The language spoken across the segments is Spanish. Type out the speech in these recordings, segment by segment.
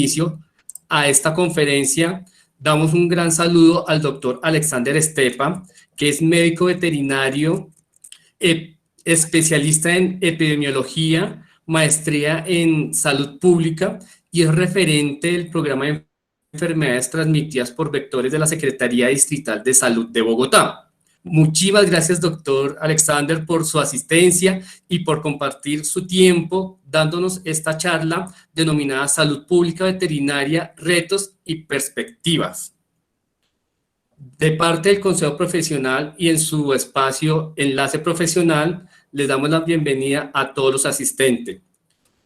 inicio a esta conferencia, damos un gran saludo al doctor Alexander Estepa, que es médico veterinario, especialista en epidemiología, maestría en salud pública y es referente del programa de enfermedades transmitidas por vectores de la Secretaría Distrital de Salud de Bogotá. Muchísimas gracias, doctor Alexander, por su asistencia y por compartir su tiempo dándonos esta charla denominada Salud Pública Veterinaria, Retos y Perspectivas. De parte del Consejo Profesional y en su espacio Enlace Profesional, les damos la bienvenida a todos los asistentes.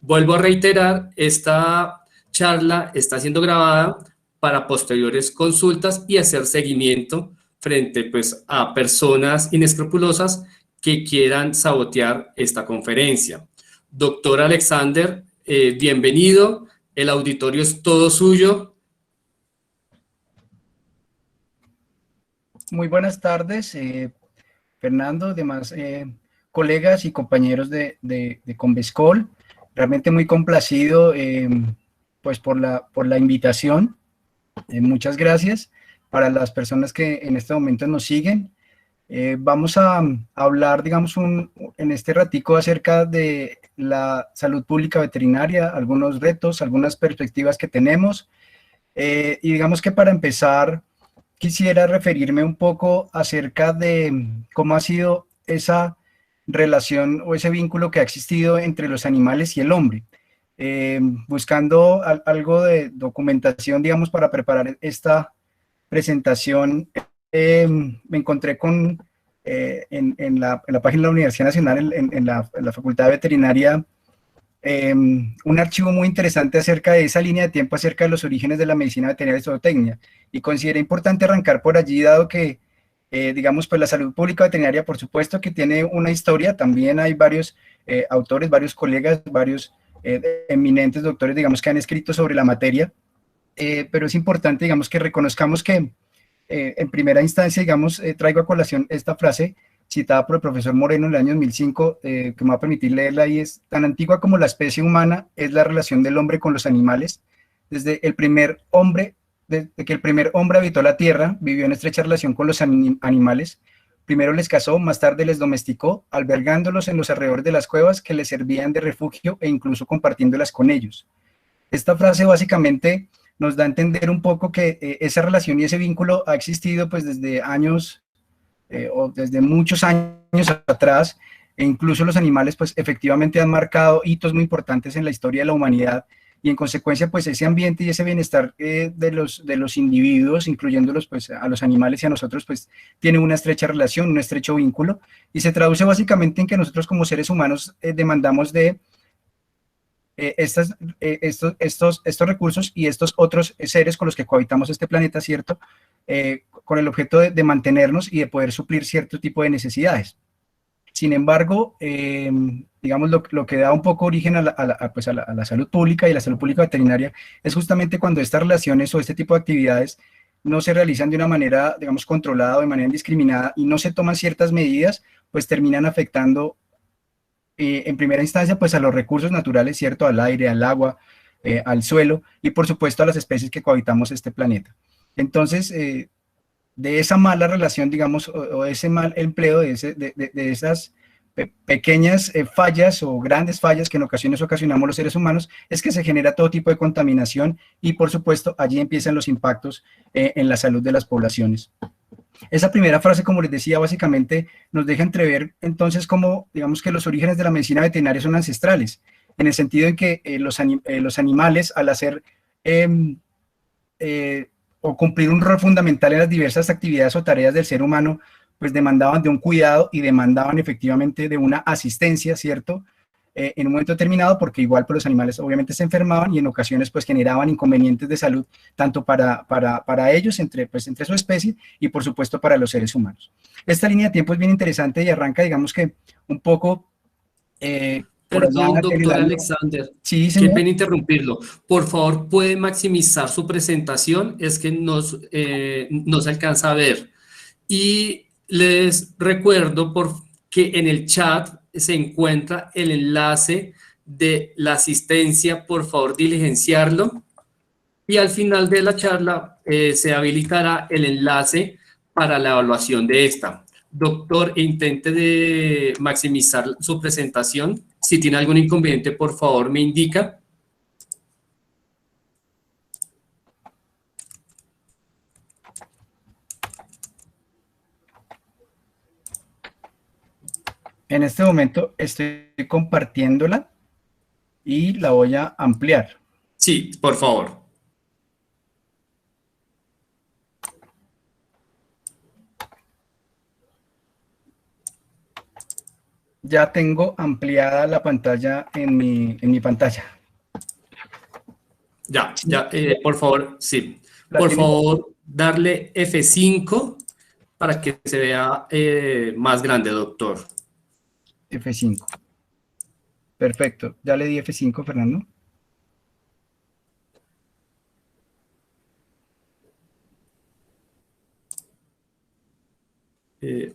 Vuelvo a reiterar, esta charla está siendo grabada para posteriores consultas y hacer seguimiento frente pues, a personas inescrupulosas que quieran sabotear esta conferencia. Doctor Alexander, bienvenido, el auditorio es todo suyo. Muy buenas tardes, Fernando, demás colegas y compañeros de Convescol. Realmente muy complacido pues por la invitación. Muchas gracias para las personas que en este momento nos siguen. Vamos a hablar, digamos, en este ratico acerca de la salud pública veterinaria, algunos retos, algunas perspectivas que tenemos. Y digamos que para empezar, quisiera referirme un poco acerca de cómo ha sido esa relación o ese vínculo que ha existido entre los animales y el hombre. Buscando algo de documentación, digamos, para preparar esta presentación, me encontré con, en la página de la Universidad Nacional, en la Facultad de Veterinaria, un archivo muy interesante acerca de esa línea de tiempo, acerca de los orígenes de la medicina veterinaria y zootecnia, y consideré importante arrancar por allí, dado que, digamos, pues la salud pública veterinaria, por supuesto que tiene una historia, también hay varios autores, varios colegas, varios eminentes doctores, digamos, que han escrito sobre la materia, pero es importante, digamos, que reconozcamos que, en primera instancia, digamos, traigo a colación esta frase, citada por el profesor Moreno en el año 2005, que me va a permitir leerla, y es: tan antigua como la especie humana es la relación del hombre con los animales. Desde que el primer hombre habitó la tierra, vivió en estrecha relación con los animales. Primero les cazó, más tarde les domesticó, albergándolos en los alrededores de las cuevas que les servían de refugio e incluso compartiéndolas con ellos. Esta frase básicamente nos da a entender un poco que esa relación y ese vínculo ha existido pues desde años, o desde muchos años atrás, e incluso los animales pues efectivamente han marcado hitos muy importantes en la historia de la humanidad, y en consecuencia pues ese ambiente y ese bienestar de los individuos, incluyéndolos pues a los animales y a nosotros, pues tiene una estrecha relación, un estrecho vínculo, y se traduce básicamente en que nosotros como seres humanos demandamos de estos recursos y estos otros seres con los que cohabitamos este planeta, ¿cierto? Con el objeto de mantenernos y de poder suplir cierto tipo de necesidades. Sin embargo, digamos, lo que da un poco origen a la salud pública y la salud pública veterinaria es justamente cuando estas relaciones o este tipo de actividades no se realizan de una manera, digamos, controlada o de manera indiscriminada, y no se toman ciertas medidas, pues terminan afectando en primera instancia pues a los recursos naturales, ¿cierto? Al aire, al agua, al suelo y por supuesto a las especies que cohabitamos este planeta. Entonces, de esa mala relación, digamos, o ese mal empleo de esas pequeñas fallas o grandes fallas que en ocasiones ocasionamos los seres humanos, es que se genera todo tipo de contaminación, y por supuesto allí empiezan los impactos en la salud de las poblaciones. Esa primera frase, como les decía, básicamente nos deja entrever entonces cómo, digamos, que los orígenes de la medicina veterinaria son ancestrales, en el sentido en que los animales, al hacer o cumplir un rol fundamental en las diversas actividades o tareas del ser humano, pues demandaban de un cuidado y demandaban efectivamente de una asistencia, ¿cierto? En un momento determinado, porque igual pues los animales obviamente se enfermaban y en ocasiones pues generaban inconvenientes de salud, tanto para ellos, entre su especie, y por supuesto para los seres humanos. Esta línea de tiempo es bien interesante y arranca, digamos que un poco... Perdón, doctor Alexander, sí, qué pena interrumpirlo. Por favor, ¿puede maximizar su presentación? Es que no se alcanza a ver. Y les recuerdo que en el chat se encuentra el enlace de la asistencia. Por favor, diligenciarlo. y al final de la charla se habilitará el enlace para la evaluación de esta. Doctor, intente de maximizar su presentación. Si tiene algún inconveniente, por favor, me indica. En este momento estoy compartiéndola y la voy a ampliar. Sí, por favor. Ya tengo ampliada la pantalla en mi pantalla. Ya, por favor, sí. ¿La Por tiene? favor, darle F5 para que se vea más grande, doctor. F5. Perfecto. Ya le di F5, Fernando.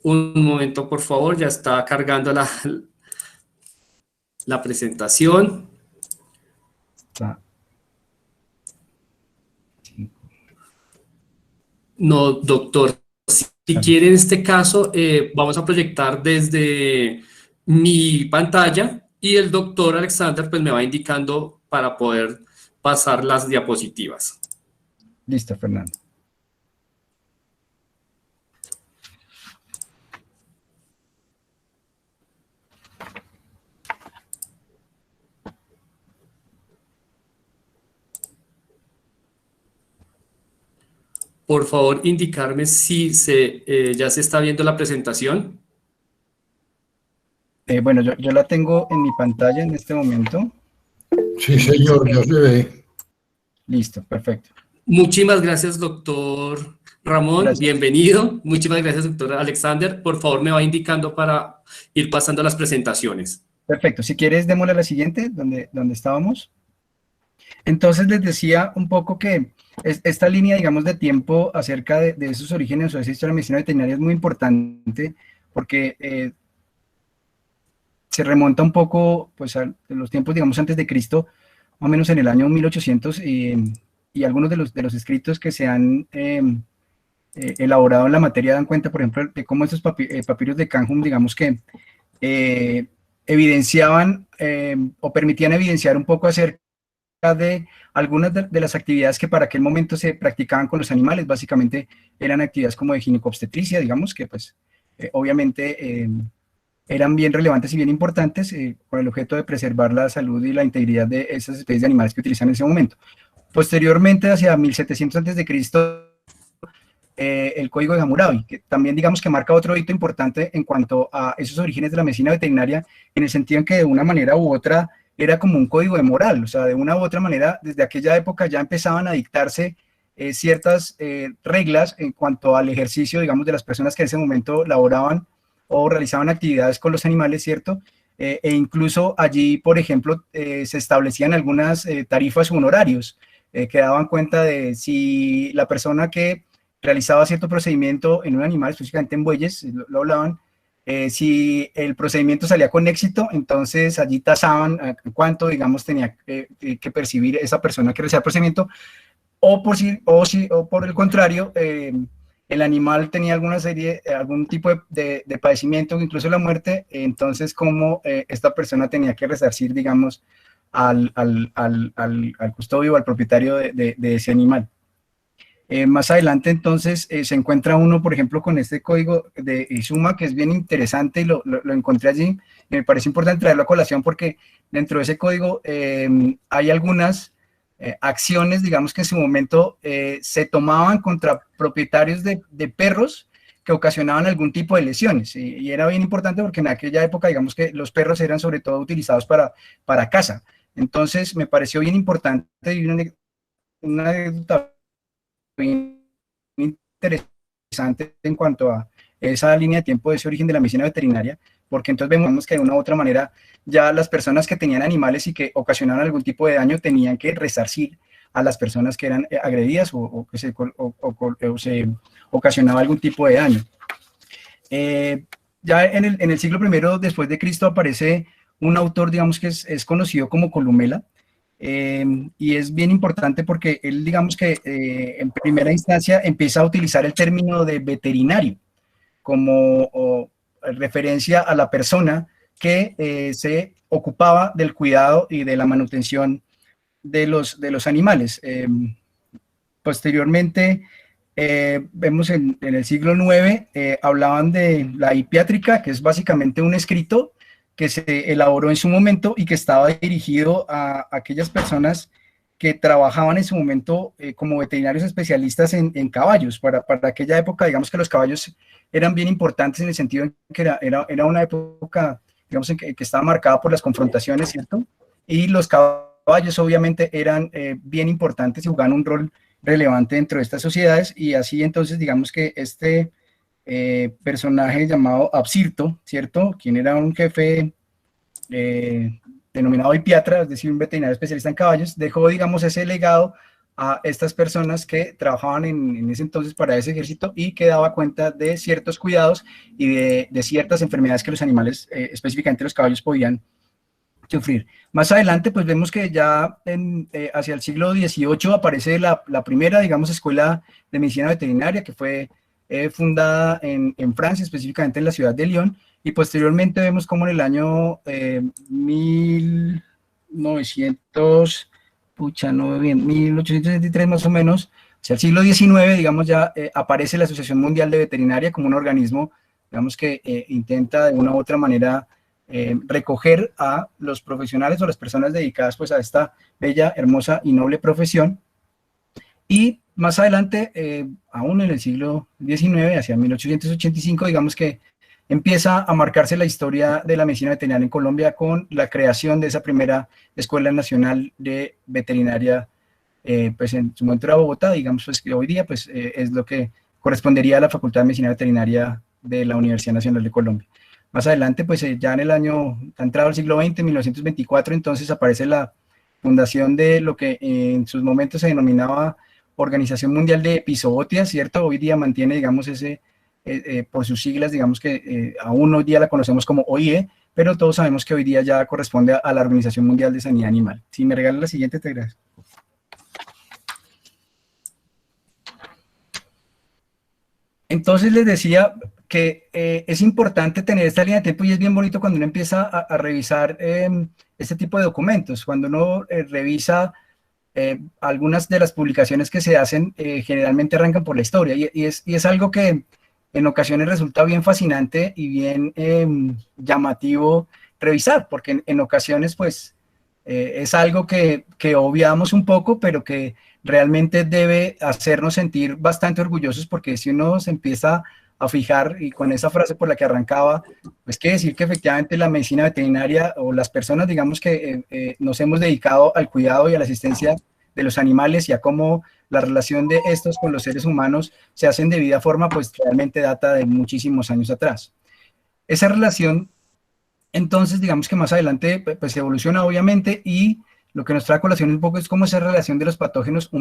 Un momento, por favor, ya está cargando la presentación. Está. No, doctor, si quiere en este caso, vamos a proyectar desde mi pantalla y el doctor Alexander pues me va indicando para poder pasar las diapositivas. Listo, Fernando. Por favor, indicarme si ya se está viendo la presentación. Bueno, yo la tengo en mi pantalla en este momento. Sí, señor, ya se ve. Listo, perfecto. Muchísimas gracias, doctor Ramón. Gracias. Bienvenido. Muchísimas gracias, doctor Alexander. Por favor, me va indicando para ir pasando a las presentaciones. Perfecto. Si quieres, démosle a la siguiente, donde estábamos. Entonces, les decía un poco que esta línea, digamos, de tiempo acerca de esos orígenes o de esa historia de medicina veterinaria es muy importante porque se remonta un poco pues, a los tiempos, digamos, antes de Cristo, más o menos en el año 1800, y algunos de los escritos que se han elaborado en la materia dan cuenta, por ejemplo, de cómo estos papiros de Canjum, digamos que evidenciaban o permitían evidenciar un poco acerca de algunas de las actividades que para aquel momento se practicaban con los animales. Básicamente eran actividades como de ginecobstetricia, digamos, que pues obviamente eran bien relevantes y bien importantes con el objeto de preservar la salud y la integridad de esas especies de animales que utilizan en ese momento. Posteriormente, hacia 1700 a.C., el Código de Hammurabi, que también digamos que marca otro hito importante en cuanto a esos orígenes de la medicina veterinaria, en el sentido en que de una manera u otra era como un código de moral, o sea, de una u otra manera, desde aquella época ya empezaban a dictarse ciertas reglas en cuanto al ejercicio, digamos, de las personas que en ese momento laboraban o realizaban actividades con los animales, ¿cierto? E incluso allí, por ejemplo, se establecían algunas tarifas o honorarios que daban cuenta de si la persona que realizaba cierto procedimiento en un animal, específicamente en bueyes, lo hablaban, si el procedimiento salía con éxito, entonces allí tasaban cuánto, digamos, tenía que percibir esa persona que realizaba el procedimiento, o por el contrario, el animal tenía algún tipo de padecimiento, incluso la muerte, entonces cómo esta persona tenía que resarcir, digamos, al custodio o al propietario de ese animal. Más adelante, entonces, se encuentra uno, por ejemplo, con este código de Izuma, que es bien interesante y lo encontré allí. Y me parece importante traerlo a colación porque dentro de ese código hay algunas acciones, digamos, que en su momento se tomaban contra propietarios de perros que ocasionaban algún tipo de lesiones. Y era bien importante porque en aquella época, digamos que los perros eran sobre todo utilizados para caza. Entonces, me pareció bien importante y una anécdota interesante en cuanto a esa línea de tiempo de ese origen de la medicina veterinaria, porque entonces vemos que de una u otra manera ya las personas que tenían animales y que ocasionaban algún tipo de daño tenían que resarcir a las personas que eran agredidas o que se ocasionaba algún tipo de daño. Ya en el siglo I después de Cristo aparece un autor, digamos que es conocido como Columela, y es bien importante porque él, digamos que en primera instancia empieza a utilizar el término de veterinario como referencia a la persona que se ocupaba del cuidado y de la manutención de los animales. Posteriormente, vemos en el siglo IX, hablaban de la hipiátrica, que es básicamente un escrito que se elaboró en su momento y que estaba dirigido a aquellas personas que trabajaban en su momento como veterinarios especialistas en caballos. Para aquella época, digamos que los caballos eran bien importantes en el sentido en que era una época, digamos, en que estaba marcada por las confrontaciones, ¿cierto? Y los caballos obviamente eran bien importantes y jugaban un rol relevante dentro de estas sociedades, y así entonces digamos que este personaje llamado Absirto, ¿cierto? Quien era un jefe denominado hipiatra, es decir, un veterinario especialista en caballos, dejó, digamos, ese legado a estas personas que trabajaban en ese entonces para ese ejército y que daba cuenta de ciertos cuidados y de ciertas enfermedades que los animales, específicamente los caballos, podían sufrir. Más adelante, pues vemos que ya hacia el siglo XVIII aparece la primera, digamos, escuela de medicina veterinaria, que fue fundada en Francia, específicamente en la ciudad de Lyon, y posteriormente vemos como en el año 1863 más o menos, o sea, el siglo XIX, digamos, ya aparece la Asociación Mundial de Veterinaria como un organismo, digamos, que intenta de una u otra manera recoger a los profesionales o las personas dedicadas pues a esta bella, hermosa y noble profesión. Y más adelante, aún en el siglo XIX, hacia 1885, digamos que empieza a marcarse la historia de la medicina veterinaria en Colombia con la creación de esa primera Escuela Nacional de Veterinaria, pues en su momento era Bogotá, digamos pues que hoy día pues es lo que correspondería a la Facultad de Medicina Veterinaria de la Universidad Nacional de Colombia. Más adelante, pues ya en el año, entrado al siglo XX, 1924, entonces aparece la fundación de lo que en sus momentos se denominaba Organización Mundial de Epizootia, ¿cierto? Hoy día mantiene, digamos, por sus siglas, digamos que aún hoy día la conocemos como OIE, pero todos sabemos que hoy día ya corresponde a la Organización Mundial de Sanidad Animal. Si me regalan la siguiente, te agradezco. Entonces les decía que es importante tener esta línea de tiempo, y es bien bonito cuando uno empieza a revisar este tipo de documentos. Cuando uno revisa algunas de las publicaciones que se hacen, generalmente arrancan por la historia, y es algo que en ocasiones resulta bien fascinante y bien llamativo revisar, porque en ocasiones pues es algo que obviamos un poco, pero que realmente debe hacernos sentir bastante orgullosos, porque si uno se empieza a fijar, y con esa frase por la que arrancaba, pues quiere decir que efectivamente la medicina veterinaria o las personas, digamos, que nos hemos dedicado al cuidado y a la asistencia de los animales y a cómo la relación de estos con los seres humanos se hacen de debida forma, pues realmente data de muchísimos años atrás. Esa relación, entonces, digamos que más adelante pues evoluciona obviamente, y lo que nos trae a colación un poco es cómo esa relación de los patógenos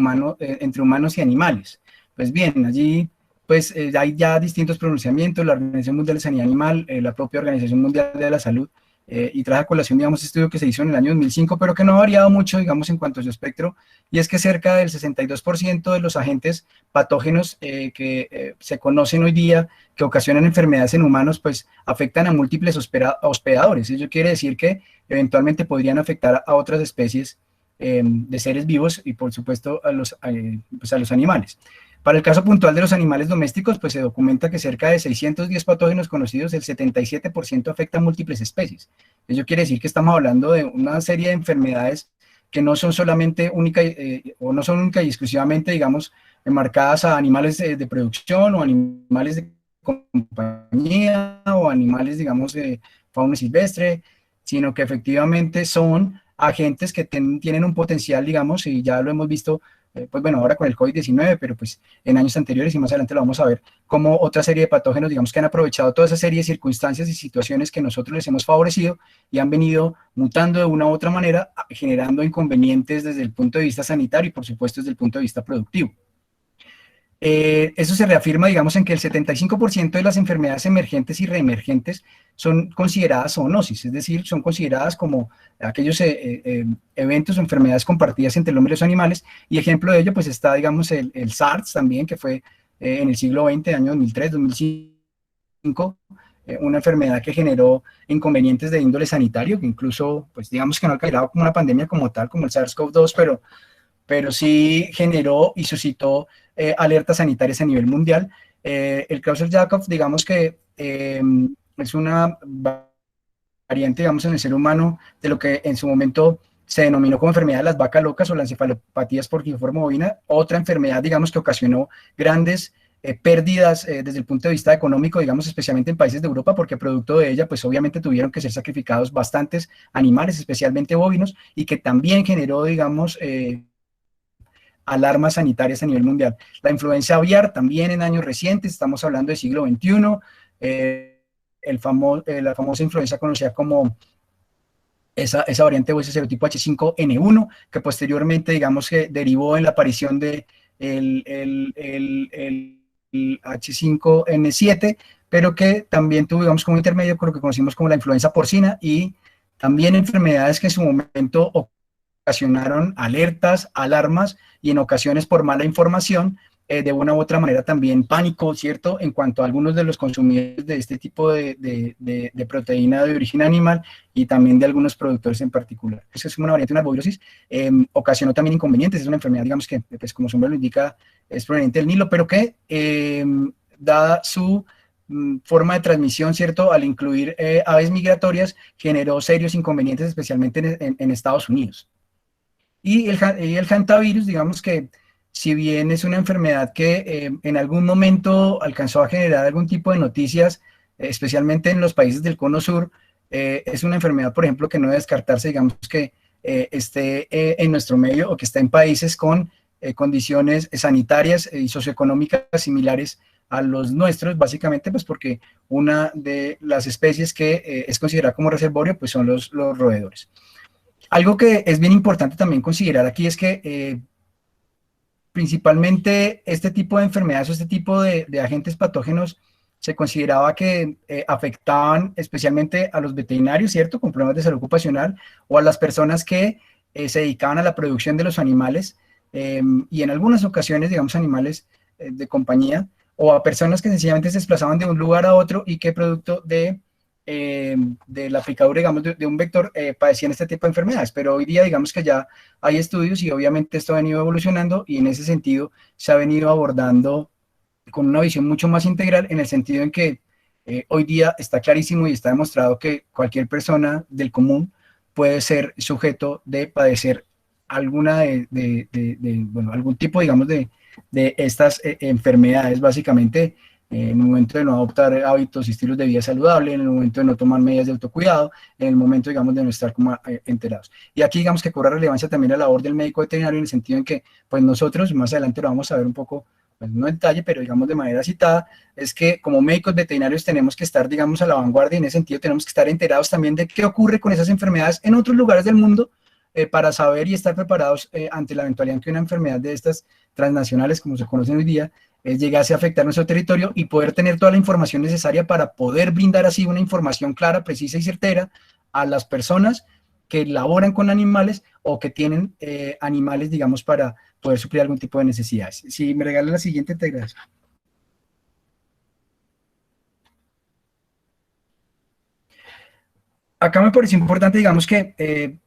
entre humanos y animales. Pues bien, allí pues hay ya distintos pronunciamientos, la Organización Mundial de Sanidad Animal, la propia Organización Mundial de la Salud, y trae a colación, digamos, este estudio que se hizo en el año 2005, pero que no ha variado mucho, digamos, en cuanto a su espectro, y es que cerca del 62% de los agentes patógenos que se conocen hoy día, que ocasionan enfermedades en humanos, pues afectan a múltiples hospedadores. Eso quiere decir que eventualmente podrían afectar a otras especies de seres vivos y, por supuesto, a los animales. Para el caso puntual de los animales domésticos, pues se documenta que cerca de 610 patógenos conocidos, el 77% afecta a múltiples especies. Eso quiere decir que estamos hablando de una serie de enfermedades que no son solamente única o no son única y exclusivamente, digamos, enmarcadas a animales de producción o animales de compañía o animales, digamos, de fauna silvestre, sino que efectivamente son agentes que tienen un potencial, digamos, y ya lo hemos visto, pues bueno, ahora con el COVID-19, pero pues en años anteriores, y más adelante lo vamos a ver, como otra serie de patógenos, digamos, que han aprovechado toda esa serie de circunstancias y situaciones que nosotros les hemos favorecido y han venido mutando de una u otra manera, generando inconvenientes desde el punto de vista sanitario y, por supuesto, desde el punto de vista productivo. Eso se reafirma, digamos, en que el 75% de las enfermedades emergentes y reemergentes son consideradas zoonosis, es decir, son consideradas como aquellos eventos o enfermedades compartidas entre el hombre y los animales, y ejemplo de ello, pues está, digamos, el SARS también, que fue en el siglo XX, año 2003, 2005, una enfermedad que generó inconvenientes de índole sanitario, que incluso, pues digamos que no ha caído como una pandemia como tal, como el SARS-CoV-2, pero sí generó y suscitó alertas sanitarias a nivel mundial. El Creutzfeldt-Jakob, digamos que es una variante, digamos, en el ser humano de lo que en su momento se denominó como enfermedad de las vacas locas o las encefalopatías por quiloformo bovina, otra enfermedad, digamos, que ocasionó grandes pérdidas desde el punto de vista económico, digamos, especialmente en países de Europa, porque producto de ella, pues obviamente tuvieron que ser sacrificados bastantes animales, especialmente bovinos, y que también generó, digamos, alarmas sanitarias a nivel mundial. La influenza aviar también en años recientes, estamos hablando del siglo XXI, la famosa influenza conocida como esa variante o ese serotipo H5N1, que posteriormente, digamos, que derivó en la aparición de el H5N7, pero que también tuvimos como intermedio con lo que conocimos como la influenza porcina y también enfermedades que en su momento ocasionaron alertas, alarmas y en ocasiones por mala información, de una u otra manera también pánico, ¿cierto? En cuanto a algunos de los consumidores de este tipo de proteína de origen animal y también de algunos productores en particular. Esa es una variante de una arbovirosis. Ocasionó también inconvenientes, es una enfermedad, digamos que, pues, como su nombre lo indica, es proveniente del Nilo, pero que, dada su forma de transmisión, ¿cierto? Al incluir aves migratorias, generó serios inconvenientes, especialmente en Estados Unidos. Y el hantavirus, digamos que si bien es una enfermedad que en algún momento alcanzó a generar algún tipo de noticias, especialmente en los países del Cono Sur, es una enfermedad, por ejemplo, que no debe descartarse, digamos que esté en nuestro medio o que está en países con condiciones sanitarias y socioeconómicas similares a los nuestros, básicamente pues porque una de las especies que es considerada como reservorio pues son los roedores. Algo que es bien importante también considerar aquí es que principalmente este tipo de enfermedades o este tipo de agentes patógenos se consideraba que afectaban especialmente a los veterinarios, ¿cierto? Con problemas de salud ocupacional o a las personas que se dedicaban a la producción de los animales y en algunas ocasiones, digamos, animales de compañía o a personas que sencillamente se desplazaban de un lugar a otro y que producto de la picadura, digamos, de un vector, padecían este tipo de enfermedades, pero hoy día, digamos que ya hay estudios y obviamente esto ha venido evolucionando y en ese sentido se ha venido abordando con una visión mucho más integral en el sentido en que hoy día está clarísimo y está demostrado que cualquier persona del común puede ser sujeto de padecer alguna bueno, algún tipo, digamos, de estas enfermedades, básicamente, en el momento de no adoptar hábitos y estilos de vida saludable, en el momento de no tomar medidas de autocuidado, en el momento, digamos, de no estar como enterados. Y aquí, digamos, que cobra relevancia también la labor del médico veterinario en el sentido en que, pues nosotros, más adelante lo vamos a ver un poco, pues no en detalle, pero digamos de manera citada, es que como médicos veterinarios tenemos que estar, digamos, a la vanguardia y en ese sentido tenemos que estar enterados también de qué ocurre con esas enfermedades en otros lugares del mundo, para saber y estar preparados ante la eventualidad en que una enfermedad de estas transnacionales, como se conocen hoy día, llegase a afectar nuestro territorio y poder tener toda la información necesaria para poder brindar así una información clara, precisa y certera a las personas que laboran con animales o que tienen animales, digamos, para poder suplir algún tipo de necesidades. Si me regalan la siguiente, te agradezco. Acá me pareció importante, digamos que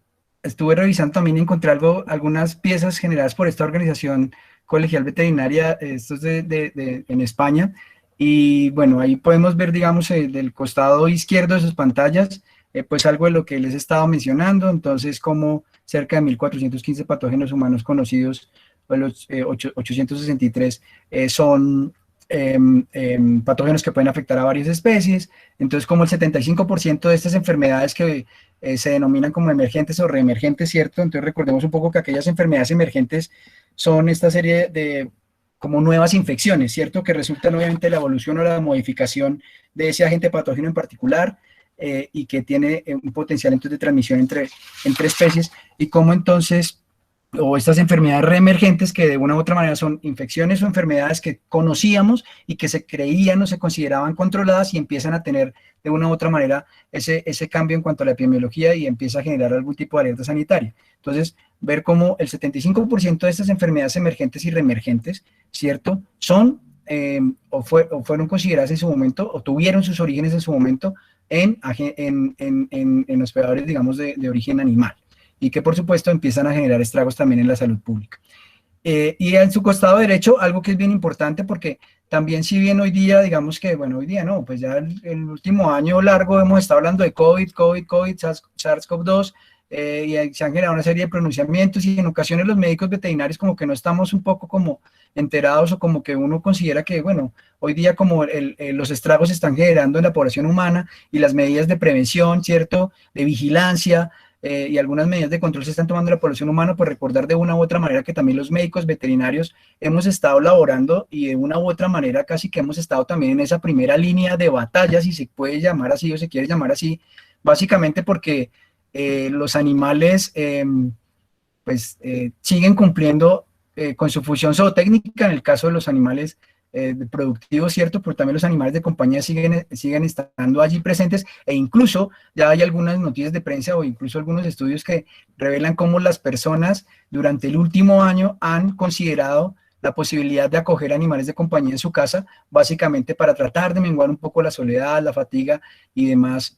estuve revisando también y encontré algunas piezas generadas por esta organización colegial veterinaria, esto es en España, y bueno, ahí podemos ver, digamos, del costado izquierdo de sus pantallas, pues algo de lo que les he estado mencionando, entonces como cerca de 1.415 patógenos humanos conocidos, pues los 863 son patógenos que pueden afectar a varias especies, entonces como el 75% de estas enfermedades que se denominan como emergentes o reemergentes, ¿cierto? Entonces recordemos un poco que aquellas enfermedades emergentes son esta serie de como nuevas infecciones, ¿cierto? Que resultan obviamente de la evolución o la modificación de ese agente patógeno en particular y que tiene un potencial entonces de transmisión entre especies y cómo entonces o estas enfermedades reemergentes que de una u otra manera son infecciones o enfermedades que conocíamos y que se creían o se consideraban controladas y empiezan a tener de una u otra manera ese cambio en cuanto a la epidemiología y empieza a generar algún tipo de alerta sanitaria. Entonces, ver cómo el 75% de estas enfermedades emergentes y reemergentes, ¿cierto?, son o fueron consideradas en su momento o tuvieron sus orígenes en su momento en hospedadores, digamos, de origen animal, y que por supuesto empiezan a generar estragos también en la salud pública. Y en su costado derecho, algo que es bien importante, porque también si bien hoy día, digamos que, bueno, hoy día no, pues ya el último año largo hemos estado hablando de COVID, SARS-CoV-2, y se han generado una serie de pronunciamientos, y en ocasiones los médicos veterinarios como que no estamos un poco como enterados, o como que uno considera que, bueno, hoy día como los estragos se están generando en la población humana y las medidas de prevención, ¿cierto?, de vigilancia, y algunas medidas de control se están tomando en la población humana, pues recordar de una u otra manera que también los médicos veterinarios hemos estado laborando y de una u otra manera casi que hemos estado también en esa primera línea de batalla, si se puede llamar así o se quiere llamar así, básicamente porque los animales siguen cumpliendo con su función zootécnica en el caso de los animales productivos, ¿cierto? Pero también los animales de compañía siguen estando allí presentes, e incluso ya hay algunas noticias de prensa o incluso algunos estudios que revelan cómo las personas durante el último año han considerado la posibilidad de acoger animales de compañía en su casa, básicamente para tratar de menguar un poco la soledad, la fatiga y demás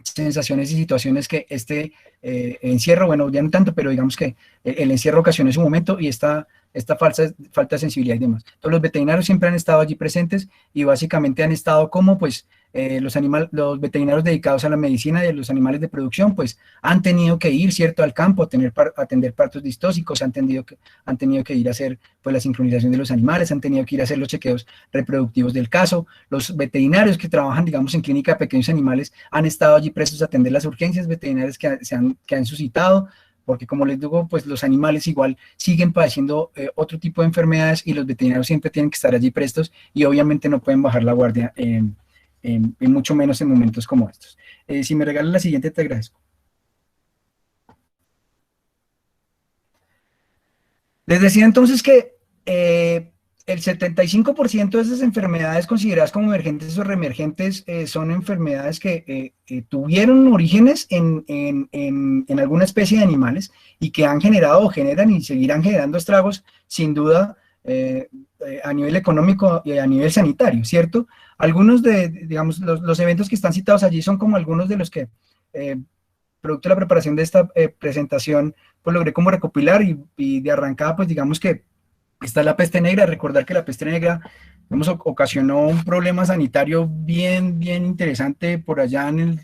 sensaciones y situaciones que encierro, bueno, ya no tanto, pero digamos que el encierro ocasionó en su momento, y esta falta de sensibilidad y demás. Entonces los veterinarios siempre han estado allí presentes, y básicamente han estado como pues los veterinarios dedicados a la medicina de los animales de producción, pues han tenido que ir, ¿cierto?, al campo a atender partos distóxicos, han tenido que ir a hacer pues la sincronización de los animales, han tenido que ir a hacer los chequeos reproductivos del caso. Los veterinarios que trabajan, digamos, en clínica de pequeños animales han estado allí prestos a atender las urgencias veterinarias que han suscitado, porque como les digo, pues los animales igual siguen padeciendo otro tipo de enfermedades, y los veterinarios siempre tienen que estar allí prestos, y obviamente no pueden bajar la guardia, y mucho menos en momentos como estos. Si me regalas la siguiente, te agradezco. Les decía entonces que el 75% de esas enfermedades consideradas como emergentes o reemergentes son enfermedades que tuvieron orígenes en alguna especie de animales, y que han generado o generan y seguirán generando estragos, sin duda, a nivel económico y a nivel sanitario, ¿cierto? Algunos digamos, los eventos que están citados allí son como algunos de los que, producto de la preparación de esta presentación, pues logré como recopilar, y de arrancada, pues digamos que está la peste negra. Recordar que la peste negra, digamos, ocasionó un problema sanitario bien interesante por allá en el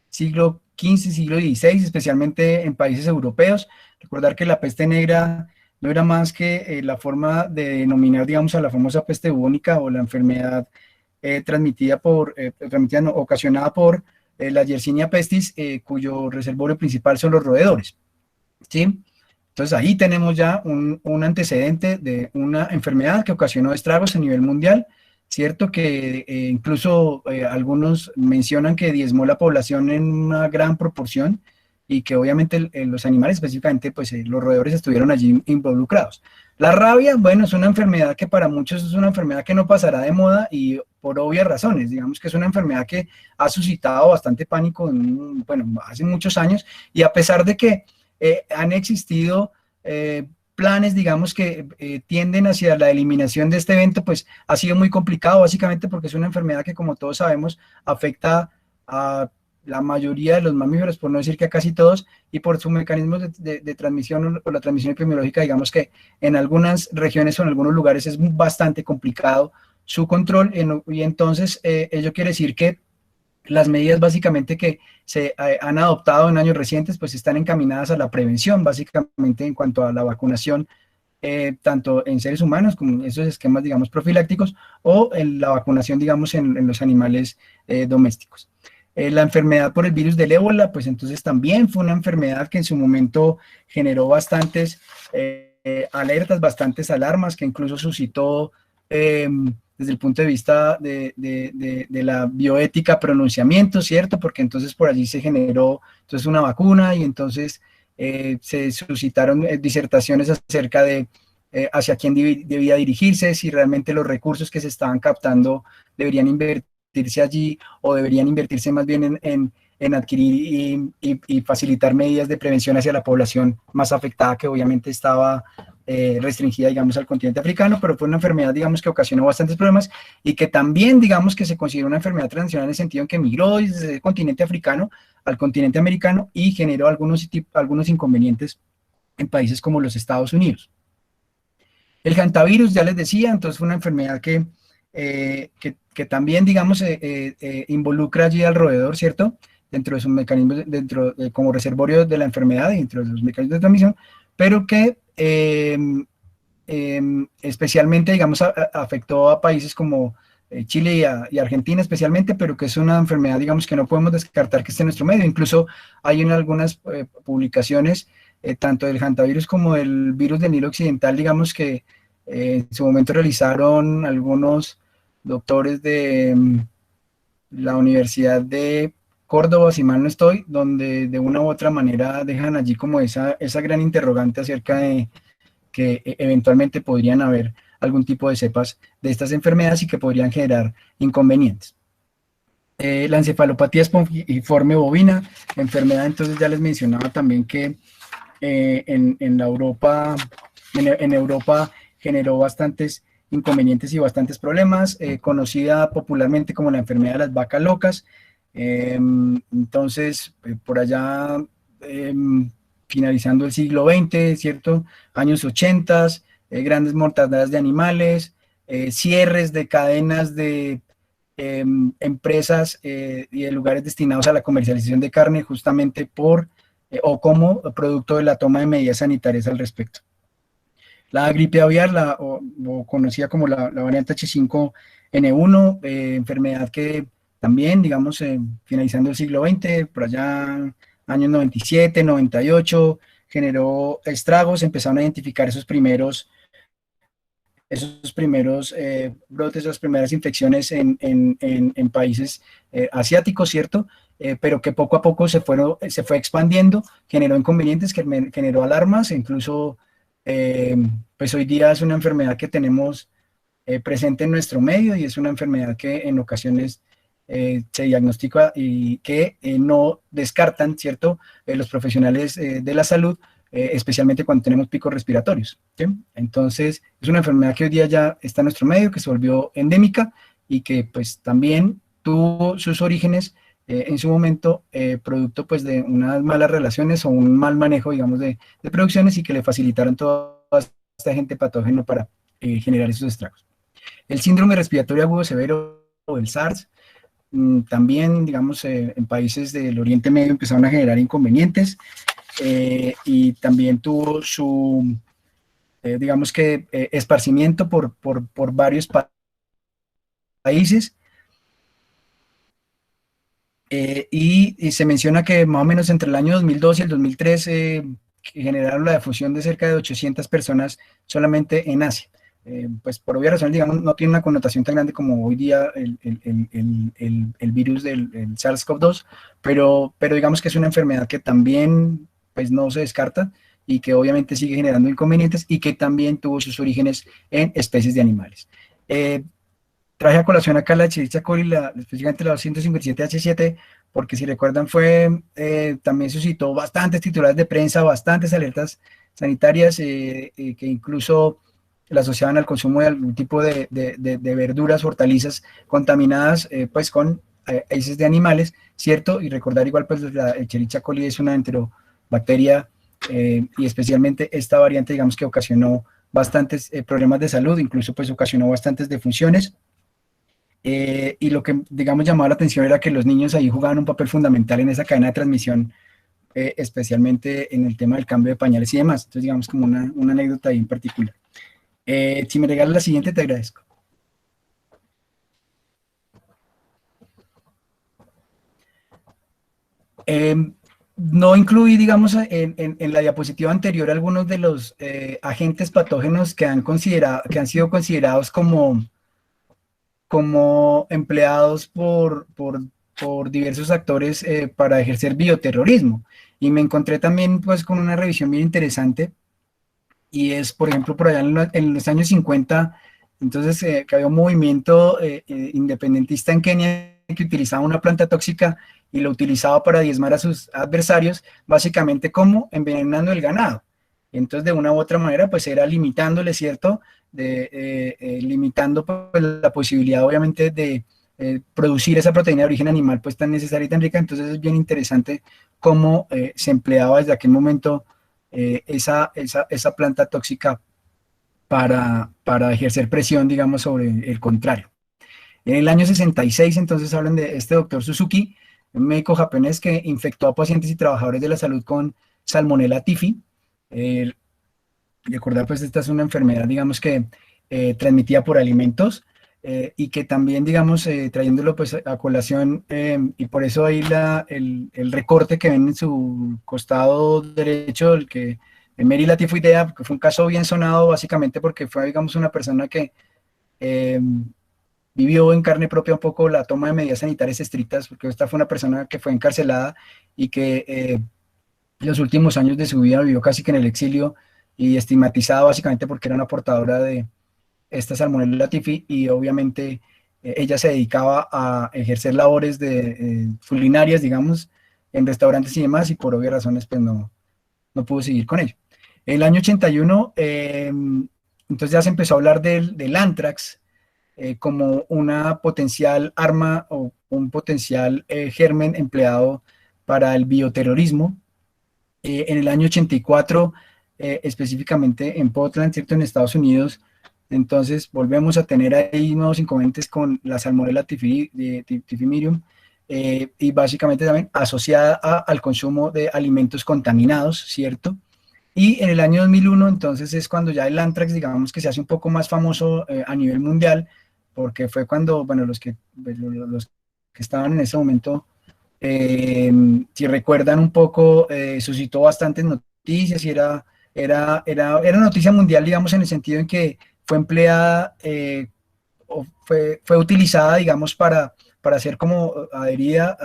siglo XV, siglo XVI, especialmente en países europeos. Recordar que la peste negra no era más que la forma de denominar, digamos, a la famosa peste bubónica, o la enfermedad ocasionada por la Yersinia pestis, cuyo reservorio principal son los roedores, ¿sí? Entonces ahí tenemos ya un antecedente de una enfermedad que ocasionó estragos a nivel mundial, ¿cierto? Que incluso algunos mencionan que diezmó la población en una gran proporción, y que obviamente los animales, específicamente pues los roedores, estuvieron allí involucrados. La rabia, bueno, es una enfermedad que para muchos es una enfermedad que no pasará de moda, y por obvias razones. Digamos que es una enfermedad que ha suscitado bastante pánico, bueno, hace muchos años, y a pesar de que han existido planes, digamos, que tienden hacia la eliminación de este evento, pues ha sido muy complicado, básicamente porque es una enfermedad que, como todos sabemos, afecta a la mayoría de los mamíferos, por no decir que a casi todos, y por sus mecanismos de transmisión, o la transmisión epidemiológica, digamos que en algunas regiones o en algunos lugares es bastante complicado su control, y entonces ello quiere decir que las medidas básicamente que se han adoptado en años recientes pues están encaminadas a la prevención, básicamente en cuanto a la vacunación, tanto en seres humanos como en esos esquemas, digamos, profilácticos, o en la vacunación, digamos, en los animales domésticos. La enfermedad por el virus del ébola, pues entonces también fue una enfermedad que en su momento generó bastantes alertas, bastantes alarmas, que incluso suscitó desde el punto de vista de la bioética, pronunciamiento, ¿cierto? Porque entonces por allí se generó entonces una vacuna, y entonces se suscitaron disertaciones acerca de hacia quién debía dirigirse, si realmente los recursos que se estaban captando deberían invertirse allí o deberían invertirse más bien en adquirir y facilitar medidas de prevención hacia la población más afectada, que obviamente estaba restringida, digamos, al continente africano, pero fue una enfermedad, digamos, que ocasionó bastantes problemas y que también, digamos, que se considera una enfermedad transnacional en el sentido en que migró desde el continente africano al continente americano y generó algunos inconvenientes en países como los Estados Unidos. El hantavirus, ya les decía, entonces fue una enfermedad que también, digamos, involucra allí al roedor, ¿cierto? Dentro de sus mecanismos, como reservorio de la enfermedad, dentro de los mecanismos de transmisión, pero que especialmente, digamos, afectó a países como Chile y Argentina especialmente, pero que es una enfermedad, digamos, que no podemos descartar que esté en nuestro medio. Incluso hay en algunas publicaciones, tanto del hantavirus como del virus del Nilo Occidental, digamos, que en su momento realizaron algunos doctores de la Universidad de Córdoba, si mal no estoy, donde de una u otra manera dejan allí como esa gran interrogante acerca de que eventualmente podrían haber algún tipo de cepas de estas enfermedades y que podrían generar inconvenientes. La encefalopatía espongiforme bovina, enfermedad, entonces ya les mencionaba también que en Europa generó bastantes inconvenientes y bastantes problemas, conocida popularmente como la enfermedad de las vacas locas. Entonces, por allá, finalizando el siglo XX, ¿cierto? Años 80, grandes mortandades de animales, cierres de cadenas de empresas y de lugares destinados a la comercialización de carne justamente o como producto de la toma de medidas sanitarias al respecto. La gripe aviar, o conocida como la variante H5N1, enfermedad que también, digamos, finalizando el siglo XX, por allá años 97, 98, generó estragos, empezaron a identificar esos primeros brotes, esas primeras infecciones en países asiáticos, ¿cierto? Pero que poco a poco se fue expandiendo, generó inconvenientes, generó alarmas, incluso pues hoy día es una enfermedad que tenemos presente en nuestro medio y es una enfermedad que en ocasiones se diagnostica y que no descartan, ¿cierto? Los profesionales de la salud, especialmente cuando tenemos picos respiratorios, ¿sí? Entonces, es una enfermedad que hoy día ya está en nuestro medio, que se volvió endémica y que pues también tuvo sus orígenes en su momento producto pues de unas malas relaciones o un mal manejo, digamos, de producciones y que le facilitaron toda esta agente patógeno para generar esos estragos. El síndrome respiratorio agudo severo o el SARS, también, digamos, en países del Oriente Medio empezaron a generar inconvenientes y también tuvo su, digamos que, esparcimiento por varios países. Y se menciona que más o menos entre el año 2002 y el 2003 generaron la difusión de cerca de 800 personas solamente en Asia. Pues por obvias razones, digamos, no tiene una connotación tan grande como hoy día el virus del SARS-CoV-2, pero digamos que es una enfermedad que también pues no se descarta y que obviamente sigue generando inconvenientes y que también tuvo sus orígenes en especies de animales. Traje a colación acá la Escherichia coli, específicamente la 257H7, porque si recuerdan también suscitó bastantes titulares de prensa, bastantes alertas sanitarias que incluso la asociaban al consumo de algún tipo de verduras, hortalizas contaminadas pues con heces de animales, ¿cierto? Y recordar igual pues la Escherichia coli es una enterobacteria y especialmente esta variante digamos que ocasionó bastantes problemas de salud, incluso pues ocasionó bastantes defunciones. Y lo que, digamos, llamaba la atención era que los niños ahí jugaban un papel fundamental en esa cadena de transmisión, especialmente en el tema del cambio de pañales y demás. Entonces, digamos, como una anécdota ahí en particular. Si me regalas la siguiente, te agradezco. No incluí, digamos, en la diapositiva anterior algunos de los agentes patógenos que han sido considerados como empleados por por diversos actores para ejercer bioterrorismo. Y me encontré también pues con una revisión bien interesante, y es, por ejemplo, por allá en los años 50, entonces que había un movimiento independentista en Kenia que utilizaba una planta tóxica y lo utilizaba para diezmar a sus adversarios, básicamente como envenenando el ganado. Entonces, de una u otra manera, pues era limitándole, ¿cierto? Limitando pues, la posibilidad, obviamente, de producir esa proteína de origen animal, pues tan necesaria y tan rica. Entonces, es bien interesante cómo se empleaba desde aquel momento esa planta tóxica para ejercer presión, digamos, sobre el contrario. En el año 66, entonces, hablan de este doctor Suzuki, un médico japonés que infectó a pacientes y trabajadores de la salud con Salmonella typhi. Recordar, pues, esta es una enfermedad, digamos, que transmitida por alimentos, y que también, digamos, trayéndolo pues a colación, y por eso ahí el recorte que ven en su costado derecho, el que Mary la tifoidea, que fue un caso bien sonado, básicamente porque fue, digamos, una persona que vivió en carne propia un poco la toma de medidas sanitarias estrictas, porque esta fue una persona que fue encarcelada y que los últimos años de su vida vivió casi que en el exilio y estigmatizada básicamente porque era una portadora de esta Salmonella typhi, y obviamente ella se dedicaba a ejercer labores culinarias, digamos, en restaurantes y demás, y por obvias razones pues no pudo seguir con ello. En el año 81, entonces ya se empezó a hablar del anthrax como una potencial arma o un potencial germen empleado para el bioterrorismo. En el año 84, específicamente en Portland, ¿cierto?, en Estados Unidos, entonces volvemos a tener ahí nuevos inconvenientes con la Salmonella typhimurium, y básicamente también asociada al consumo de alimentos contaminados, ¿cierto? Y en el año 2001, entonces, es cuando ya el anthrax, digamos, que se hace un poco más famoso a nivel mundial, porque fue cuando, bueno, los que estaban en ese momento, si recuerdan un poco, suscitó bastantes noticias y era noticia mundial, digamos, en el sentido en que fue empleada, o fue utilizada, digamos, para ser como adherida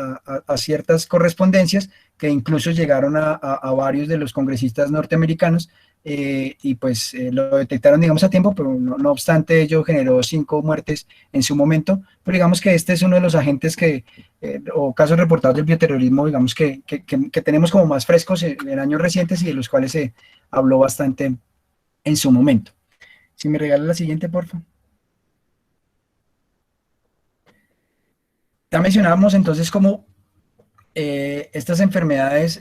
a ciertas correspondencias que incluso llegaron a varios de los congresistas norteamericanos, y pues lo detectaron, digamos, a tiempo, pero no obstante ello generó 5 muertes en su momento. Pero digamos que este es uno de los agentes o casos reportados del bioterrorismo, digamos, que tenemos como más frescos en años recientes y de los cuales se habló bastante en su momento. Si me regalas la siguiente, por favor. Ya mencionábamos entonces cómo estas enfermedades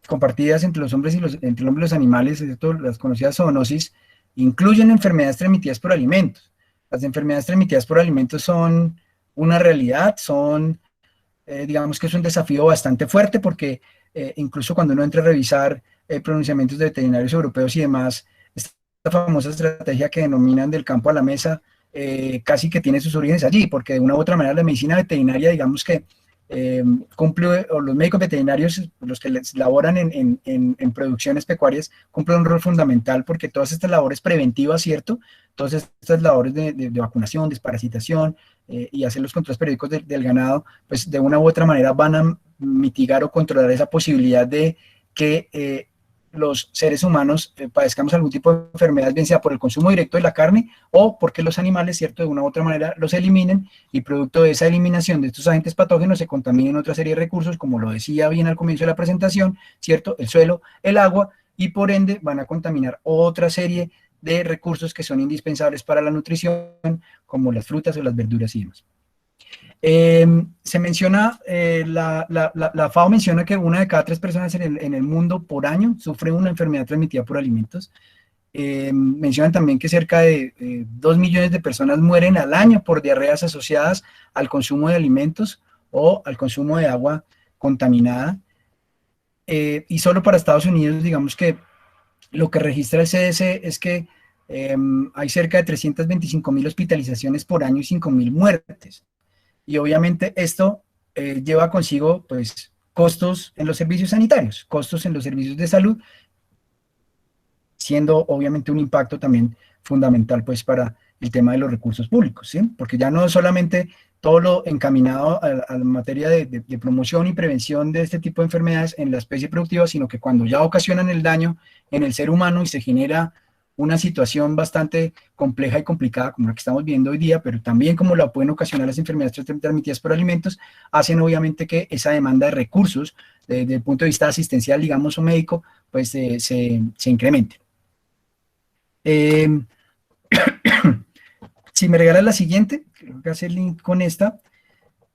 compartidas entre los hombres entre el hombre y los animales, ¿cierto?, las conocidas zoonosis, incluyen enfermedades transmitidas por alimentos. Las enfermedades transmitidas por alimentos son una realidad, digamos que es un desafío bastante fuerte, porque incluso cuando uno entra a revisar pronunciamientos de veterinarios europeos y demás, esta famosa estrategia que denominan del campo a la mesa, casi que tiene sus orígenes allí, porque de una u otra manera la medicina veterinaria, digamos que cumple, o los médicos veterinarios, los que laboran en producciones pecuarias, cumplen un rol fundamental, porque todas estas labores preventivas, ¿cierto?, todas estas labores de vacunación, desparasitación, y hacer los controles periódicos del ganado, pues de una u otra manera van a mitigar o controlar esa posibilidad de que los seres humanos padezcamos algún tipo de enfermedad, bien sea por el consumo directo de la carne o porque los animales, ¿cierto?, de una u otra manera los eliminen, y producto de esa eliminación de estos agentes patógenos se contaminen otra serie de recursos, como lo decía bien al comienzo de la presentación, ¿cierto?, el suelo, el agua, y por ende van a contaminar otra serie de recursos que son indispensables para la nutrición, como las frutas o las verduras y demás. Se menciona, la FAO menciona que 1 de cada 3 personas en el mundo por año sufre una enfermedad transmitida por alimentos. Mencionan también que cerca de 2 millones de personas mueren al año por diarreas asociadas al consumo de alimentos o al consumo de agua contaminada. Y solo para Estados Unidos, digamos que lo que registra el CDC es que hay cerca de 325.000 hospitalizaciones por año y 5.000 muertes. Y obviamente esto lleva consigo, pues, costos en los servicios sanitarios, costos en los servicios de salud, siendo obviamente un impacto también fundamental, pues, para el tema de los recursos públicos, ¿sí? Porque ya no solamente todo lo encaminado a la materia de promoción y prevención de este tipo de enfermedades en la especie productiva, sino que cuando ya ocasionan el daño en el ser humano y se genera una situación bastante compleja y complicada como la que estamos viendo hoy día, pero también como la pueden ocasionar las enfermedades transmitidas por alimentos, hacen obviamente que esa demanda de recursos desde el punto de vista asistencial, digamos, o médico, pues se incremente. Si me regalas la siguiente, creo que hacer link con esta.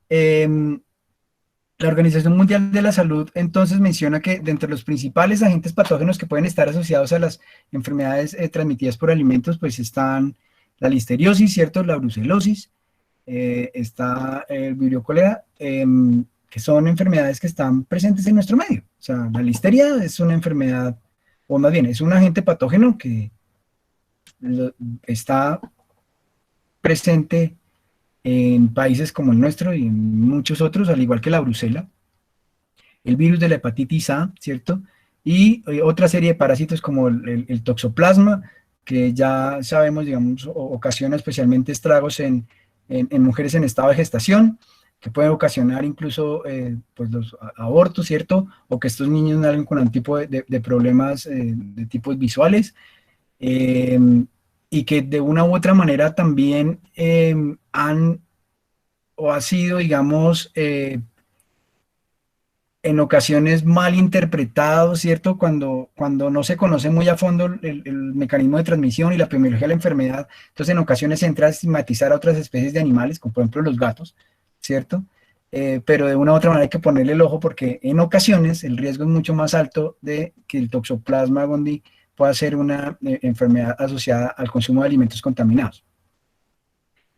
La Organización Mundial de la Salud entonces menciona que de entre los principales agentes patógenos que pueden estar asociados a las enfermedades transmitidas por alimentos, pues están la listeriosis, ¿cierto? La brucelosis, está el vibrio cólera, que son enfermedades que están presentes en nuestro medio. O sea, la listeria es una enfermedad, o más bien, es un agente patógeno que está presente en países como el nuestro y en muchos otros, al igual que la brucela, el virus de la hepatitis A, ¿cierto? Y otra serie de parásitos como el toxoplasma, que ya sabemos, digamos, ocasiona especialmente estragos en mujeres en estado de gestación, que pueden ocasionar incluso pues los abortos, ¿cierto? O que estos niños nacen con algún tipo de problemas de tipos visuales, y que de una u otra manera también ha sido, digamos, en ocasiones mal interpretado, ¿cierto? Cuando no se conoce muy a fondo el mecanismo de transmisión y la epidemiología de la enfermedad, entonces en ocasiones se entra a estigmatizar a otras especies de animales, como por ejemplo los gatos, ¿cierto? Pero de una u otra manera hay que ponerle el ojo porque en ocasiones el riesgo es mucho más alto de que el Toxoplasma gondii pueda ser una enfermedad asociada al consumo de alimentos contaminados.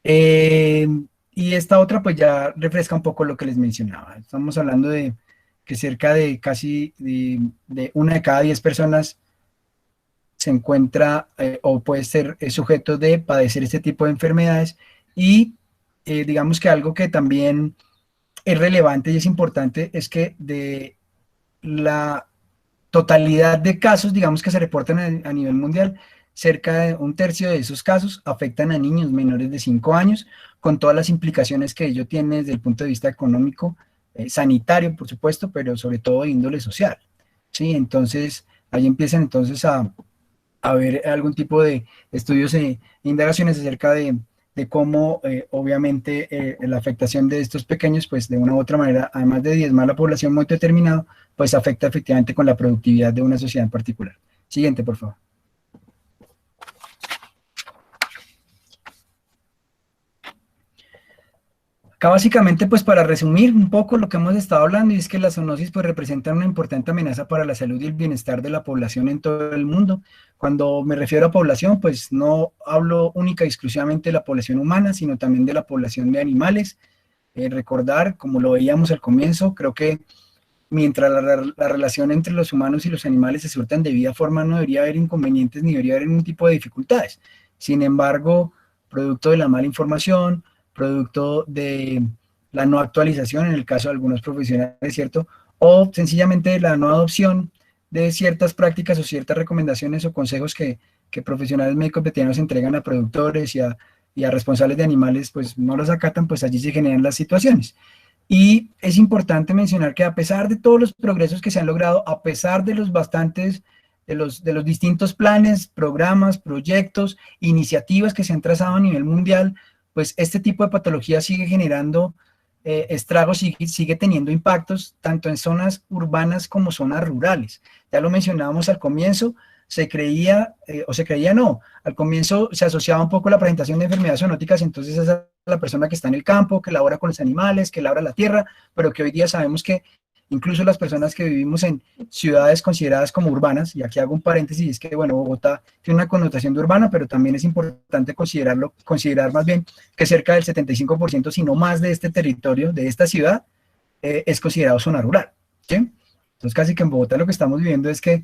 Y esta otra pues ya refresca un poco lo que les mencionaba. Estamos hablando de que cerca de casi de 1 de cada 10 personas se encuentra o puede ser sujeto de padecer este tipo de enfermedades, y digamos que algo que también es relevante y es importante es que de la totalidad de casos, digamos, que se reportan a nivel mundial, cerca de 1/3 de esos casos afectan a niños menores de 5 años, con todas las implicaciones que ello tiene desde el punto de vista económico, sanitario, por supuesto, pero sobre todo de índole social, ¿sí? Entonces, ahí empiezan entonces a ver algún tipo de estudios e indagaciones acerca de cómo, obviamente, la afectación de estos pequeños, pues de una u otra manera, además de diezmar la población muy determinado, pues afecta efectivamente con la productividad de una sociedad en particular. Siguiente, por favor. Acá básicamente, pues para resumir un poco lo que hemos estado hablando, y es que las zoonosis pues representan una importante amenaza para la salud y el bienestar de la población en todo el mundo. Cuando me refiero a población, pues no hablo única y exclusivamente de la población humana, sino también de la población de animales. Recordar, como lo veíamos al comienzo, creo que mientras la relación entre los humanos y los animales se surta en debida forma, no debería haber inconvenientes ni debería haber ningún tipo de dificultades. Sin embargo, producto de la mala información, producto de la no actualización en el caso de algunos profesionales, ¿cierto? O sencillamente la no adopción de ciertas prácticas o ciertas recomendaciones o consejos que profesionales médicos veterinarios entregan a productores y a responsables de animales, pues no los acatan, pues allí se generan las situaciones. Y es importante mencionar que a pesar de todos los progresos que se han logrado, a pesar de los bastantes, de los distintos planes, programas, proyectos, iniciativas que se han trazado a nivel mundial, pues este tipo de patología sigue generando estragos y sigue teniendo impactos tanto en zonas urbanas como zonas rurales. Ya lo mencionábamos al comienzo, al comienzo se asociaba un poco la presentación de enfermedades zoonóticas, entonces es la persona que está en el campo, que labora con los animales, que labra la tierra, pero que hoy día sabemos que incluso las personas que vivimos en ciudades consideradas como urbanas, y aquí hago un paréntesis, es que, bueno, Bogotá tiene una connotación de urbana, pero también es importante considerar más bien que cerca del 75%, si no más, de este territorio, de esta ciudad, es considerado zona rural, ¿sí? Entonces, casi que en Bogotá lo que estamos viviendo es que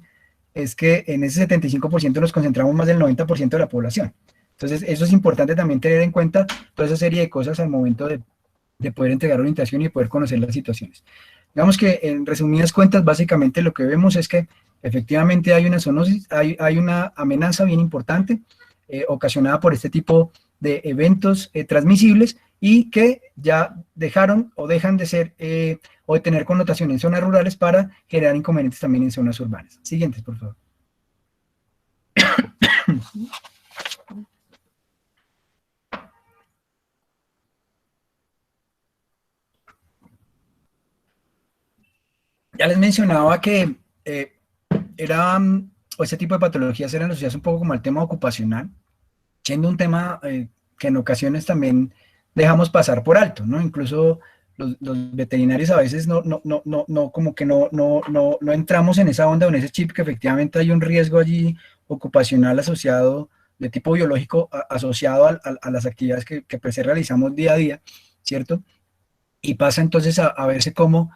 en ese 75% nos concentramos más del 90% de la población. Entonces, eso es importante también tener en cuenta toda esa serie de cosas al momento de poder entregar orientación y poder conocer las situaciones. Digamos que en resumidas cuentas, básicamente lo que vemos es que efectivamente hay una zoonosis, hay una amenaza bien importante ocasionada por este tipo de eventos transmisibles, y que ya dejaron o dejan de ser o de tener connotación en zonas rurales para generar inconvenientes también en zonas urbanas. Siguientes, por favor. Ya les mencionaba que o ese tipo de patologías eran asociadas un poco como al tema ocupacional, siendo un tema que en ocasiones también dejamos pasar por alto, ¿no? Incluso los veterinarios a veces como que no entramos en esa onda o en ese chip que efectivamente hay un riesgo allí ocupacional asociado, de tipo biológico, asociado a las actividades que pues, realizamos día a día, ¿cierto? Y pasa entonces a verse cómo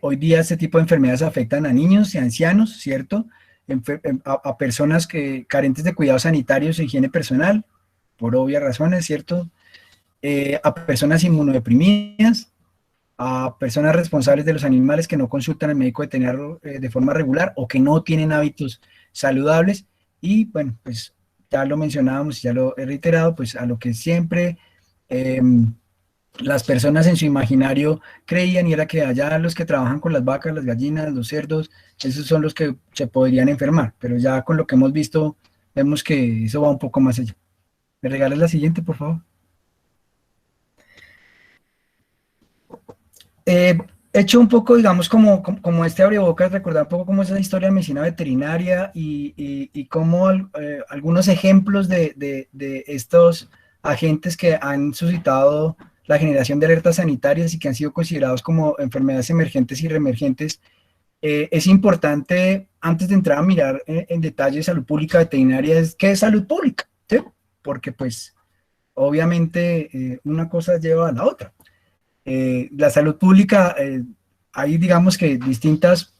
hoy día este tipo de enfermedades afectan a niños y ancianos, ¿cierto? A personas carentes de cuidados sanitarios e higiene personal, por obvias razones, ¿cierto? A personas inmunodeprimidas, a personas responsables de los animales que no consultan al médico veterinario de forma regular o que no tienen hábitos saludables. Y bueno, pues ya lo mencionábamos, ya lo he reiterado, pues a lo que siempre las personas en su imaginario creían, y era que allá los que trabajan con las vacas, las gallinas, los cerdos, esos son los que se podrían enfermar, pero ya con lo que hemos visto, vemos que eso va un poco más allá. ¿Me regalas la siguiente, por favor? He hecho un poco, digamos, como este abrebocas, recordar un poco cómo es esa historia de medicina veterinaria y cómo algunos ejemplos de estos agentes que han suscitado la generación de alertas sanitarias y que han sido considerados como enfermedades emergentes y reemergentes. Es importante, antes de entrar a mirar en detalle salud pública veterinaria, ¿qué es salud pública? ¿Sí? Porque pues obviamente una cosa lleva a la otra. La salud pública, hay digamos que distintas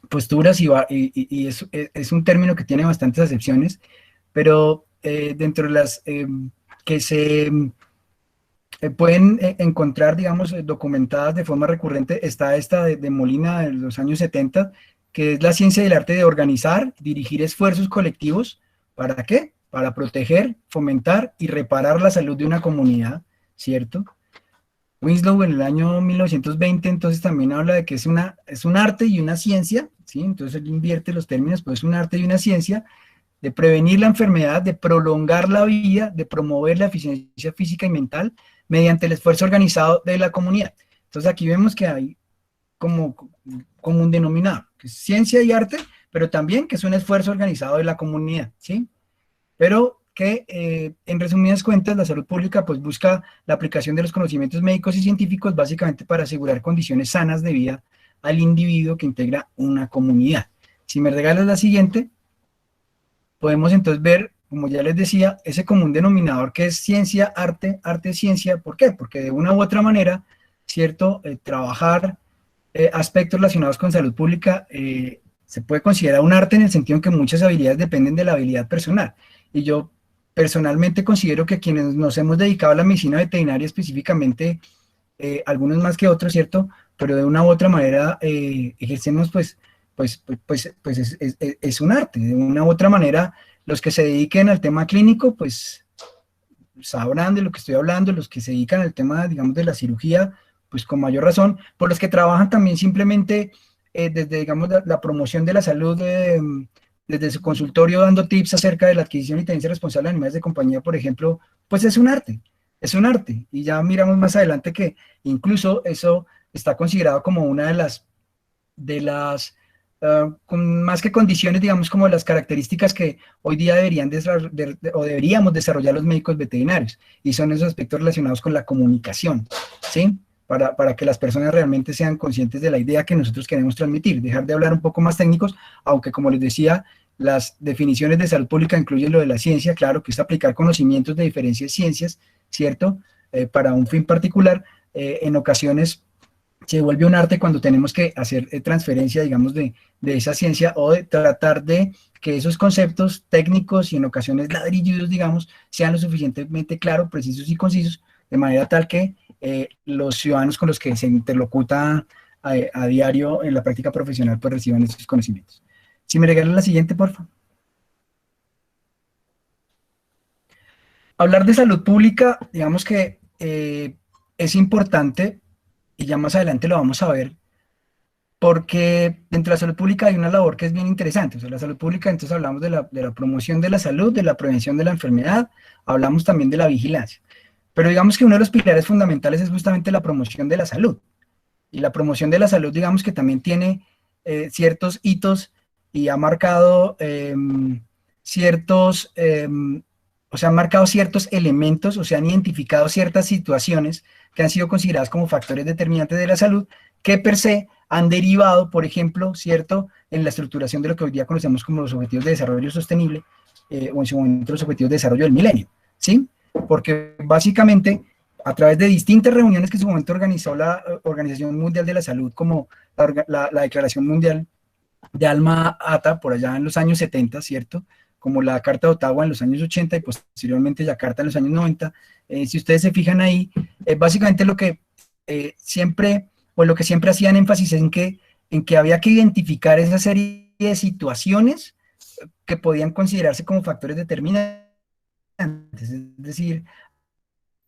posturas y es un término que tiene bastantes acepciones, pero dentro de las que se pueden encontrar, digamos, documentadas de forma recurrente, está esta de Molina de los años 70, que es la ciencia y el arte de organizar, dirigir esfuerzos colectivos, ¿para qué? Para proteger, fomentar y reparar la salud de una comunidad, ¿cierto? Winslow en el año 1920 entonces también habla de que es un arte y una ciencia, ¿sí? Entonces él invierte los términos, pues es un arte y una ciencia de prevenir la enfermedad, de prolongar la vida, de promover la eficiencia física y mental mediante el esfuerzo organizado de la comunidad. Entonces aquí vemos que hay como un denominador, que es ciencia y arte, pero también que es un esfuerzo organizado de la comunidad, ¿sí? Pero que en resumidas cuentas la salud pública pues busca la aplicación de los conocimientos médicos y científicos básicamente para asegurar condiciones sanas de vida al individuo que integra una comunidad. Si me regalas la siguiente, podemos entonces ver, como ya les decía, ese común denominador que es ciencia, arte, arte, ciencia. ¿Por qué? Porque de una u otra manera, ¿cierto? Trabajar aspectos relacionados con salud pública se puede considerar un arte en el sentido en que muchas habilidades dependen de la habilidad personal. Y yo personalmente considero que quienes nos hemos dedicado a la medicina veterinaria específicamente, algunos más que otros, ¿cierto? Pero de una u otra manera ejercemos es un arte. De una u otra manera, los que se dediquen al tema clínico, pues sabrán de lo que estoy hablando, los que se dedican al tema, digamos, de la cirugía, pues con mayor razón, por los que trabajan también simplemente desde, digamos, la promoción de la salud, desde su consultorio dando tips acerca de la adquisición y tenencia responsable de animales de compañía, por ejemplo, pues es un arte, y ya miramos más adelante que incluso eso está considerado como una de las más que condiciones, digamos, como las características que hoy día deberíamos desarrollar los médicos veterinarios, y son esos aspectos relacionados con la comunicación, ¿sí? Para que las personas realmente sean conscientes de la idea que nosotros queremos transmitir, dejar de hablar un poco más técnicos, aunque como les decía, las definiciones de salud pública incluyen lo de la ciencia, claro, que es aplicar conocimientos de diferentes ciencias, ¿cierto? Para un fin particular, en ocasiones se vuelve un arte cuando tenemos que hacer transferencia, digamos, de esa ciencia o de tratar de que esos conceptos técnicos y en ocasiones ladrillos, digamos, sean lo suficientemente claros, precisos y concisos, de manera tal que los ciudadanos con los que se interlocuta a diario en la práctica profesional pues reciban esos conocimientos. Si me regalan la siguiente, por favor. Hablar de salud pública, digamos que es importante, y ya más adelante lo vamos a ver, porque dentro de la salud pública hay una labor que es bien interesante. O sea, la salud pública, entonces hablamos de la promoción de la salud, de la prevención de la enfermedad, hablamos también de la vigilancia. Pero digamos que uno de los pilares fundamentales es justamente la promoción de la salud. Y la promoción de la salud, digamos que también tiene ciertos hitos y ha marcado o sea, han marcado ciertos elementos, o sea, han identificado ciertas situaciones que han sido consideradas como factores determinantes de la salud, que per se han derivado, por ejemplo, ¿cierto?, en la estructuración de lo que hoy día conocemos como los Objetivos de Desarrollo Sostenible, o en su momento los Objetivos de Desarrollo del Milenio, ¿sí? Porque básicamente, a través de distintas reuniones que en su momento organizó la Organización Mundial de la Salud, como la Declaración Mundial de Alma Ata, por allá en los años 70, ¿cierto?, como la Carta de Ottawa en los años 80 y posteriormente Yakarta en los años 90, si ustedes se fijan ahí, básicamente lo que siempre hacían énfasis en que había que identificar esa serie de situaciones que podían considerarse como factores determinantes, es decir,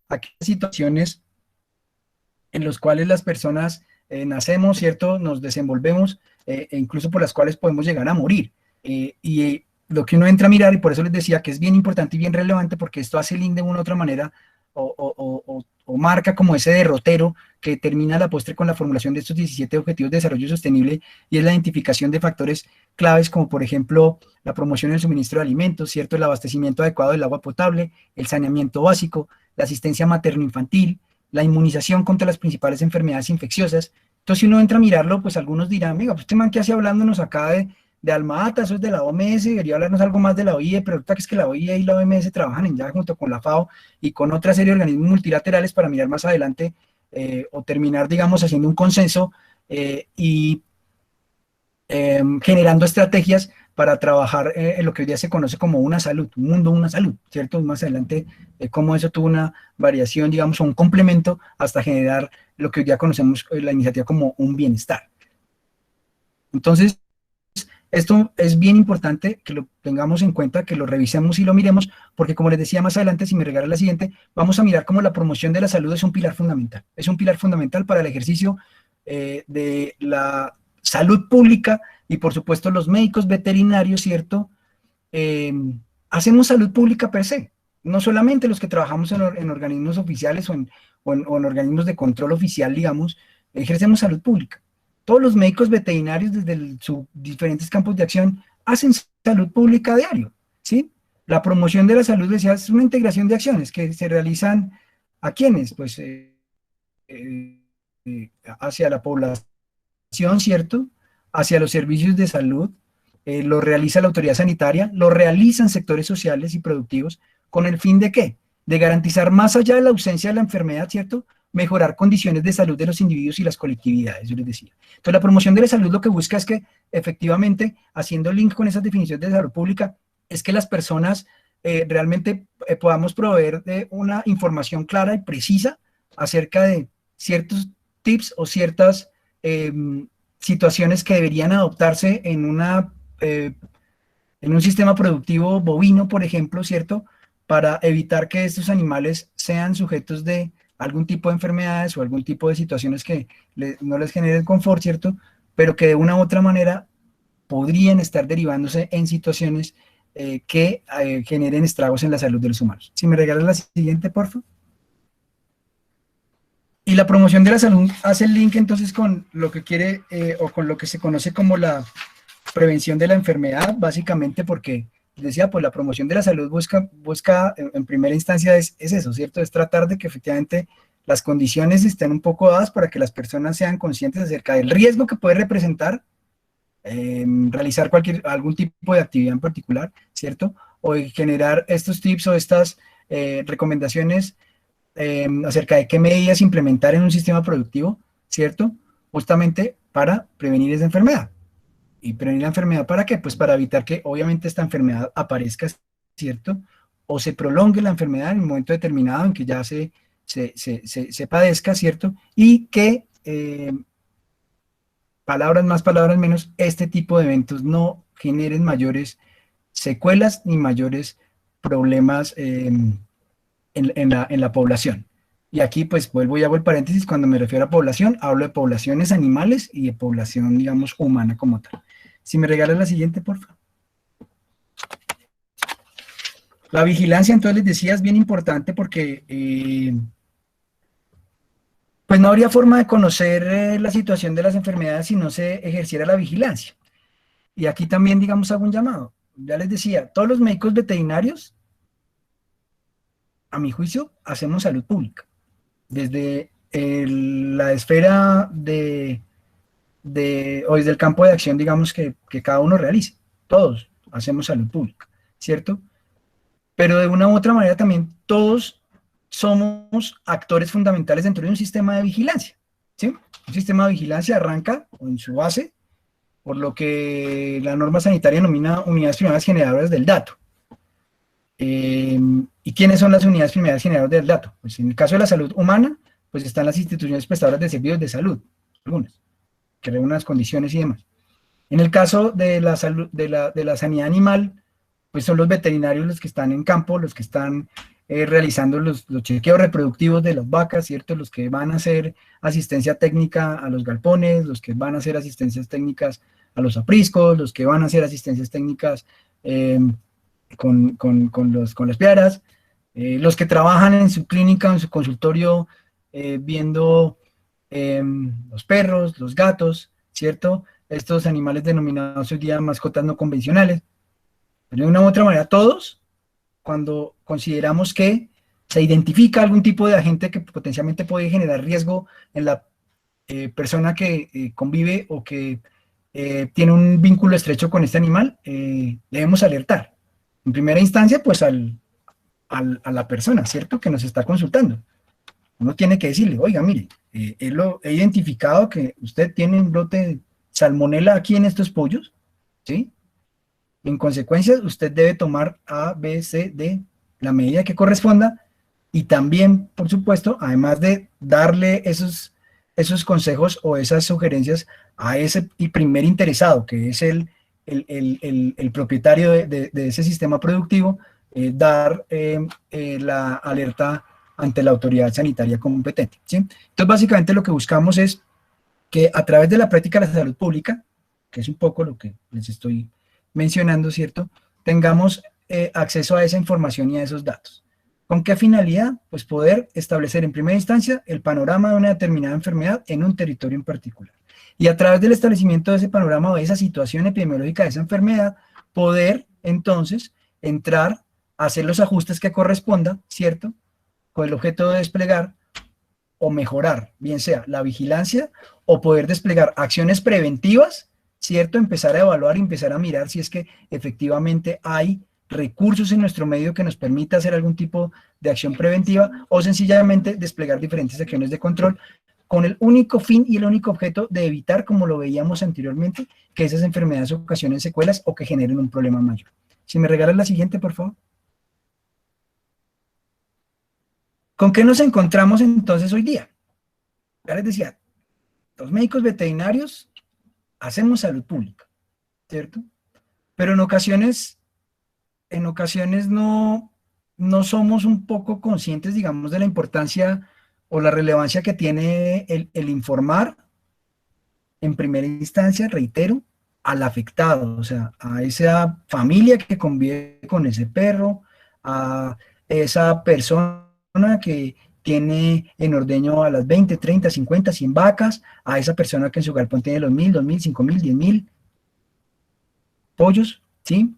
aquellas situaciones en las cuales las personas nacemos, ¿cierto?, nos desenvolvemos, e incluso por las cuales podemos llegar a morir. Y lo que uno entra a mirar, y por eso les decía que es bien importante y bien relevante, porque esto hace link de una u otra manera, o marca como ese derrotero que termina la postre con la formulación de estos 17 Objetivos de Desarrollo Sostenible, y es la identificación de factores claves como por ejemplo la promoción del suministro de alimentos, ¿cierto?, el abastecimiento adecuado del agua potable, el saneamiento básico, la asistencia materno-infantil, la inmunización contra las principales enfermedades infecciosas. Entonces, si uno entra a mirarlo, pues algunos dirán, amiga, pues este man que hace hablándonos acá de Alma Ata, eso es de la OMS, debería hablarnos algo más de la OIE, pero ahorita que es que la OIE y la OMS trabajan ya junto con la FAO y con otra serie de organismos multilaterales para mirar más adelante o terminar, digamos, haciendo un consenso y generando estrategias para trabajar en lo que hoy día se conoce como una salud, un mundo, una salud, ¿cierto? Más adelante, cómo eso tuvo una variación, digamos, o un complemento hasta generar lo que hoy día conocemos la iniciativa como un bienestar. Entonces, esto es bien importante que lo tengamos en cuenta, que lo revisemos y lo miremos, porque como les decía más adelante, si me regalan la siguiente, vamos a mirar cómo la promoción de la salud es un pilar fundamental. Es un pilar fundamental para el ejercicio de la salud pública y por supuesto los médicos veterinarios, ¿cierto? Hacemos salud pública per se, no solamente los que trabajamos en organismos oficiales o en organismos de control oficial, digamos, ejercemos salud pública. Todos los médicos veterinarios desde sus diferentes campos de acción hacen salud pública a diario, ¿sí? La promoción de la salud, decía, es una integración de acciones que se realizan ¿a quiénes? Pues hacia la población, ¿cierto? Hacia los servicios de salud, lo realiza la autoridad sanitaria, lo realizan sectores sociales y productivos, ¿con el fin de qué? De garantizar más allá de la ausencia de la enfermedad, ¿cierto?, mejorar condiciones de salud de los individuos y las colectividades, yo les decía. Entonces, la promoción de la salud lo que busca es que, efectivamente, haciendo link con esas definiciones de salud pública, es que las personas realmente podamos proveer de una información clara y precisa acerca de ciertos tips o ciertas situaciones que deberían adoptarse en un sistema productivo bovino, por ejemplo, ¿cierto?, para evitar que estos animales sean sujetos de algún tipo de enfermedades o algún tipo de situaciones que no les generen confort, ¿cierto?, pero que de una u otra manera podrían estar derivándose en situaciones que generen estragos en la salud de los humanos. Si me regalas la siguiente, por favor. Y la promoción de la salud hace el link entonces con lo que quiere o con lo que se conoce como la prevención de la enfermedad, básicamente porque decía, pues la promoción de la salud busca en primera instancia es eso, ¿cierto? Es tratar de que efectivamente las condiciones estén un poco dadas para que las personas sean conscientes acerca del riesgo que puede representar realizar algún tipo de actividad en particular, ¿cierto? O generar estos tips o estas recomendaciones acerca de qué medidas implementar en un sistema productivo, ¿cierto? Justamente para prevenir esa enfermedad. ¿Y prevenir la enfermedad para qué? Pues para evitar que obviamente esta enfermedad aparezca, ¿cierto? O se prolongue la enfermedad en un momento determinado en que ya se padezca, ¿cierto? Y que, palabras más, palabras menos, este tipo de eventos no generen mayores secuelas ni mayores problemas en la población. Y aquí pues vuelvo y hago el paréntesis, cuando me refiero a población, hablo de poblaciones animales y de población, digamos, humana como tal. Si me regalas la siguiente, por favor. La vigilancia, entonces les decía, es bien importante porque pues no habría forma de conocer la situación de las enfermedades si no se ejerciera la vigilancia. Y aquí también, digamos, hago un llamado. Ya les decía, todos los médicos veterinarios, a mi juicio, hacemos salud pública. Desde la esfera o desde el campo de acción, digamos, que cada uno realice. Todos hacemos salud pública, ¿cierto? Pero de una u otra manera también todos somos actores fundamentales dentro de un sistema de vigilancia, ¿sí? Un sistema de vigilancia arranca en su base por lo que la norma sanitaria denomina unidades primarias generadoras del dato. ¿Y quiénes son las unidades primarias generadoras del dato? Pues en el caso de la salud humana, pues están las instituciones prestadoras de servicios de salud, algunas, que reúnen las condiciones y demás. En el caso de la salud, de la sanidad animal, pues son los veterinarios los que están en campo, los que están realizando los chequeos reproductivos de las vacas, ¿cierto? Los que van a hacer asistencia técnica a los galpones, los que van a hacer asistencias técnicas a los apriscos, los que van a hacer asistencias técnicas con las piaras, los que trabajan en su clínica, en su consultorio, viendo los perros, los gatos, ¿cierto? Estos animales denominados hoy día mascotas no convencionales. Pero de una u otra manera, todos, cuando consideramos que se identifica algún tipo de agente que potencialmente puede generar riesgo en la persona que convive o que tiene un vínculo estrecho con este animal, debemos alertar. En primera instancia, pues a la persona, ¿cierto?, que nos está consultando. Uno tiene que decirle, oiga, mire, he identificado que usted tiene un brote de salmonela aquí en estos pollos, ¿sí? En consecuencia, usted debe tomar A, B, C, D, la medida que corresponda, y también, por supuesto, además de darle esos consejos o esas sugerencias a ese primer interesado, que es el propietario de ese sistema productivo, dar la alerta ante la autoridad sanitaria competente, ¿sí? Entonces, básicamente lo que buscamos es que a través de la práctica de la salud pública, que es un poco lo que les estoy mencionando, ¿cierto?, tengamos acceso a esa información y a esos datos. ¿Con qué finalidad? Pues poder establecer en primera instancia el panorama de una determinada enfermedad en un territorio en particular. Y a través del establecimiento de ese panorama o de esa situación epidemiológica de esa enfermedad, poder entonces entrar a hacer los ajustes que correspondan, ¿cierto?, con el objeto de desplegar o mejorar, bien sea la vigilancia o poder desplegar acciones preventivas, ¿cierto? Empezar a evaluar y empezar a mirar si es que efectivamente hay recursos en nuestro medio que nos permita hacer algún tipo de acción preventiva o sencillamente desplegar diferentes acciones de control con el único fin y el único objeto de evitar, como lo veíamos anteriormente, que esas enfermedades ocasionen secuelas o que generen un problema mayor. Si me regalas la siguiente, por favor. ¿Con qué nos encontramos entonces hoy día? Ya les decía, los médicos veterinarios hacemos salud pública, ¿cierto? Pero en ocasiones no somos un poco conscientes, digamos, de la importancia o la relevancia que tiene el informar, en primera instancia, reitero, al afectado, o sea, a esa familia que convive con ese perro, a esa persona que tiene en ordeño a las 20, 30, 50, 100 vacas, a esa persona que en su galpón tiene los 1000, 2000, 5000, 10.000 pollos, ¿sí?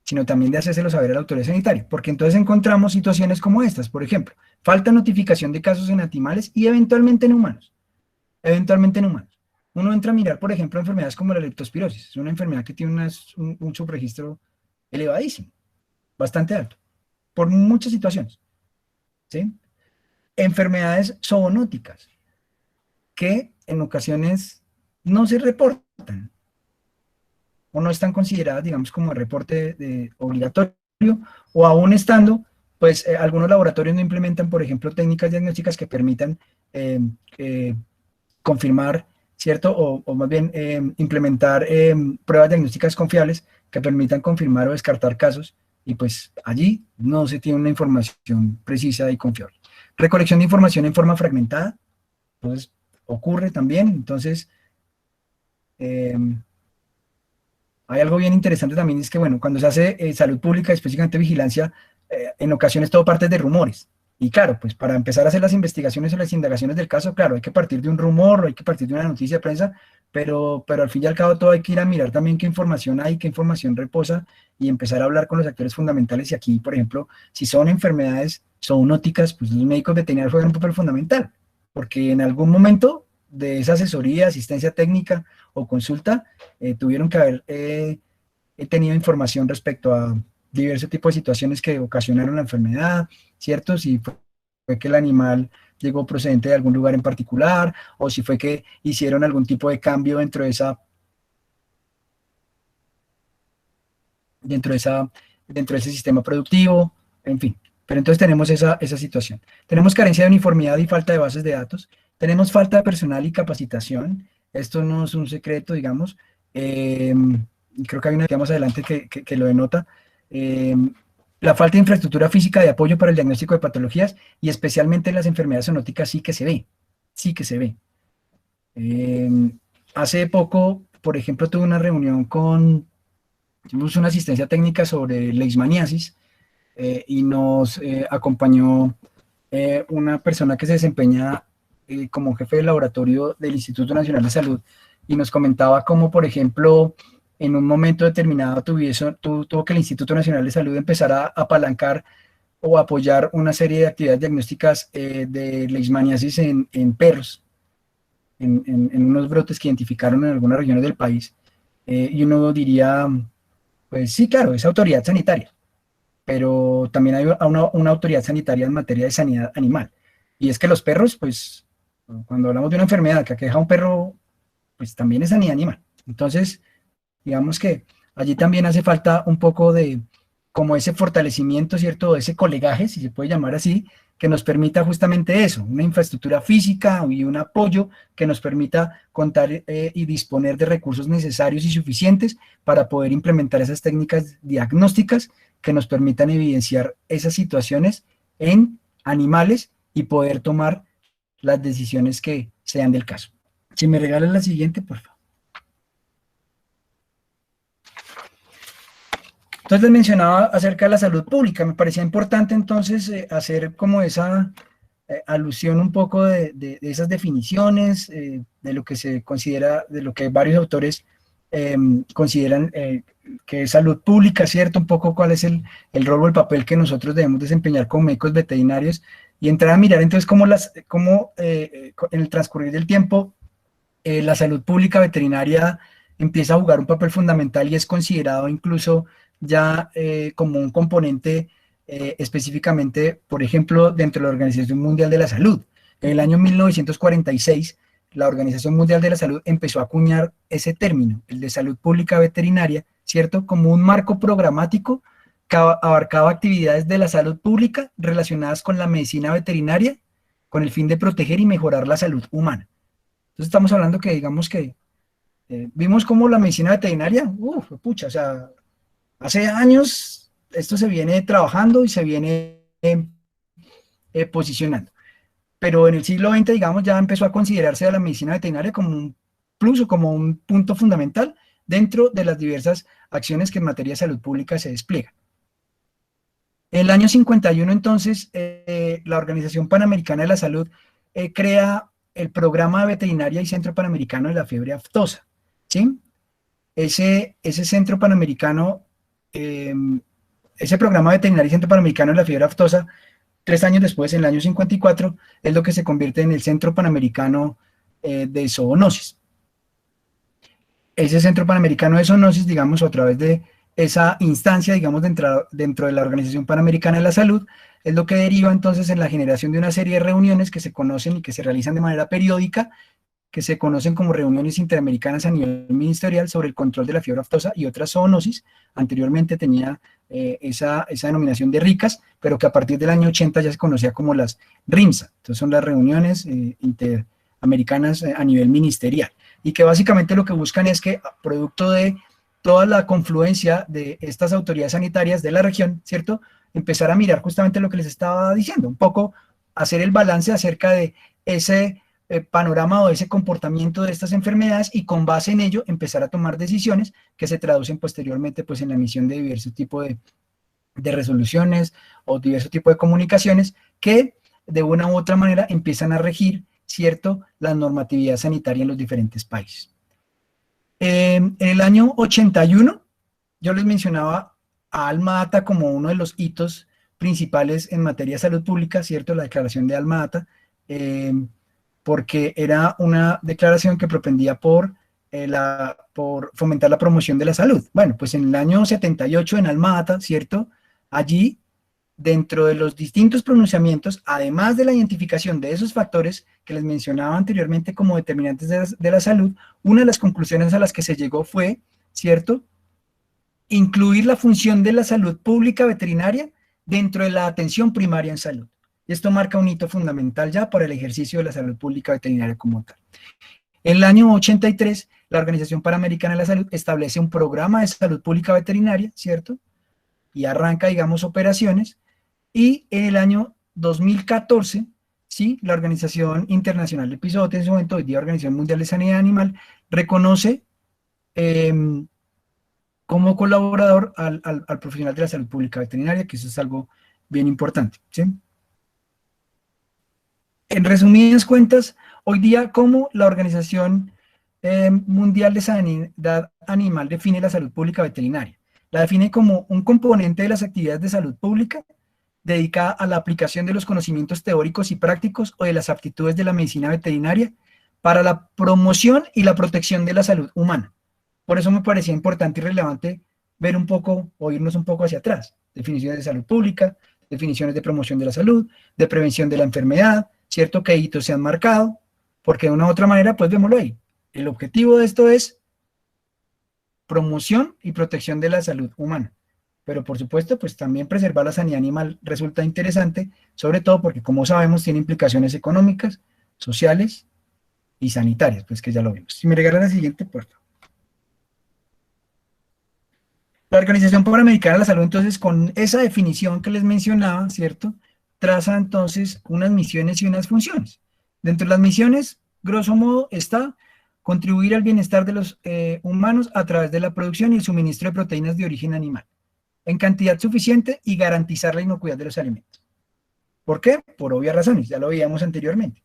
Sino también de hacérselo saber a la autoridad sanitaria, porque entonces encontramos situaciones como estas, por ejemplo, falta notificación de casos en animales y eventualmente en humanos, Uno entra a mirar, por ejemplo, enfermedades como la leptospirosis, es una enfermedad que tiene un subregistro elevadísimo, bastante alto, por muchas situaciones, ¿sí? Enfermedades zoonóticas, que en ocasiones no se reportan, o no están consideradas, digamos, como reporte obligatorio, o aún estando, pues algunos laboratorios no implementan, por ejemplo, técnicas diagnósticas que permitan confirmar, ¿cierto? O más bien implementar pruebas diagnósticas confiables que permitan confirmar o descartar casos, y pues allí no se tiene una información precisa y confiable. recolección de información en forma fragmentada, entonces ocurre también. Entonces, hay algo bien interesante también, es que, bueno, cuando se hace salud pública, específicamente vigilancia, en ocasiones todo parte de rumores. Y claro, pues para empezar a hacer las investigaciones o las indagaciones del caso, claro, hay que partir de un rumor, o hay que partir de una noticia de prensa, pero al fin y al cabo todo hay que ir a mirar también qué información hay, qué información reposa, y empezar a hablar con los actores fundamentales. Y aquí, por ejemplo, si son enfermedades zoonóticas, pues los médicos veterinarios juegan un papel fundamental, porque en algún momento de esa asesoría, asistencia técnica o consulta, tuvieron que haber tenido información respecto a diversos tipos de situaciones que ocasionaron la enfermedad, ¿cierto? Si fue que el animal llegó procedente de algún lugar en particular, o si fue que hicieron algún tipo de cambio dentro de ese sistema productivo, en fin. Pero entonces tenemos esa situación. Tenemos carencia de uniformidad y falta de bases de datos. Tenemos falta de personal y capacitación. Esto no es un secreto, digamos. Creo que hay una que más adelante que lo denota. La falta de infraestructura física de apoyo para el diagnóstico de patologías, y especialmente en las enfermedades zoonóticas sí que se ve. Hace poco, por ejemplo, tuve una reunión tuvimos una asistencia técnica sobre leishmaniasis, y nos acompañó una persona que se desempeña como jefe de laboratorio del Instituto Nacional de Salud, y nos comentaba cómo, por ejemplo, en un momento determinado tuvo que el Instituto Nacional de Salud empezar a apalancar o apoyar una serie de actividades diagnósticas de leishmaniasis en perros, en unos brotes que identificaron en algunas regiones del país. Y uno diría, pues sí, claro, es autoridad sanitaria, pero también hay una autoridad sanitaria en materia de sanidad animal. Y es que los perros, pues, cuando hablamos de una enfermedad que aqueja a un perro, pues también es sanidad animal. Entonces, digamos que allí también hace falta un poco de como ese fortalecimiento, ¿cierto? Ese colegaje, si se puede llamar así, que nos permita justamente eso, una infraestructura física y un apoyo que nos permita contar y disponer de recursos necesarios y suficientes para poder implementar esas técnicas diagnósticas que nos permitan evidenciar esas situaciones en animales y poder tomar las decisiones que sean del caso. Si me regalas la siguiente, por favor. Entonces les mencionaba acerca de la salud pública. Me parecía importante entonces hacer como esa alusión un poco de esas definiciones, de lo que se considera, de lo que varios autores consideran que es salud pública, ¿cierto? Un poco cuál es el rol o el papel que nosotros debemos desempeñar como médicos veterinarios, y entrar a mirar entonces cómo en el transcurrir del tiempo la salud pública veterinaria empieza a jugar un papel fundamental y es considerado incluso ya como un componente específicamente, por ejemplo, dentro de la Organización Mundial de la Salud. En el año 1946, la Organización Mundial de la Salud empezó a acuñar ese término, el de salud pública veterinaria, ¿cierto? Como un marco programático que abarcaba actividades de la salud pública relacionadas con la medicina veterinaria, con el fin de proteger y mejorar la salud humana. Entonces estamos hablando que, digamos que, vimos cómo la medicina veterinaria, pucha, o sea, hace años esto se viene trabajando y se viene posicionando. Pero en el siglo XX, digamos, ya empezó a considerarse a la medicina veterinaria como un plus o como un punto fundamental dentro de las diversas acciones que en materia de salud pública se despliegan. En el año 51, entonces, la Organización Panamericana de la Salud crea el Programa de Veterinaria y Centro Panamericano de la Fiebre Aftosa, ¿sí? Ese Centro Panamericano, ese Programa de Veterinaria y Centro Panamericano de la Fiebre Aftosa, 3 años después, en el año 54, es lo que se convierte en el Centro Panamericano de Zoonosis. Ese Centro Panamericano de Zoonosis, digamos, a través de esa instancia, digamos, dentro de la Organización Panamericana de la Salud, es lo que deriva entonces en la generación de una serie de reuniones que se conocen y que se realizan de manera periódica, que se conocen como reuniones interamericanas a nivel ministerial sobre el control de la fiebre aftosa y otras zoonosis. Anteriormente tenía esa denominación de RICAS, pero que a partir del año 80 ya se conocía como las RIMSA. Entonces son las reuniones interamericanas a nivel ministerial, y que básicamente lo que buscan es que, producto de toda la confluencia de estas autoridades sanitarias de la región, ¿cierto?, empezar a mirar justamente lo que les estaba diciendo, un poco hacer el balance acerca de ese panorama o ese comportamiento de estas enfermedades y con base en ello empezar a tomar decisiones que se traducen posteriormente pues en la emisión de diversos tipos de resoluciones o diversos tipos de comunicaciones que de una u otra manera empiezan a regir, ¿cierto?, la normatividad sanitaria en los diferentes países. En el año 81, yo les mencionaba a Alma Ata como uno de los hitos principales en materia de salud pública, ¿cierto?, la declaración de Alma Ata, porque era una declaración que propendía por fomentar la promoción de la salud. Bueno, pues en el año 78 en Alma Ata, ¿cierto?, allí, dentro de los distintos pronunciamientos, además de la identificación de esos factores que les mencionaba anteriormente como determinantes de la salud, una de las conclusiones a las que se llegó fue, ¿cierto?, incluir la función de la salud pública veterinaria dentro de la atención primaria en salud. Y esto marca un hito fundamental ya para el ejercicio de la salud pública veterinaria como tal. En el año 83, la Organización Panamericana de la Salud establece un programa de salud pública veterinaria, ¿cierto?, y arranca, digamos, operaciones. Y en el año 2014, ¿sí?, la Organización Internacional de Epizootía, en ese momento, hoy día Organización Mundial de Sanidad Animal, reconoce como colaborador al profesional de la salud pública veterinaria, que eso es algo bien importante, ¿sí? En resumidas cuentas, hoy día, ¿cómo la Organización Mundial de Sanidad Animal define la salud pública veterinaria? La define como un componente de las actividades de salud pública dedicada a la aplicación de los conocimientos teóricos y prácticos o de las aptitudes de la medicina veterinaria para la promoción y la protección de la salud humana. Por eso me parecía importante y relevante ver un poco, o irnos un poco hacia atrás. Definiciones de salud pública, definiciones de promoción de la salud, de prevención de la enfermedad, cierto que hitos se han marcado, porque de una u otra manera, pues vémoslo ahí. El objetivo de esto es promoción y protección de la salud humana. Pero por supuesto, pues también preservar la sanidad animal resulta interesante, sobre todo porque, como sabemos, tiene implicaciones económicas, sociales y sanitarias, pues que ya lo vimos. Si me regala la siguiente, por favor. La Organización Panamericana de la Salud, entonces, con esa definición que les mencionaba, ¿cierto?, traza entonces unas misiones y unas funciones. Dentro de las misiones, grosso modo, está contribuir al bienestar de los humanos a través de la producción y el suministro de proteínas de origen animal en cantidad suficiente y garantizar la inocuidad de los alimentos. ¿Por qué? Por obvias razones, ya lo veíamos anteriormente.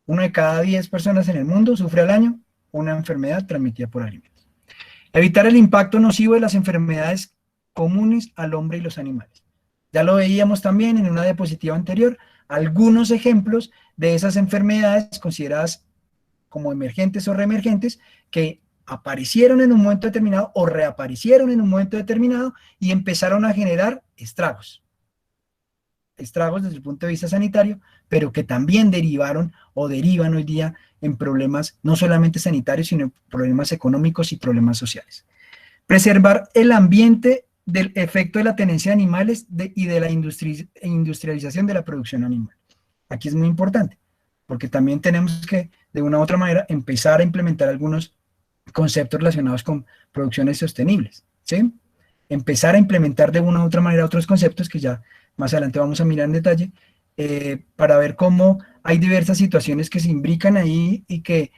1 de cada 10 personas en el mundo sufre al año una enfermedad transmitida por alimentos. Evitar el impacto nocivo de las enfermedades comunes al hombre y los animales. Ya lo veíamos también en una diapositiva anterior, algunos ejemplos de esas enfermedades consideradas como emergentes o reemergentes que aparecieron en un momento determinado o reaparecieron en un momento determinado y empezaron a generar estragos. Estragos desde el punto de vista sanitario, pero que también derivaron o derivan hoy día en problemas no solamente sanitarios, sino en problemas económicos y problemas sociales. Preservar el ambiente del efecto de la tenencia de animales y de la industrialización de la producción animal. Aquí es muy importante, porque también tenemos que, de una u otra manera, empezar a implementar algunos conceptos relacionados con producciones sostenibles, ¿sí? Empezar a implementar de una u otra manera otros conceptos que ya más adelante vamos a mirar en detalle, para ver cómo hay diversas situaciones que se imbrican ahí y que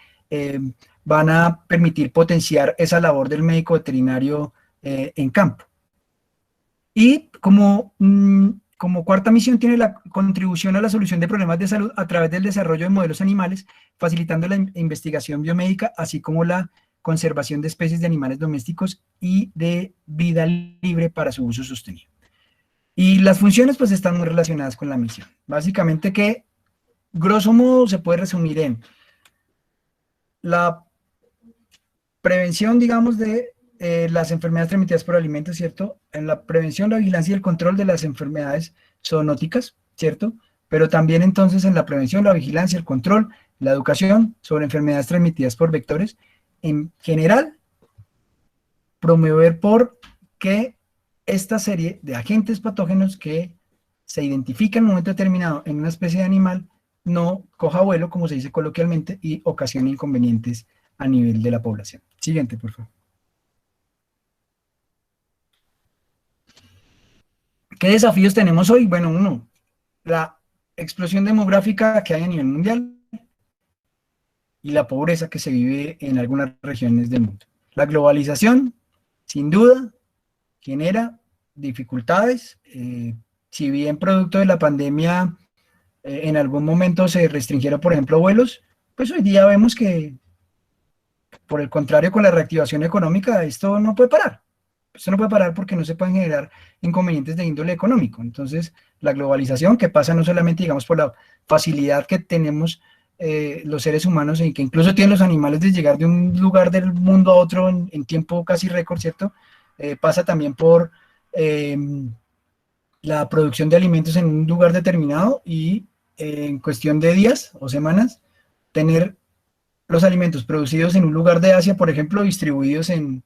van a permitir potenciar esa labor del médico veterinario en campo. Y como cuarta misión tiene la contribución a la solución de problemas de salud a través del desarrollo de modelos animales, facilitando la investigación biomédica, así como la conservación de especies de animales domésticos y de vida libre para su uso sostenible. Y las funciones pues están muy relacionadas con la misión. Básicamente que, grosso modo, se puede resumir en la prevención, digamos, de las enfermedades transmitidas por alimentos, ¿cierto? En la prevención, la vigilancia y el control de las enfermedades zoonóticas, ¿cierto? Pero también entonces en la prevención, la vigilancia, el control, la educación sobre enfermedades transmitidas por vectores, en general, promover por que esta serie de agentes patógenos que se identifican en un momento determinado en una especie de animal no coja vuelo, como se dice coloquialmente, y ocasione inconvenientes a nivel de la población. Siguiente, por favor. ¿Qué desafíos tenemos hoy? Bueno, uno, explosión demográfica que hay a nivel mundial y la pobreza que se vive en algunas regiones del mundo. La globalización, sin duda, genera dificultades. Si bien producto de la pandemia en algún momento se restringieron, por ejemplo, vuelos, pues hoy día vemos que, por el contrario, con la reactivación económica, esto no puede parar. Esto no puede parar porque no se pueden generar inconvenientes de índole económico. Entonces, la globalización, que pasa no solamente, digamos, por la facilidad que tenemos los seres humanos y que incluso tienen los animales de llegar de un lugar del mundo a otro en tiempo casi récord, ¿cierto? Pasa también por la producción de alimentos en un lugar determinado y en cuestión de días o semanas, tener los alimentos producidos en un lugar de Asia, por ejemplo, distribuidos en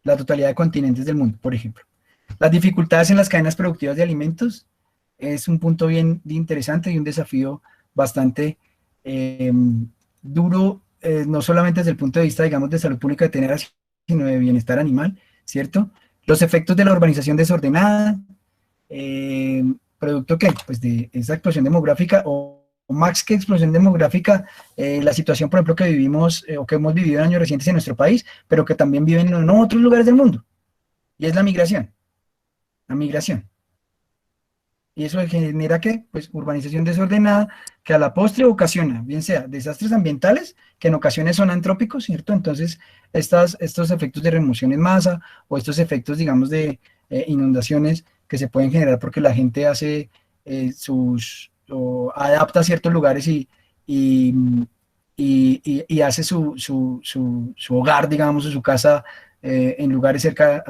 la totalidad de continentes del mundo, por ejemplo. Las dificultades en las cadenas productivas de alimentos es un punto bien interesante y un desafío bastante duro, no solamente desde el punto de vista, digamos, de salud pública veterinaria, sino de bienestar animal, ¿cierto? Los efectos de la urbanización desordenada, producto que, pues, de esa explosión demográfica o más que explosión demográfica, la situación, por ejemplo, que vivimos o que hemos vivido en años recientes en nuestro país, pero que también viven en otros lugares del mundo, y es la migración. La migración. Y eso genera, ¿qué? Pues urbanización desordenada, que a la postre ocasiona, bien sea desastres ambientales, que en ocasiones son antrópicos, ¿cierto? Entonces, estos efectos de remoción en masa, o estos efectos, digamos, de inundaciones que se pueden generar porque la gente hace o adapta a ciertos lugares y hace su hogar, digamos, o su casa en lugares cerca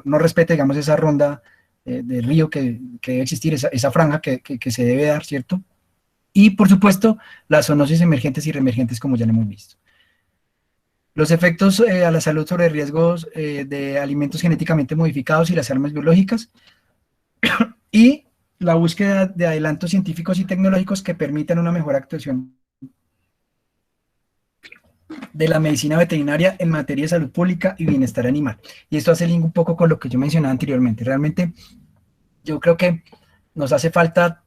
no respeta, digamos, esa ronda de río que debe existir, esa franja que se debe dar, ¿cierto? Y, por supuesto, las zoonosis emergentes y reemergentes, como ya lo hemos visto. Los efectos a la salud sobre riesgos de alimentos genéticamente modificados y las armas biológicas, y la búsqueda de adelantos científicos y tecnológicos que permitan una mejor actuación de la medicina veterinaria en materia de salud pública y bienestar animal. Y esto hace link un poco con lo que yo mencionaba anteriormente. Realmente yo creo que nos hace falta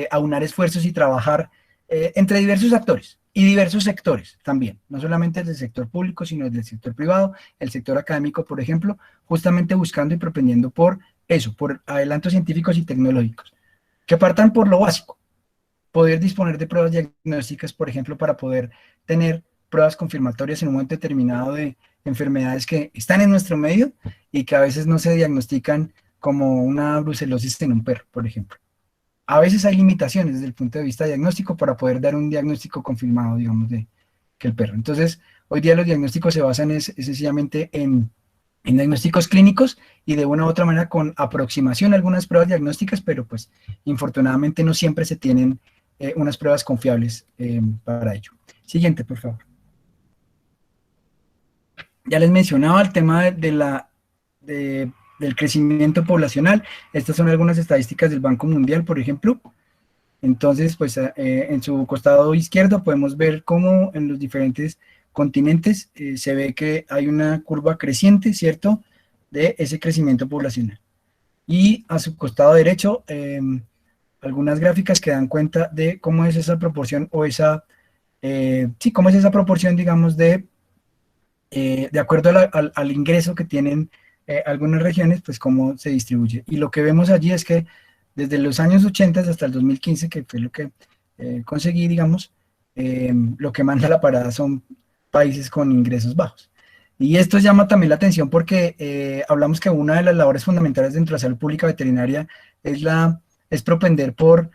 aunar esfuerzos y trabajar entre diversos actores y diversos sectores también, no solamente desde el sector público, sino desde el sector privado, el sector académico, por ejemplo, justamente buscando y propendiendo por eso, por adelantos científicos y tecnológicos, que partan por lo básico, poder disponer de pruebas diagnósticas, por ejemplo, para poder tener pruebas confirmatorias en un momento determinado de enfermedades que están en nuestro medio y que a veces no se diagnostican, como una brucelosis en un perro, por ejemplo. A veces hay limitaciones desde el punto de vista diagnóstico para poder dar un diagnóstico confirmado, digamos, de que el perro. Entonces, hoy día los diagnósticos se basan sencillamente en diagnósticos clínicos y de una u otra manera con aproximación a algunas pruebas diagnósticas, pero pues infortunadamente no siempre se tienen unas pruebas confiables para ello. Siguiente, por favor. Ya les mencionaba el tema del crecimiento poblacional. Estas son algunas estadísticas del Banco Mundial, por ejemplo. Entonces, pues en su costado izquierdo podemos ver cómo en los diferentes continentes se ve que hay una curva creciente, ¿cierto?, de ese crecimiento poblacional. Y a su costado derecho, algunas gráficas que dan cuenta de cómo es esa proporción o cómo es esa proporción, digamos, de acuerdo al ingreso que tienen algunas regiones, pues cómo se distribuye. Y lo que vemos allí es que desde los años 80 hasta el 2015, que fue lo que conseguí, digamos, lo que manda la parada son países con ingresos bajos. Y esto llama también la atención porque hablamos que una de las labores fundamentales dentro de la salud pública veterinaria es propender por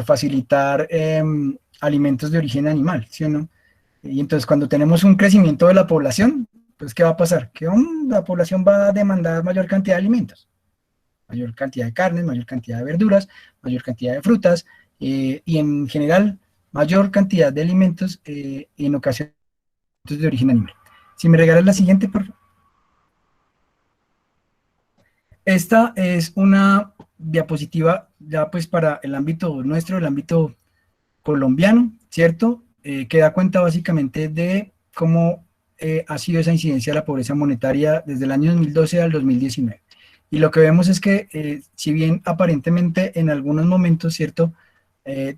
facilitar alimentos de origen animal, ¿sí o no? Y entonces cuando tenemos un crecimiento de la población, pues ¿qué va a pasar? Que la población va a demandar mayor cantidad de alimentos, mayor cantidad de carnes, mayor cantidad de verduras, mayor cantidad de frutas, y en general mayor cantidad de alimentos en ocasiones de origen animal. Si me regalas la siguiente, por favor. Esta es una diapositiva ya pues para el ámbito nuestro, el ámbito colombiano, ¿cierto? Que da cuenta básicamente de cómo ha sido esa incidencia de la pobreza monetaria desde el año 2012 al 2019. Y lo que vemos es que, si bien aparentemente en algunos momentos, ¿cierto?,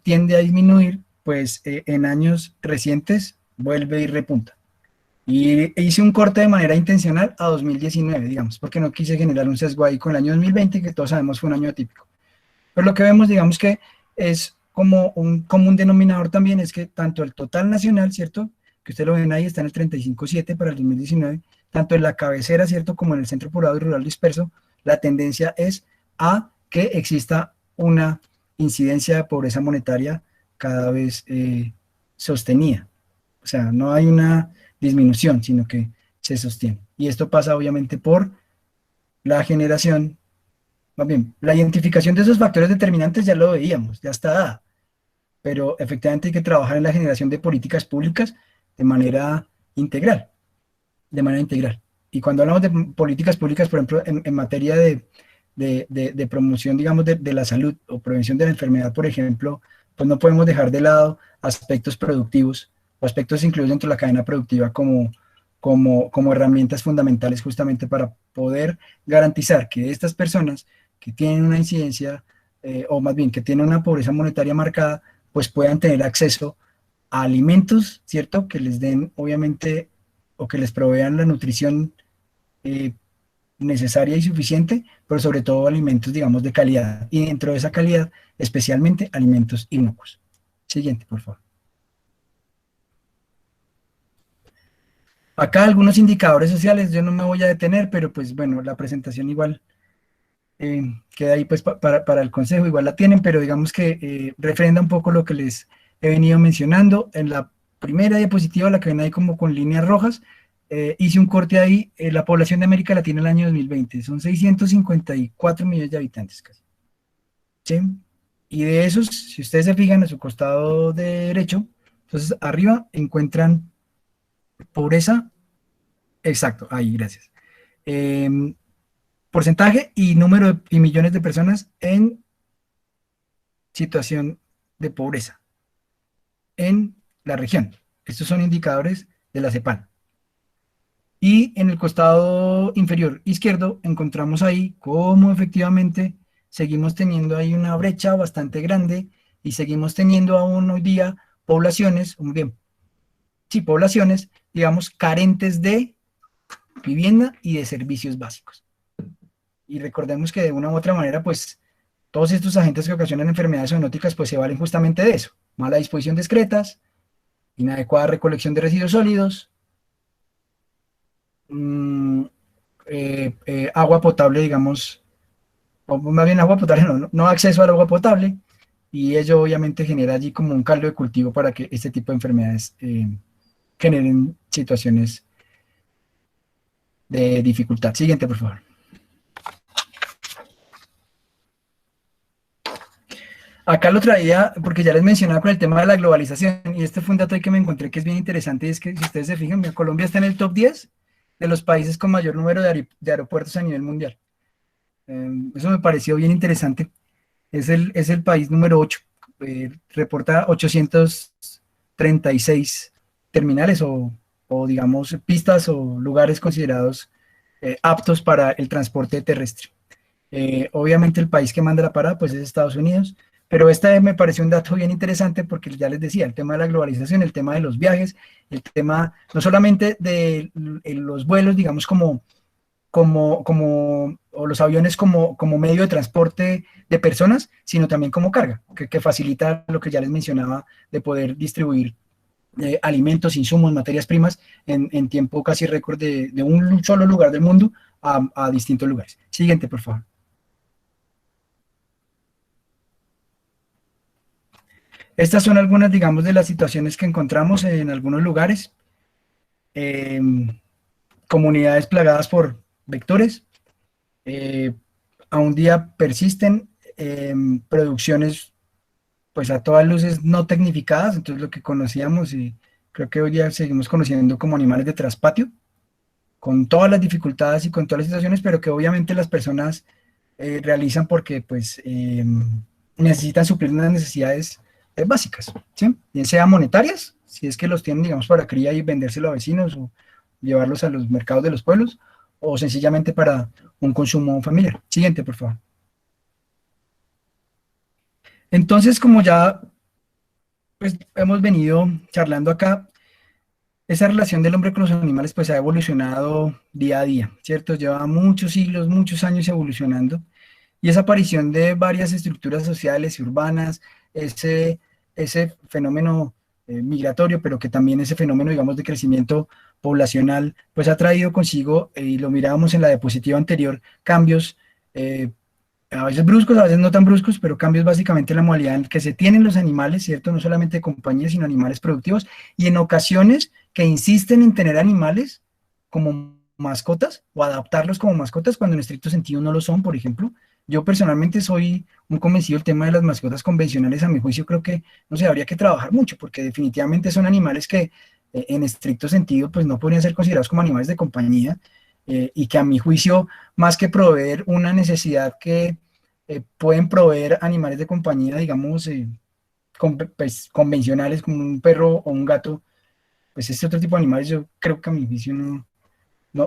tiende a disminuir, pues en años recientes vuelve y repunta. Y hice un corte de manera intencional a 2019, digamos, porque no quise generar un sesgo ahí con el año 2020, que todos sabemos fue un año atípico. Pero lo que vemos, digamos que es como un común denominador también, es que tanto el total nacional, ¿cierto?, que ustedes lo ven ahí, está en el 35.7 para el 2019, tanto en la cabecera, ¿cierto?, como en el centro poblado y rural disperso, la tendencia es a que exista una incidencia de pobreza monetaria cada vez sostenida. O sea, no hay una disminución, sino que se sostiene. Y esto pasa obviamente por la generación, más bien, la identificación de esos factores determinantes ya lo veíamos, ya está dada, pero efectivamente hay que trabajar en la generación de políticas públicas de manera integral, de manera integral. Y cuando hablamos de políticas públicas, por ejemplo, en materia de promoción, digamos, de la salud o prevención de la enfermedad, por ejemplo, pues no podemos dejar de lado aspectos productivos o aspectos incluidos dentro de la cadena productiva como herramientas fundamentales justamente para poder garantizar que estas personas que tienen una incidencia, o más bien que tienen una pobreza monetaria marcada, pues puedan tener acceso a alimentos, ¿cierto?, que les den, obviamente, o que les provean la nutrición necesaria y suficiente, pero sobre todo alimentos, digamos, de calidad. Y dentro de esa calidad, especialmente alimentos inocuos. Siguiente, por favor. Acá algunos indicadores sociales, yo no me voy a detener, pero pues bueno, la presentación igual queda ahí pues para el consejo, igual la tienen, pero digamos que refrenda un poco lo que les he venido mencionando. En la primera diapositiva, la que ven ahí como con líneas rojas, hice un corte ahí, la población de América Latina en el año 2020, son 654 millones de habitantes casi. ¿Sí? Y de esos, si ustedes se fijan a su costado derecho, entonces arriba encuentran pobreza, exacto, ahí, gracias. Porcentaje y número y millones de personas en situación de pobreza en la región. Estos son indicadores de la CEPAL. Y en el costado inferior izquierdo encontramos ahí cómo efectivamente seguimos teniendo ahí una brecha bastante grande y seguimos teniendo aún hoy día poblaciones, bien, sí, poblaciones, digamos, carentes de vivienda y de servicios básicos. Y recordemos que de una u otra manera, pues, todos estos agentes que ocasionan enfermedades zoonóticas, pues, se valen justamente de eso. Mala disposición de excretas, inadecuada recolección de residuos sólidos, agua potable, digamos, o más bien agua potable, no acceso al agua potable, y ello obviamente genera allí como un caldo de cultivo para que este tipo de enfermedades generen situaciones de dificultad. Siguiente, por favor. Acá lo traía porque ya les mencionaba con el tema de la globalización, y este fue un dato ahí que me encontré que es bien interesante, y es que si ustedes se fijan, mira, Colombia está en el top 10 de los países con mayor número de aeropuertos a nivel mundial. Eso me pareció bien interesante. Es el país número 8, reporta 836 terminales o digamos pistas o lugares considerados aptos para el transporte terrestre. Obviamente el país que manda la parada pues es Estados Unidos, pero esta me pareció un dato bien interesante porque ya les decía, el tema de la globalización, el tema de los viajes, el tema no solamente de los vuelos, digamos o los aviones como medio de transporte de personas, sino también como carga, que facilita lo que ya les mencionaba de poder distribuir alimentos, insumos, materias primas en tiempo casi récord de un solo lugar del mundo a distintos lugares. Siguiente, por favor. Estas son algunas, digamos, de las situaciones que encontramos en algunos lugares. Comunidades plagadas por vectores. A un día persisten producciones, pues a todas luces no tecnificadas, entonces lo que conocíamos y creo que hoy día seguimos conociendo como animales de traspatio, con todas las dificultades y con todas las situaciones, pero que obviamente las personas realizan porque pues necesitan suplir unas necesidades básicas, ¿sí? Bien sea monetarias, si es que los tienen, digamos, para cría y vendérselo a vecinos o llevarlos a los mercados de los pueblos, o sencillamente para un consumo familiar. Siguiente, por favor. Entonces, como ya pues, hemos venido charlando acá, esa relación del hombre con los animales pues ha evolucionado día a día, ¿cierto? Lleva muchos siglos, muchos años evolucionando, y esa aparición de varias estructuras sociales y urbanas, ese, ese fenómeno migratorio, pero que también ese fenómeno, digamos, de crecimiento poblacional, pues ha traído consigo, y lo mirábamos en la diapositiva anterior, cambios eh, a veces bruscos, a veces no tan bruscos, pero cambios básicamente en la modalidad en que se tienen los animales, ¿cierto? No solamente de compañía, sino animales productivos, y en ocasiones que insisten en tener animales como mascotas o adaptarlos como mascotas cuando en estricto sentido no lo son, por ejemplo. Yo personalmente soy muy convencido del tema de las mascotas convencionales. A mi juicio creo que, no sé, habría que trabajar mucho, porque definitivamente son animales que en estricto sentido pues no podrían ser considerados como animales de compañía, y que a mi juicio, más que proveer una necesidad que pueden proveer animales de compañía, digamos, pues, convencionales como un perro o un gato, pues este otro tipo de animales yo creo que a mi juicio no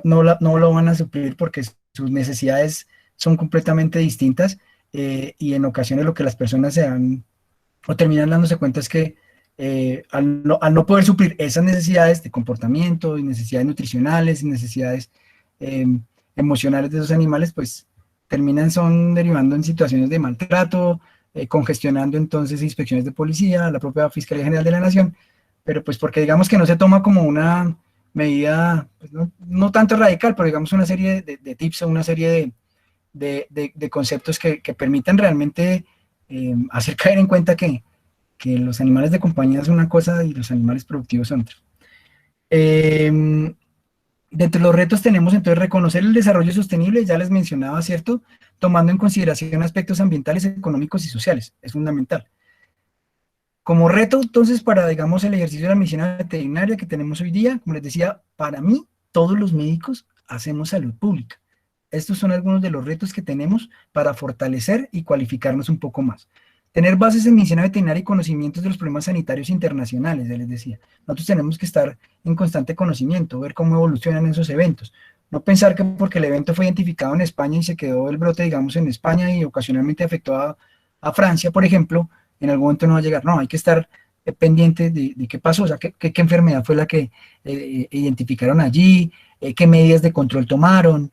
lo van a suplir, porque sus necesidades son completamente distintas, y en ocasiones lo que las personas se dan o terminan dándose cuenta es que al no poder suplir esas necesidades de comportamiento y necesidades nutricionales y necesidades eh, emocionales de esos animales, pues son derivando en situaciones de maltrato, congestionando entonces inspecciones de policía, la propia Fiscalía General de la Nación, pero pues porque digamos que no se toma como una medida, pues no tanto radical, pero digamos una serie de tips o una serie de conceptos que permitan realmente hacer caer en cuenta que los animales de compañía son una cosa y los animales productivos son otra. Dentro de los retos tenemos entonces reconocer el desarrollo sostenible, ya les mencionaba, ¿cierto? Tomando en consideración aspectos ambientales, económicos y sociales, es fundamental. Como reto, entonces, para, digamos, el ejercicio de la medicina veterinaria que tenemos hoy día, como les decía, para mí, todos los médicos hacemos salud pública. Estos son algunos de los retos que tenemos para fortalecer y cualificarnos un poco más. Tener bases en medicina veterinaria y conocimientos de los problemas sanitarios internacionales, ya les decía. Nosotros tenemos que estar en constante conocimiento, ver cómo evolucionan esos eventos. No pensar que porque el evento fue identificado en España y se quedó el brote, digamos, en España y ocasionalmente afectó a Francia, por ejemplo, en algún momento no va a llegar. No, hay que estar pendiente de qué pasó, o sea, qué enfermedad fue la que identificaron allí, qué medidas de control tomaron,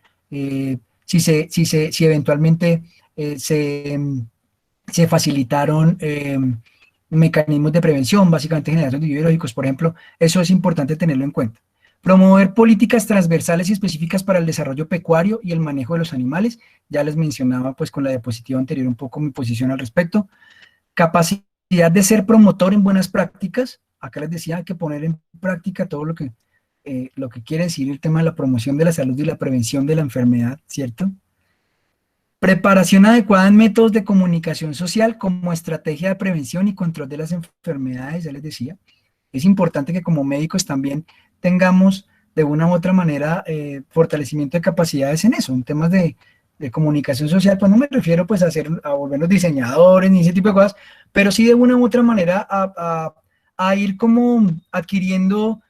si eventualmente se facilitaron mecanismos de prevención, básicamente generación de biológicos, por ejemplo. Eso es importante tenerlo en cuenta. Promover políticas transversales y específicas para el desarrollo pecuario y el manejo de los animales. Ya les mencionaba pues con la diapositiva anterior un poco mi posición al respecto. Capacidad de ser promotor en buenas prácticas. Acá les decía, hay que poner en práctica todo lo que quiere decir el tema de la promoción de la salud y la prevención de la enfermedad, ¿cierto? Preparación adecuada en métodos de comunicación social como estrategia de prevención y control de las enfermedades, ya les decía. Es importante que como médicos también tengamos de una u otra manera fortalecimiento de capacidades en eso, en temas de comunicación social. Pues no me refiero pues a volvernos diseñadores ni ese tipo de cosas, pero sí de una u otra manera a ir como adquiriendo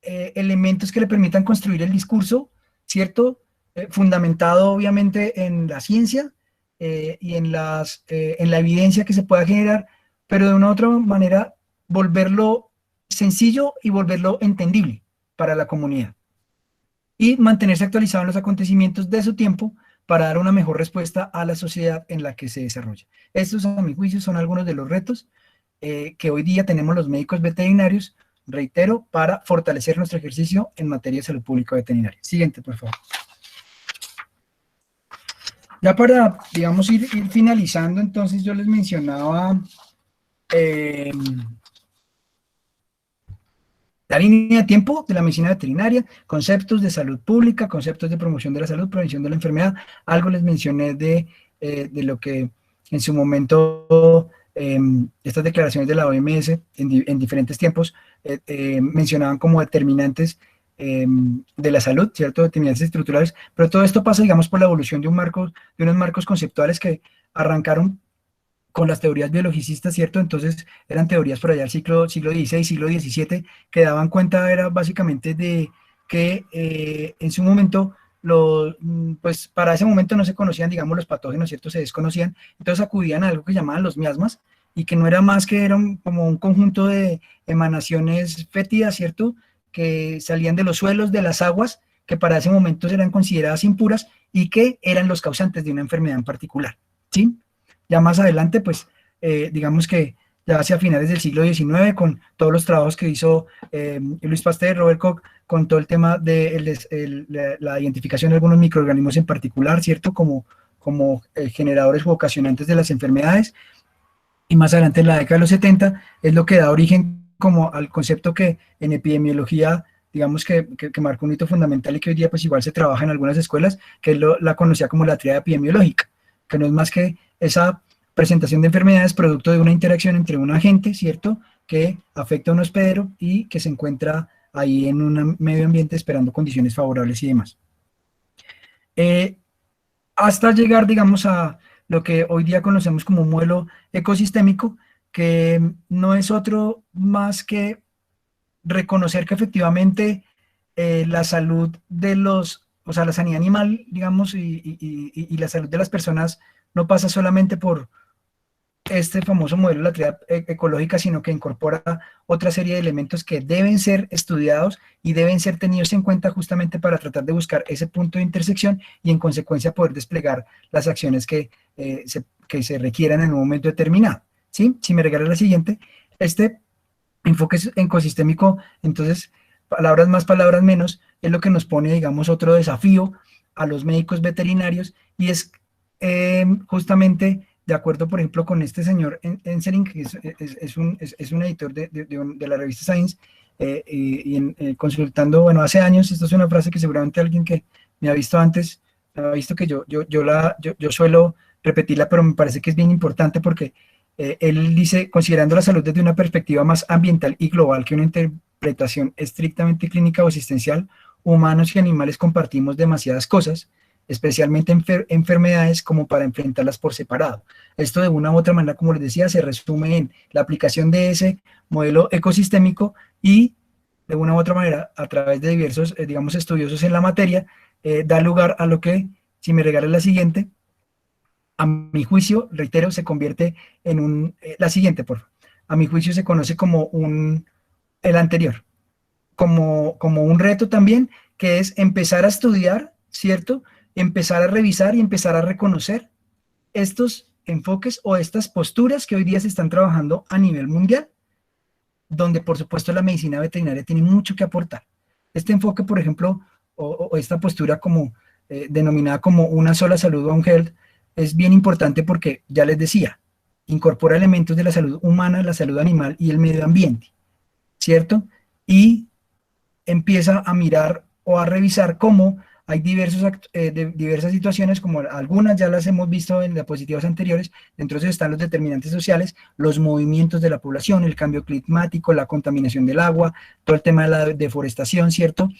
elementos que le permitan construir el discurso, ¿cierto? Fundamentado obviamente en la ciencia y en la evidencia que se pueda generar, pero de una u otra manera volverlo sencillo y volverlo entendible para la comunidad. Y mantenerse actualizado en los acontecimientos de su tiempo para dar una mejor respuesta a la sociedad en la que se desarrolla. Estos, a mi juicio, son algunos de los retos que hoy día tenemos los médicos veterinarios, reitero, para fortalecer nuestro ejercicio en materia de salud pública veterinaria. Siguiente, por favor. Ya para, digamos, ir finalizando, entonces yo les mencionaba la línea de tiempo de la medicina veterinaria, conceptos de salud pública, conceptos de promoción de la salud, prevención de la enfermedad. Algo les mencioné de lo que en su momento estas declaraciones de la OMS en diferentes tiempos mencionaban como determinantes de la salud, ¿cierto? Determinantes estructurales, pero todo esto pasa, digamos, por la evolución de unos marcos conceptuales que arrancaron con las teorías biologicistas, ¿cierto? Entonces eran teorías por allá del siglo XVI, siglo XVII, que daban cuenta, era básicamente de que en su momento pues para ese momento no se conocían, digamos, los patógenos, ¿cierto? Se desconocían, entonces acudían a algo que llamaban los miasmas, y que no era más que como un conjunto de emanaciones fétidas, ¿cierto? Que salían de los suelos, de las aguas, que para ese momento eran consideradas impuras y que eran los causantes de una enfermedad en particular, ¿sí? Ya más adelante, pues, digamos que ya hacia finales del siglo XIX, con todos los trabajos que hizo Louis Pasteur, Robert Koch, con todo el tema de la identificación de algunos microorganismos en particular, ¿cierto? Como generadores u ocasionantes de las enfermedades. Y más adelante, en la década de los 70, es lo que da origen como al concepto que en epidemiología, digamos que marcó un hito fundamental y que hoy día pues igual se trabaja en algunas escuelas, que es la conocida como la tríada epidemiológica, que no es más que esa presentación de enfermedades producto de una interacción entre un agente, ¿cierto?, que afecta a un hospedero y que se encuentra ahí en un medio ambiente esperando condiciones favorables y demás. Hasta llegar, digamos, a lo que hoy día conocemos como un modelo ecosistémico, que no es otro más que reconocer que efectivamente la salud de o sea, la sanidad animal, digamos, y la salud de las personas no pasa solamente por este famoso modelo de la tríada ecológica, sino que incorpora otra serie de elementos que deben ser estudiados y deben ser tenidos en cuenta justamente para tratar de buscar ese punto de intersección y en consecuencia poder desplegar las acciones que se requieran en un momento determinado, ¿sí? Si me regala la siguiente, este enfoque ecosistémico, entonces, palabras más, palabras menos, es lo que nos pone, digamos, otro desafío a los médicos veterinarios, y es justamente de acuerdo, por ejemplo, con este señor Ensering, que es un editor de la revista Science, consultando, bueno, hace años, esto es una frase que seguramente alguien que me ha visto antes, ha visto que yo suelo repetirla, pero me parece que es bien importante porque él dice, considerando la salud desde una perspectiva más ambiental y global que una interpretación estrictamente clínica o asistencial, humanos y animales compartimos demasiadas cosas, especialmente enfermedades, como para enfrentarlas por separado. Esto de una u otra manera, como les decía, se resume en la aplicación de ese modelo ecosistémico y de una u otra manera, a través de diversos, digamos, estudiosos en la materia, da lugar a lo que, si me regalas la siguiente, a mi juicio, reitero, se convierte en la siguiente, por favor. A mi juicio se conoce como el anterior, como un reto también, que es empezar a estudiar, ¿cierto?, empezar a revisar y empezar a reconocer estos enfoques o estas posturas que hoy día se están trabajando a nivel mundial, donde por supuesto la medicina veterinaria tiene mucho que aportar. Este enfoque, por ejemplo, o esta postura como denominada como una sola salud, One Health, es bien importante porque, ya les decía, incorpora elementos de la salud humana, la salud animal y el medio ambiente, ¿cierto? Y empieza a mirar o a revisar cómo hay diversas situaciones, como algunas ya las hemos visto en diapositivas anteriores. Dentro de eso están los determinantes sociales, los movimientos de la población, el cambio climático, la contaminación del agua, todo el tema de la deforestación, ¿cierto?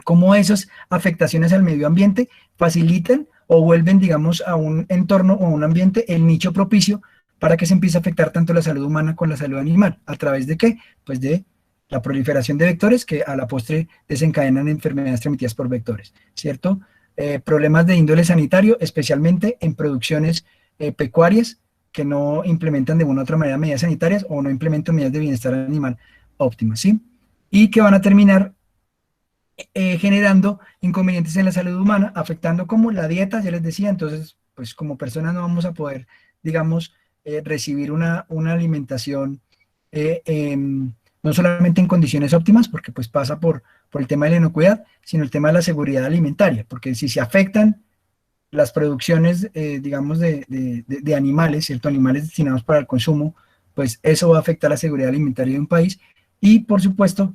Cómo esas afectaciones al medio ambiente facilitan o vuelven, digamos, a un entorno o a un ambiente el nicho propicio para que se empiece a afectar tanto la salud humana con la salud animal. ¿A través de qué? Pues de la proliferación de vectores que a la postre desencadenan enfermedades transmitidas por vectores, ¿cierto? Problemas de índole sanitario, especialmente en producciones pecuarias que no implementan de una u otra manera medidas sanitarias o no implementan medidas de bienestar animal óptimas, ¿sí? Y que van a terminar generando inconvenientes en la salud humana, afectando como la dieta, ya les decía. Entonces, pues como personas no vamos a poder, digamos, recibir una alimentación no solamente en condiciones óptimas, porque pues pasa por el tema de la inocuidad, sino el tema de la seguridad alimentaria, porque si se afectan las producciones, digamos, de animales, ¿cierto? Animales destinados para el consumo, pues eso va a afectar la seguridad alimentaria de un país. Y por supuesto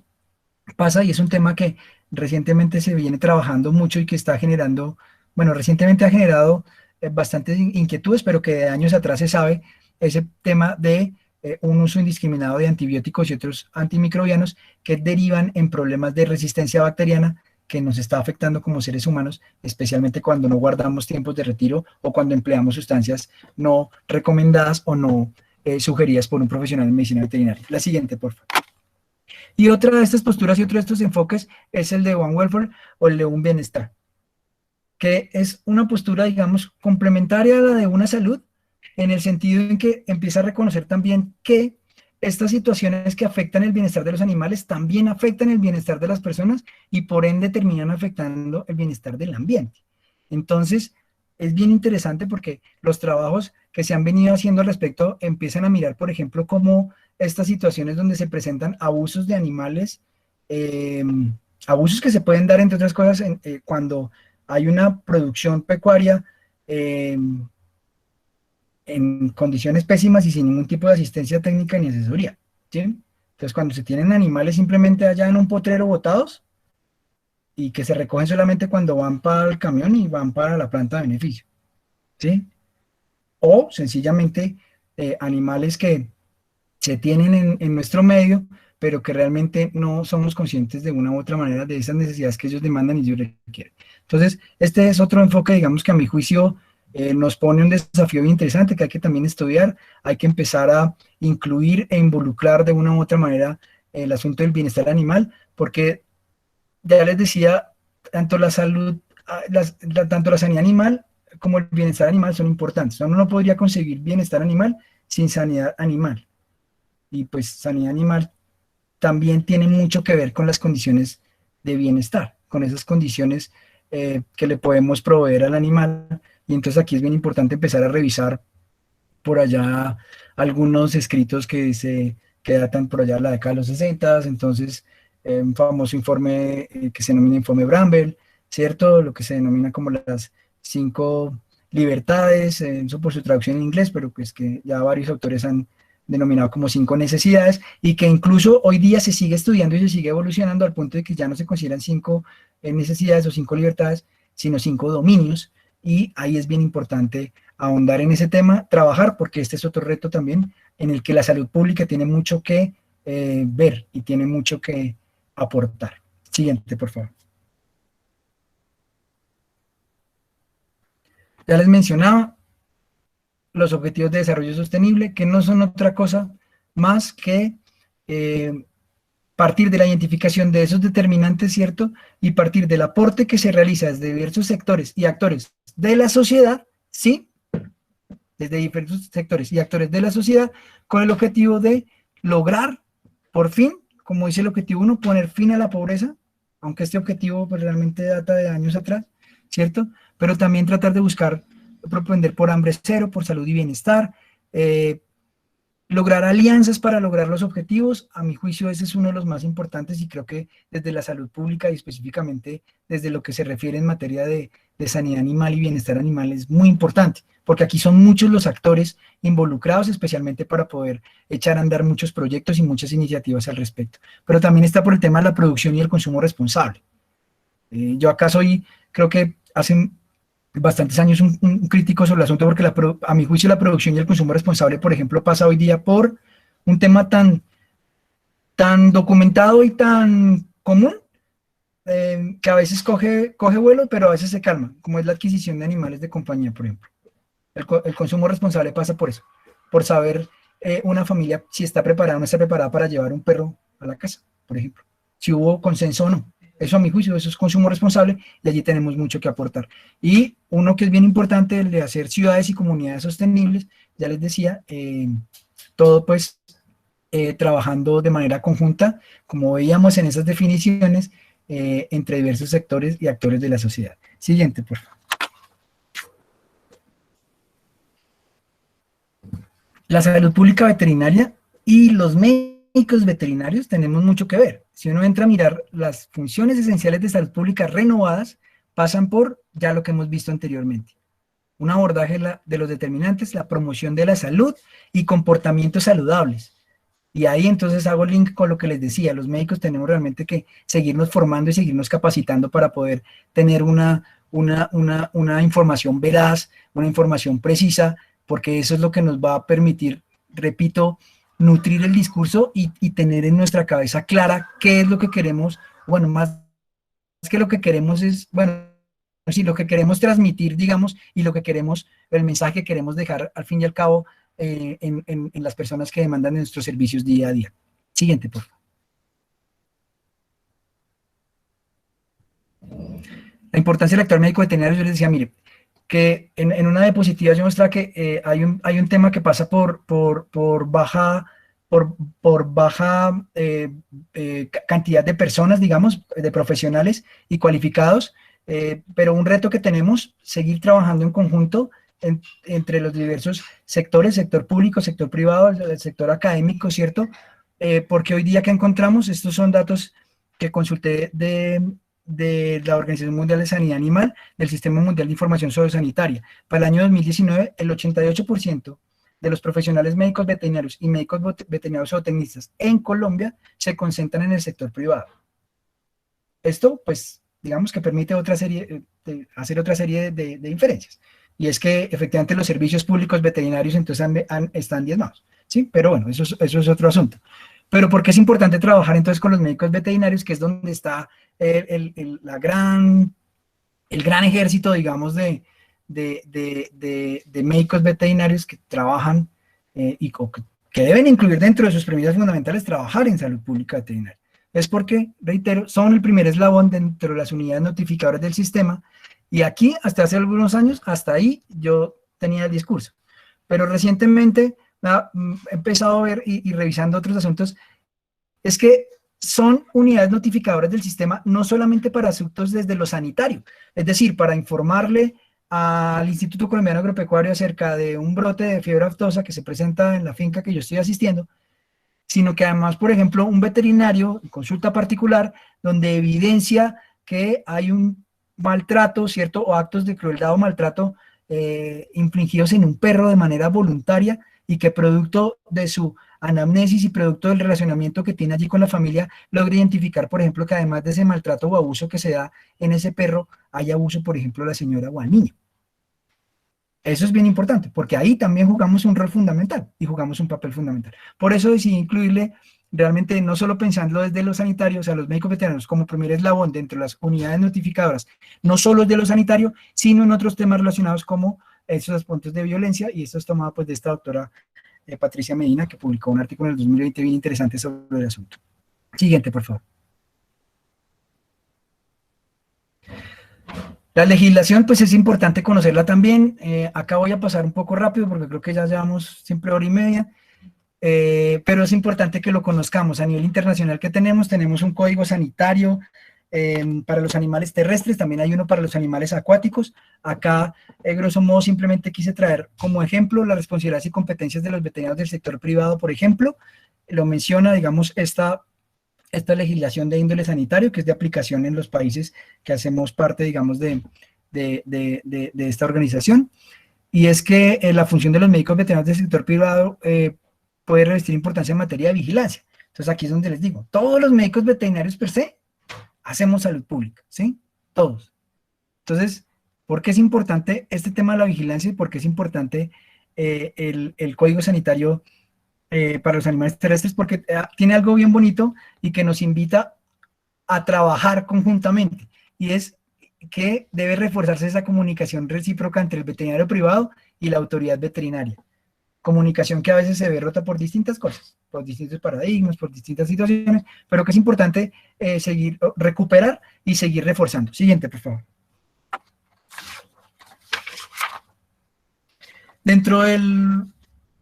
pasa, y es un tema que recientemente se viene trabajando mucho y que está generando, bueno, recientemente ha generado bastantes inquietudes, pero que de años atrás se sabe, ese tema de un uso indiscriminado de antibióticos y otros antimicrobianos que derivan en problemas de resistencia bacteriana que nos está afectando como seres humanos, especialmente cuando no guardamos tiempos de retiro o cuando empleamos sustancias no recomendadas o no sugeridas por un profesional de medicina veterinaria. La siguiente, por favor. Y otra de estas posturas y otro de estos enfoques es el de One Welfare o el de un bienestar. que es una postura, digamos, complementaria a la de una salud, en el sentido en que empieza a reconocer también que estas situaciones que afectan el bienestar de los animales también afectan el bienestar de las personas y por ende terminan afectando el bienestar del ambiente. Entonces, es bien interesante porque los trabajos que se han venido haciendo al respecto empiezan a mirar, por ejemplo, cómo estas situaciones donde se presentan abusos de animales, abusos que se pueden dar, entre otras cosas, cuando hay una producción pecuaria en condiciones pésimas y sin ningún tipo de asistencia técnica ni asesoría, ¿sí? Entonces, cuando se tienen animales simplemente allá en un potrero botados y que se recogen solamente cuando van para el camión y van para la planta de beneficio, ¿sí? O sencillamente animales que se tienen en nuestro medio, pero que realmente no somos conscientes de una u otra manera de esas necesidades que ellos demandan y ellos requieren. Entonces, este es otro enfoque, digamos, que a mi juicio nos pone un desafío bien interesante que hay que también estudiar, hay que empezar a incluir e involucrar de una u otra manera el asunto del bienestar animal, porque ya les decía, tanto la salud, tanto la sanidad animal como el bienestar animal son importantes. Uno no podría conseguir bienestar animal sin sanidad animal. Y pues sanidad animal también tiene mucho que ver con las condiciones de bienestar, con esas condiciones que le podemos proveer al animal. Y entonces aquí es bien importante empezar a revisar por allá algunos escritos que datan por allá de la década de los 60, entonces un famoso informe que se denomina informe Bramble, ¿cierto? Lo que se denomina como las 5 libertades, eso por su traducción en inglés, pero pues que ya varios autores han denominado como 5 necesidades, y que incluso hoy día se sigue estudiando y se sigue evolucionando al punto de que ya no se consideran 5 necesidades o 5 libertades, sino 5 dominios, y ahí es bien importante ahondar en ese tema, trabajar, porque este es otro reto también en el que la salud pública tiene mucho que ver y tiene mucho que aportar. Siguiente, por favor. Ya les mencionaba los Objetivos de Desarrollo Sostenible, que no son otra cosa más que partir de la identificación de esos determinantes, ¿cierto? Y partir del aporte que se realiza desde diversos sectores y actores de la sociedad, ¿sí? Desde diferentes sectores y actores de la sociedad, con el objetivo de lograr, por fin, como dice el objetivo 1, poner fin a la pobreza, aunque este objetivo pues, realmente data de años atrás, ¿cierto? Pero también tratar de buscar, propender por hambre cero, por salud y bienestar, lograr alianzas para lograr los objetivos. A mi juicio ese es uno de los más importantes, y creo que desde la salud pública y específicamente desde lo que se refiere en materia de sanidad animal y bienestar animal es muy importante, porque aquí son muchos los actores involucrados, especialmente para poder echar a andar muchos proyectos y muchas iniciativas al respecto. Pero también está por el tema de la producción y el consumo responsable. Yo acá creo que hace bastantes años un crítico sobre el asunto, porque a mi juicio la producción y el consumo responsable, por ejemplo, pasa hoy día por un tema tan documentado y tan común, que a veces coge vuelo, pero a veces se calma, como es la adquisición de animales de compañía, por ejemplo. El consumo responsable pasa por eso, por saber una familia si está preparada o no está preparada para llevar un perro a la casa, por ejemplo, si hubo consenso o no. Eso a mi juicio, eso es consumo responsable, y allí tenemos mucho que aportar. Y uno que es bien importante, el de hacer ciudades y comunidades sostenibles, ya les decía, todo pues trabajando de manera conjunta, como veíamos en esas definiciones, entre diversos sectores y actores de la sociedad. Siguiente, por favor. La salud pública veterinaria y los médicos veterinarios tenemos mucho que ver. Si uno entra a mirar, las funciones esenciales de salud pública renovadas pasan por ya lo que hemos visto anteriormente. Un abordaje de los determinantes, la promoción de la salud y comportamientos saludables. Y ahí entonces hago link con lo que les decía, los médicos tenemos realmente que seguirnos formando y seguirnos capacitando para poder tener una información veraz, una información precisa, porque eso es lo que nos va a permitir, repito, nutrir el discurso y tener en nuestra cabeza clara qué es lo que queremos, bueno, más que lo que queremos es, bueno, sí, lo que queremos transmitir, digamos, y lo que queremos, el mensaje que queremos dejar al fin y al cabo en las personas que demandan nuestros servicios día a día. Siguiente, por favor. la importancia del actor médico veterinario, yo les decía, mire, que en una diapositiva yo mostraba que hay un tema que pasa por baja cantidad de personas, digamos, de profesionales y cualificados, pero un reto que tenemos, seguir trabajando en conjunto entre los diversos sectores, sector público, sector privado, el sector académico, ¿cierto? Porque hoy día que encontramos, estos son datos que consulté de la Organización Mundial de Sanidad Animal, del Sistema Mundial de Información Sociosanitaria. Para el año 2019, el 88% de los profesionales médicos veterinarios y médicos veterinarios zootecnistas en Colombia se concentran en el sector privado. Esto, pues, digamos que permite hacer otra serie de inferencias. Y es que, efectivamente, los servicios públicos veterinarios entonces están diezmados, ¿sí? Pero bueno, eso es otro asunto. Pero ¿por qué es importante trabajar entonces con los médicos veterinarios, que es donde está el gran ejército, digamos, de médicos veterinarios que trabajan que deben incluir dentro de sus premisas fundamentales trabajar en salud pública veterinaria? Es porque, reitero, son el primer eslabón dentro de las unidades notificadoras del sistema, y aquí, hasta hace algunos años, hasta ahí yo tenía el discurso. Pero recientemente he empezado a ver y revisando otros asuntos, es que son unidades notificadoras del sistema no solamente para asuntos desde lo sanitario, es decir, para informarle al Instituto Colombiano Agropecuario acerca de un brote de fiebre aftosa que se presenta en la finca que yo estoy asistiendo, sino que además, por ejemplo, un veterinario en consulta particular donde evidencia que hay un maltrato, ¿cierto? O actos de crueldad o maltrato infligidos en un perro de manera voluntaria, y que producto de su anamnesis y producto del relacionamiento que tiene allí con la familia, logra identificar, por ejemplo, que además de ese maltrato o abuso que se da en ese perro, hay abuso, por ejemplo, a la señora o al niño. Eso es bien importante, porque ahí también jugamos un rol fundamental y jugamos un papel fundamental. Por eso decidí incluirle realmente, no solo pensando desde los sanitarios, a los médicos veterinarios como primer eslabón dentro de las unidades notificadoras, no solo de lo sanitario, sino en otros temas relacionados como esos puntos de violencia, y esto es tomado pues de esta doctora Patricia Medina, que publicó un artículo en el 2020 bien interesante sobre el asunto. Siguiente, por favor. La legislación, pues es importante conocerla también. Acá voy a pasar un poco rápido porque creo que ya llevamos siempre hora y media, pero es importante que lo conozcamos. A nivel internacional que tenemos un código sanitario para los animales terrestres, también hay uno para los animales acuáticos. Acá, grosso modo, simplemente quise traer como ejemplo las responsabilidades y competencias de los veterinarios del sector privado, por ejemplo. Lo menciona, digamos, esta legislación de índole sanitario, que es de aplicación en los países que hacemos parte, digamos, de esta organización. Y es que la función de los médicos veterinarios del sector privado puede revestir importancia en materia de vigilancia. Entonces aquí es donde les digo, todos los médicos veterinarios per se hacemos salud pública, ¿sí? Todos. Entonces, ¿por qué es importante este tema de la vigilancia y por qué es importante el código sanitario para los animales terrestres? Porque tiene algo bien bonito y que nos invita a trabajar conjuntamente, y es que debe reforzarse esa comunicación recíproca entre el veterinario privado y la autoridad veterinaria. Comunicación que a veces se ve rota por distintas cosas, por distintos paradigmas, por distintas situaciones, pero que es importante recuperar y seguir reforzando. Siguiente, por favor.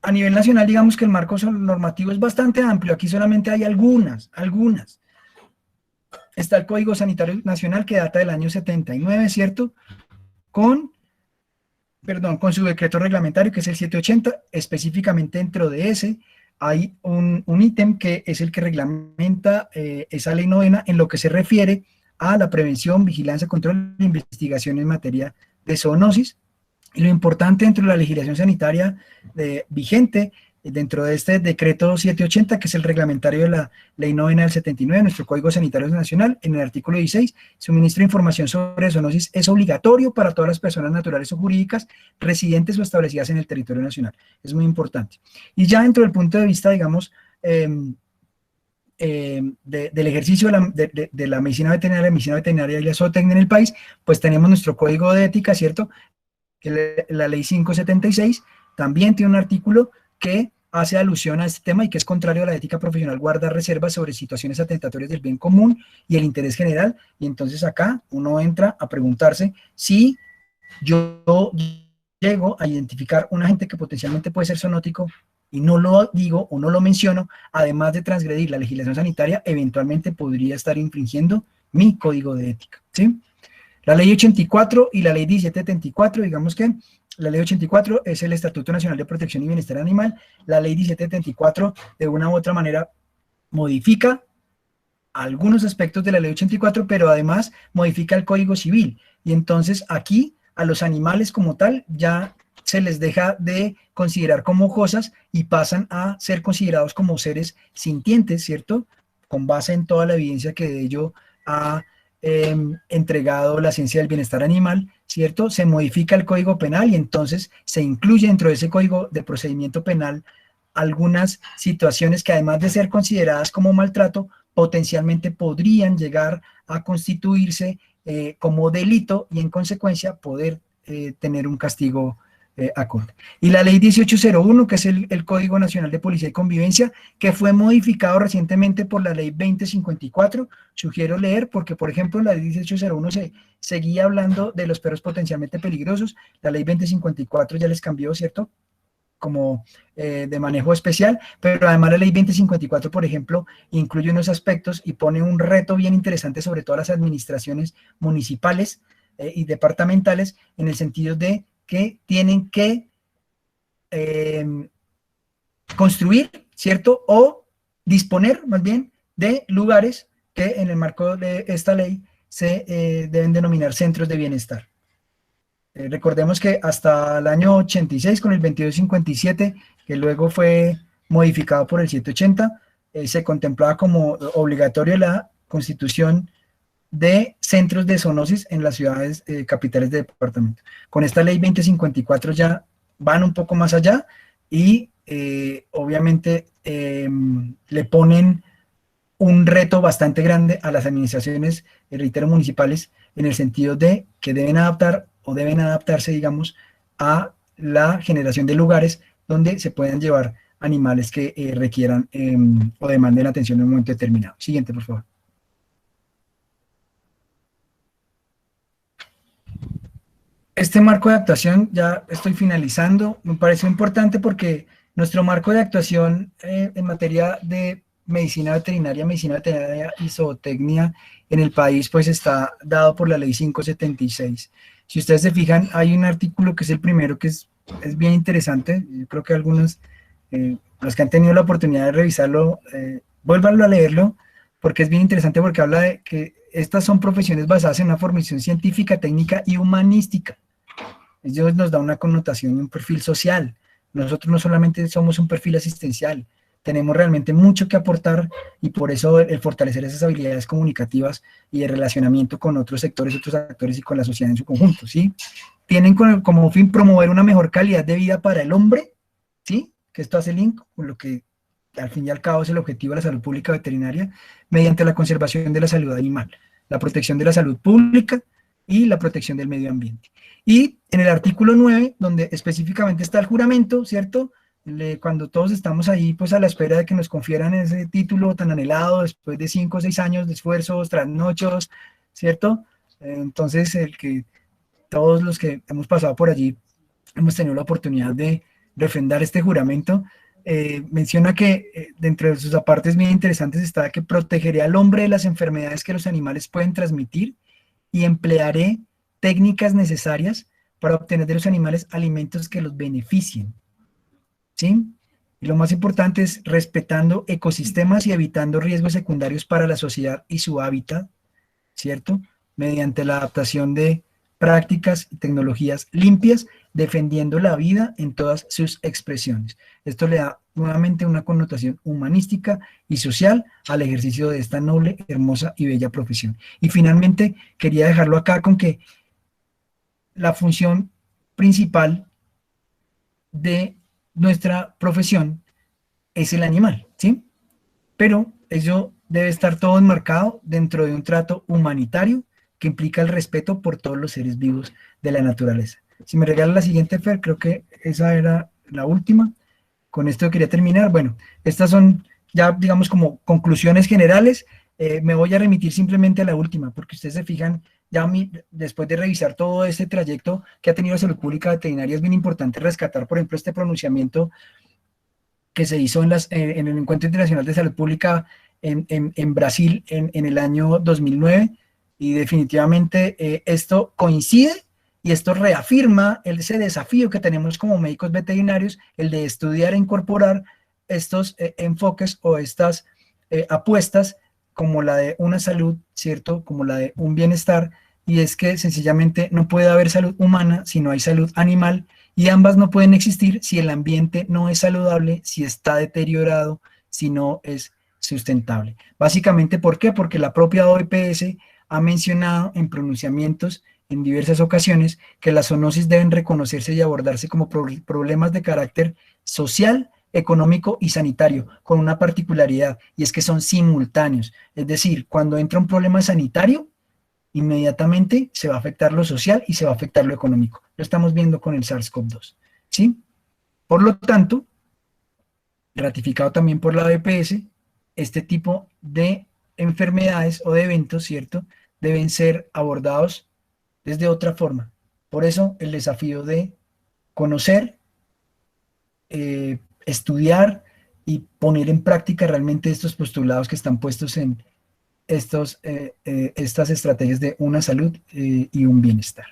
A nivel nacional, digamos que el marco normativo es bastante amplio. Aquí solamente hay algunas. Está el Código Sanitario Nacional, que data del año 79, ¿cierto? Con su decreto reglamentario, que es el 780, específicamente dentro de ese hay un ítem que es el que reglamenta esa ley novena en lo que se refiere a la prevención, vigilancia, control e investigación en materia de zoonosis. Y lo importante dentro de la legislación sanitaria vigente, dentro de este decreto 780, que es el reglamentario de la ley novena del 79, nuestro Código Sanitario Nacional, en el artículo 16, suministro de información sobre zoonosis es obligatorio para todas las personas naturales o jurídicas residentes o establecidas en el territorio nacional. Es muy importante. Y ya dentro del punto de vista, digamos, del ejercicio de la medicina veterinaria y la zootecnia en el país, pues tenemos nuestro Código de Ética, ¿cierto? Que la ley 576 también tiene un artículo que hace alusión a este tema y que es contrario a la ética profesional guardar reservas sobre situaciones atentatorias del bien común y el interés general. Y entonces acá uno entra a preguntarse si yo llego a identificar un agente que potencialmente puede ser zoonótico y no lo digo o no lo menciono, además de transgredir la legislación sanitaria, eventualmente podría estar infringiendo mi código de ética, ¿sí? La ley 84 y la ley 1774, digamos que la ley 84 es el Estatuto Nacional de Protección y Bienestar Animal, la ley 1774 de una u otra manera modifica algunos aspectos de la ley 84, pero además modifica el Código Civil, y entonces aquí a los animales como tal ya se les deja de considerar como cosas y pasan a ser considerados como seres sintientes, ¿cierto? Con base en toda la evidencia que de ello ha entregado la ciencia del bienestar animal, ¿cierto? Se modifica el Código Penal y entonces se incluye dentro de ese Código de Procedimiento Penal algunas situaciones que además de ser consideradas como maltrato, potencialmente podrían llegar a constituirse como delito y en consecuencia poder tener un castigo acorde. Y la ley 1801, que es el Código Nacional de Policía y Convivencia, que fue modificado recientemente por la ley 2054, sugiero leer porque, por ejemplo, en la ley 1801 se seguía hablando de los perros potencialmente peligrosos, la ley 2054 ya les cambió, ¿cierto?, como de manejo especial, pero además la ley 2054, por ejemplo, incluye unos aspectos y pone un reto bien interesante sobre todas las administraciones municipales y departamentales, en el sentido de que tienen que construir, ¿cierto? O disponer, más bien, de lugares que en el marco de esta ley se deben denominar centros de bienestar. Recordemos que hasta el año 86, con el 2257, que luego fue modificado por el 780, se contemplaba como obligatorio la constitución de centros de zoonosis en las ciudades capitales de departamento. Con esta ley 2054 ya van un poco más allá y obviamente le ponen un reto bastante grande a las administraciones, reitero, municipales, en el sentido de que deben adaptar o deben adaptarse, digamos, a la generación de lugares donde se puedan llevar animales que requieran o demanden atención en un momento determinado. Siguiente, por favor. Este marco de actuación, ya estoy finalizando, me parece importante porque nuestro marco de actuación en materia de medicina veterinaria y zootecnia en el país, pues está dado por la ley 576. Si ustedes se fijan, hay un artículo que es el primero, que es bien interesante. Yo creo que algunos, los que han tenido la oportunidad de revisarlo, vuélvanlo a leerlo, porque es bien interesante, porque habla de que estas son profesiones basadas en una formación científica, técnica y humanística. Ello nos da una connotación y un perfil social. Nosotros no solamente somos un perfil asistencial, tenemos realmente mucho que aportar y por eso el fortalecer esas habilidades comunicativas y de relacionamiento con otros sectores, otros actores y con la sociedad en su conjunto, ¿sí? Tienen como fin promover una mejor calidad de vida para el hombre, ¿sí? Que esto hace link con lo que al fin y al cabo es el objetivo de la salud pública veterinaria, mediante la conservación de la salud animal, la protección de la salud pública y la protección del medio ambiente. Y en el artículo 9, donde específicamente está el juramento, ¿cierto?, cuando todos estamos ahí pues a la espera de que nos confieran ese título tan anhelado después de 5 o 6 años de esfuerzos, trasnochos, ¿cierto? Entonces todos los que hemos pasado por allí hemos tenido la oportunidad de refrendar este juramento. Menciona que dentro de sus apartes bien interesantes está que protegeré al hombre de las enfermedades que los animales pueden transmitir y emplearé técnicas necesarias para obtener de los animales alimentos que los beneficien. ¿Sí? Y lo más importante es respetando ecosistemas y evitando riesgos secundarios para la sociedad y su hábitat, ¿cierto? Mediante la adaptación de prácticas y tecnologías limpias, defendiendo la vida en todas sus expresiones. Esto le da nuevamente una connotación humanística y social al ejercicio de esta noble, hermosa y bella profesión. Y finalmente, quería dejarlo acá con que la función principal de nuestra profesión es el animal, ¿sí? Pero eso debe estar todo enmarcado dentro de un trato humanitario que implica el respeto por todos los seres vivos de la naturaleza. Si me regala la siguiente, Fer, creo que esa era la última. con esto quería terminar. Bueno, estas son ya, digamos, como conclusiones generales. Me voy a remitir simplemente a la última, porque ustedes se fijan, ya después de revisar todo este trayecto que ha tenido Salud Pública Veterinaria, es bien importante rescatar, por ejemplo, este pronunciamiento que se hizo en el Encuentro Internacional de Salud Pública en Brasil en el año 2009, y definitivamente esto coincide y esto reafirma ese desafío que tenemos como médicos veterinarios, el de estudiar e incorporar estos enfoques o estas apuestas como la de una salud, ¿cierto? Como la de un bienestar, y es que sencillamente no puede haber salud humana si no hay salud animal, y ambas no pueden existir si el ambiente no es saludable, si está deteriorado, si no es sustentable. Básicamente, ¿por qué? Porque la propia OPS ha mencionado en pronunciamientos en diversas ocasiones que las zoonosis deben reconocerse y abordarse como problemas de carácter social, económico y sanitario, con una particularidad, y es que son simultáneos. Es decir, cuando entra un problema sanitario, inmediatamente se va a afectar lo social y se va a afectar lo económico. Lo estamos viendo con el SARS-CoV-2, ¿sí? Por lo tanto, ratificado también por la OPS, este tipo de enfermedades o de eventos, ¿cierto?, deben ser abordados desde otra forma. Por eso el desafío de conocer, estudiar y poner en práctica realmente estos postulados que están puestos en estas estrategias de una salud y un bienestar.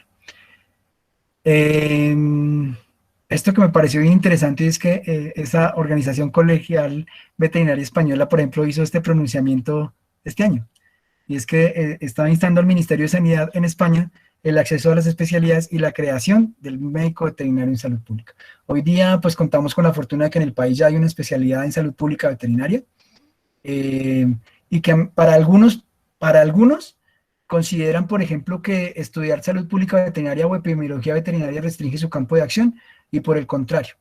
Esto que me pareció bien interesante es que esa organización colegial veterinaria española, por ejemplo, hizo este pronunciamiento este año, y es que estaba instando al Ministerio de Sanidad en España el acceso a las especialidades y la creación del médico veterinario en salud pública. Hoy día, pues, contamos con la fortuna de que en el país ya hay una especialidad en salud pública veterinaria, y que para algunos consideran, por ejemplo, que estudiar salud pública veterinaria o epidemiología veterinaria restringe su campo de acción, y por el contrario,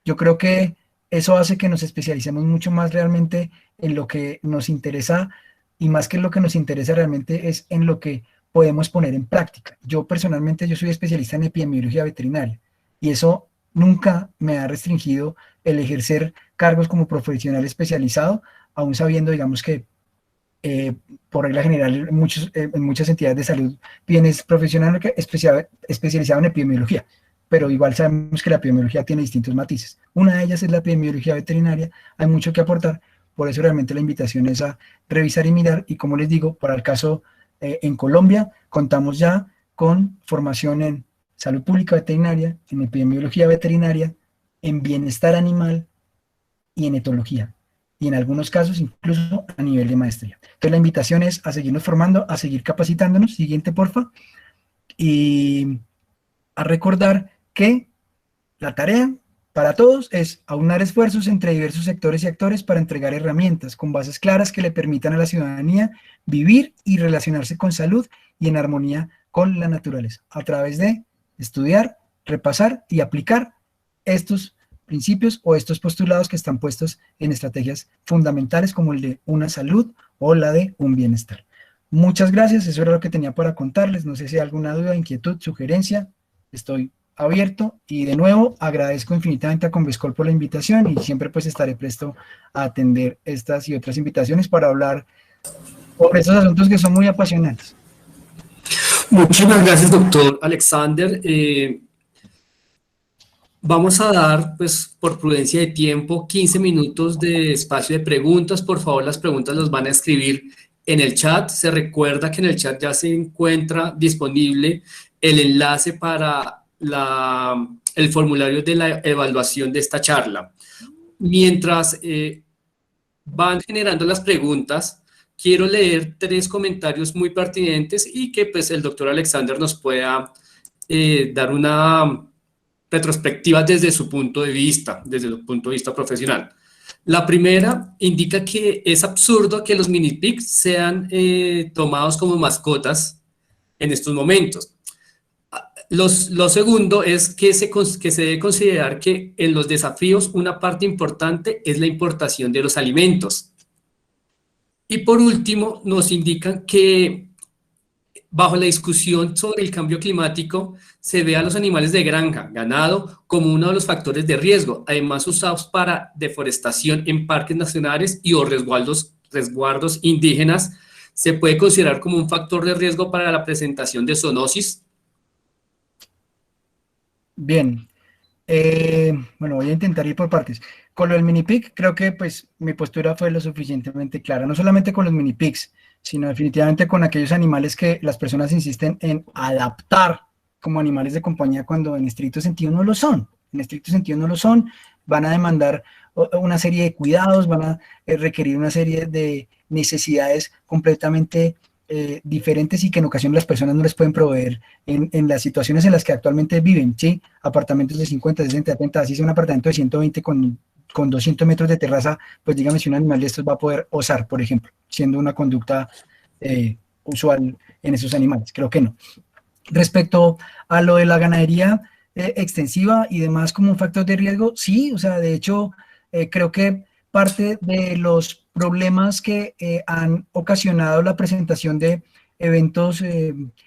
yo creo que eso hace que nos especialicemos mucho más realmente en lo que nos interesa, y más que en lo que nos interesa realmente es en lo que podemos poner en práctica. Yo personalmente, yo soy especialista en epidemiología veterinaria, y eso nunca me ha restringido el ejercer cargos como profesional especializado, aún sabiendo, digamos, que por regla general en muchas entidades de salud vienes profesional especializado en epidemiología, pero igual sabemos que la epidemiología tiene distintos matices. Una de ellas es la epidemiología veterinaria, hay mucho que aportar, por eso realmente la invitación es a revisar y mirar, y como les digo, para el caso en Colombia, contamos ya con formación en salud pública veterinaria, en epidemiología veterinaria, en bienestar animal y en etología, y en algunos casos incluso a nivel de maestría. Entonces la invitación es a seguirnos formando, a seguir capacitándonos. Siguiente, porfa. Y a recordar que la tarea para todos es aunar esfuerzos entre diversos sectores y actores para entregar herramientas con bases claras que le permitan a la ciudadanía vivir y relacionarse con salud y en armonía con la naturaleza, a través de estudiar, repasar y aplicar estos principios o estos postulados que están puestos en estrategias fundamentales como el de una salud o la de un bienestar. Muchas gracias, eso era lo que tenía para contarles. No sé si hay alguna duda, inquietud, sugerencia, estoy abierto, y de nuevo agradezco infinitamente a Convescol por la invitación, y siempre pues estaré presto a atender estas y otras invitaciones para hablar sobre estos asuntos que son muy apasionantes. Muchísimas gracias, doctor Alexander. Vamos a dar, pues, por prudencia de tiempo, 15 minutos de espacio de preguntas. Por favor, las preguntas las van a escribir en el chat. Se recuerda que en el chat ya se encuentra disponible el enlace para el formulario de la evaluación de esta charla. Mientras van generando las preguntas, quiero leer 3 comentarios muy pertinentes y que pues el doctor Alexander nos pueda dar una retrospectiva desde su punto de vista profesional. La primera indica que es absurdo que los mini pigs sean tomados como mascotas en estos momentos. Lo segundo es que se debe considerar que en los desafíos una parte importante es la importación de los alimentos. Y por último, nos indican que bajo la discusión sobre el cambio climático, se ve a los animales de granja, ganado, como uno de los factores de riesgo, además usados para deforestación en parques nacionales y o resguardos indígenas. ¿Se puede considerar como un factor de riesgo para la presentación de zoonosis? Bien, bueno, voy a intentar ir por partes. Con lo del mini pig, creo que pues mi postura fue lo suficientemente clara, no solamente con los mini pigs, sino definitivamente con aquellos animales que las personas insisten en adaptar como animales de compañía cuando en estricto sentido no lo son. En estricto sentido no lo son, van a demandar una serie de cuidados, van a requerir una serie de necesidades completamente diferentes y que en ocasiones las personas no les pueden proveer en las situaciones en las que actualmente viven, ¿sí? Apartamentos de 50, 60, 70, así sea un apartamento de 120 con 200 metros de terraza, pues dígame si un animal de estos va a poder osar, por ejemplo, siendo una conducta usual en esos animales. Creo que no. Respecto a lo de la ganadería extensiva y demás como un factor de riesgo, sí, o sea, de hecho, creo que parte de los problemas que han ocasionado la presentación de eventos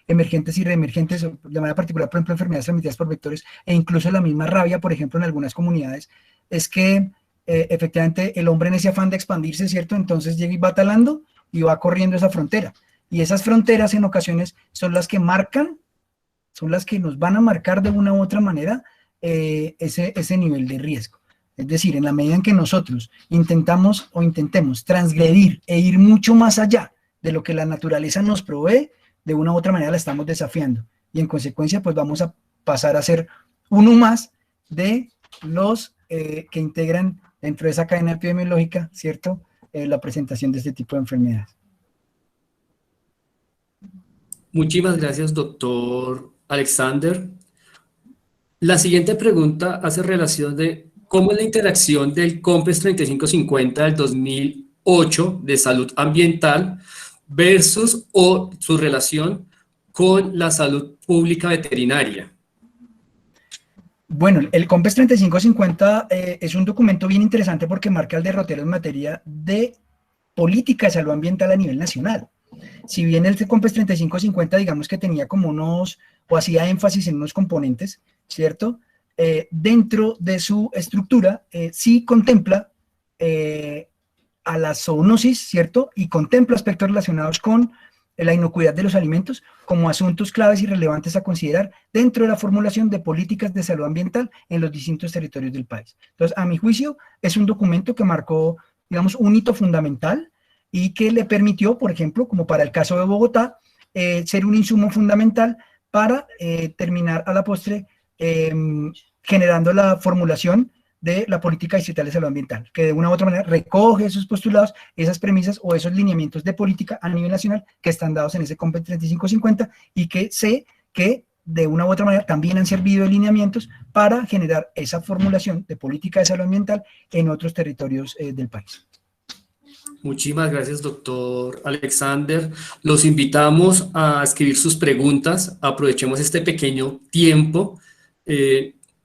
emergentes y reemergentes, de manera particular, por ejemplo, enfermedades transmitidas por vectores, e incluso la misma rabia, por ejemplo, en algunas comunidades, es que efectivamente el hombre en ese afán de expandirse, ¿cierto? Entonces llega y va talando y va corriendo esa frontera. Y esas fronteras en ocasiones son las que marcan, son las que nos van a marcar de una u otra manera ese nivel de riesgo. Es decir, en la medida en que nosotros intentamos o intentemos transgredir e ir mucho más allá de lo que la naturaleza nos provee, de una u otra manera la estamos desafiando. Y en consecuencia, pues vamos a pasar a ser uno más de los que integran dentro de esa cadena epidemiológica, ¿cierto? La presentación de este tipo de enfermedades. Muchísimas gracias, doctor Alexander. La siguiente pregunta hace relación de cómo es la interacción del COMPES 3550 del 2008 de salud ambiental versus o su relación con la salud pública veterinaria. Bueno, el COMPES 3550 es un documento bien interesante porque marca el derrotero en materia de política de salud ambiental a nivel nacional. Si bien el COMPES 3550, digamos que tenía como unos, o hacía énfasis en unos componentes, ¿cierto? Dentro de su estructura, sí contempla a la zoonosis, ¿cierto? Y contempla aspectos relacionados con la inocuidad de los alimentos como asuntos claves y relevantes a considerar dentro de la formulación de políticas de salud ambiental en los distintos territorios del país. Entonces, a mi juicio, es un documento que marcó, digamos, un hito fundamental y que le permitió, por ejemplo, como para el caso de Bogotá, ser un insumo fundamental para terminar a la postre generando la formulación de la política distrital de salud ambiental, que de una u otra manera recoge esos postulados, esas premisas o esos lineamientos de política a nivel nacional que están dados en ese COMPES 3550 y que sé que de una u otra manera también han servido de lineamientos para generar esa formulación de política de salud ambiental en otros territorios del país. Muchísimas gracias, doctor Alexander. Los invitamos a escribir sus preguntas. Aprovechemos este pequeño tiempo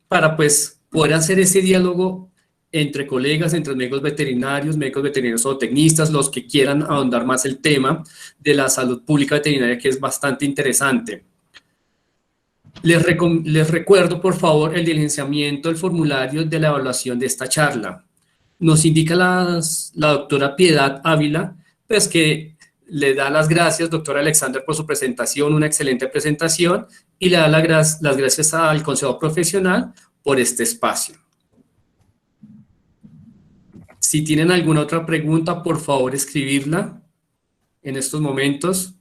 para pues poder hacer ese diálogo entre colegas, entre médicos veterinarios o tecnistas, los que quieran ahondar más el tema de la salud pública veterinaria, que es bastante interesante. Les recuerdo, por favor, el diligenciamiento del formulario de la evaluación de esta charla. Nos indica la doctora Piedad Ávila, pues que le da las gracias, doctor Alexander, por su presentación, una excelente presentación, y le da las gracias al Consejo Profesional por este espacio. Si tienen alguna otra pregunta, por favor, escribirla en estos momentos.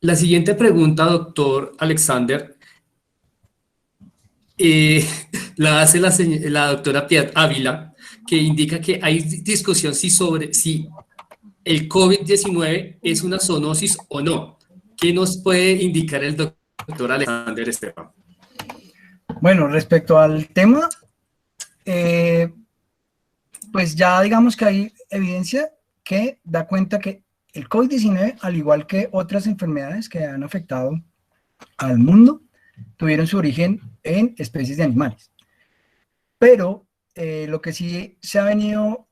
La siguiente pregunta, doctor Alexander, la hace la doctora Piedad Ávila, que indica que hay discusión sobre si el COVID-19 es una zoonosis o no. ¿Qué nos puede indicar el doctor Alexander Esteban? Bueno, respecto al tema, pues ya digamos que hay evidencia que da cuenta que el COVID-19, al igual que otras enfermedades que han afectado al mundo, tuvieron su origen en especies de animales. Pero lo que sí se ha venido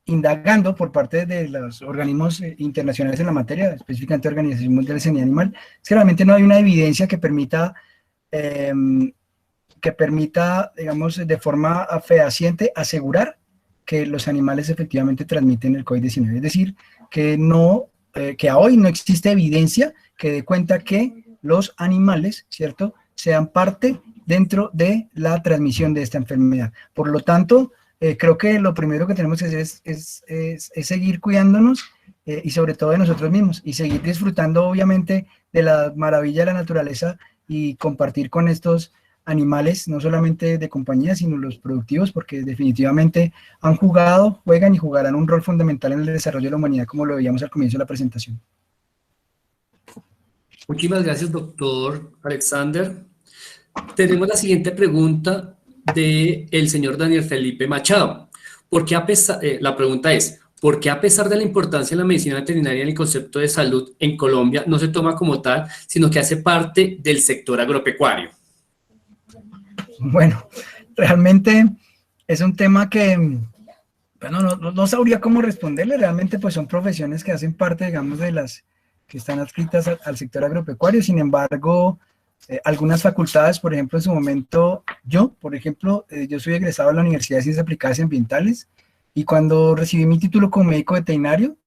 indagando por parte de los organismos internacionales en la materia, específicamente Organización Mundial de Sanidad Animal, es que realmente no hay una evidencia que permita, digamos, de forma fehaciente asegurar que los animales efectivamente transmiten el COVID-19. Es decir, que que a hoy no existe evidencia que dé cuenta que los animales, ¿cierto?, sean parte dentro de la transmisión de esta enfermedad. Por lo tanto, creo que lo primero que tenemos que hacer es seguir cuidándonos y sobre todo de nosotros mismos y seguir disfrutando obviamente de la maravilla de la naturaleza y compartir con estos animales, no solamente de compañía, sino los productivos, porque definitivamente han jugado, juegan y jugarán un rol fundamental en el desarrollo de la humanidad, como lo veíamos al comienzo de la presentación. Muchísimas gracias, doctor Alexander. Tenemos la siguiente pregunta del señor Daniel Felipe Machado. La pregunta es, ¿por qué a pesar de la importancia de la medicina veterinaria en el concepto de salud en Colombia no se toma como tal, sino que hace parte del sector agropecuario? Bueno, realmente es un tema que, bueno, no sabría cómo responderle. Realmente pues son profesiones que hacen parte, digamos, de las que están adscritas al sector agropecuario. Sin embargo, algunas facultades, por ejemplo, en su momento, yo soy egresado de la Universidad de Ciencias Aplicadas y Ambientales, y cuando recibí mi título como médico veterinario,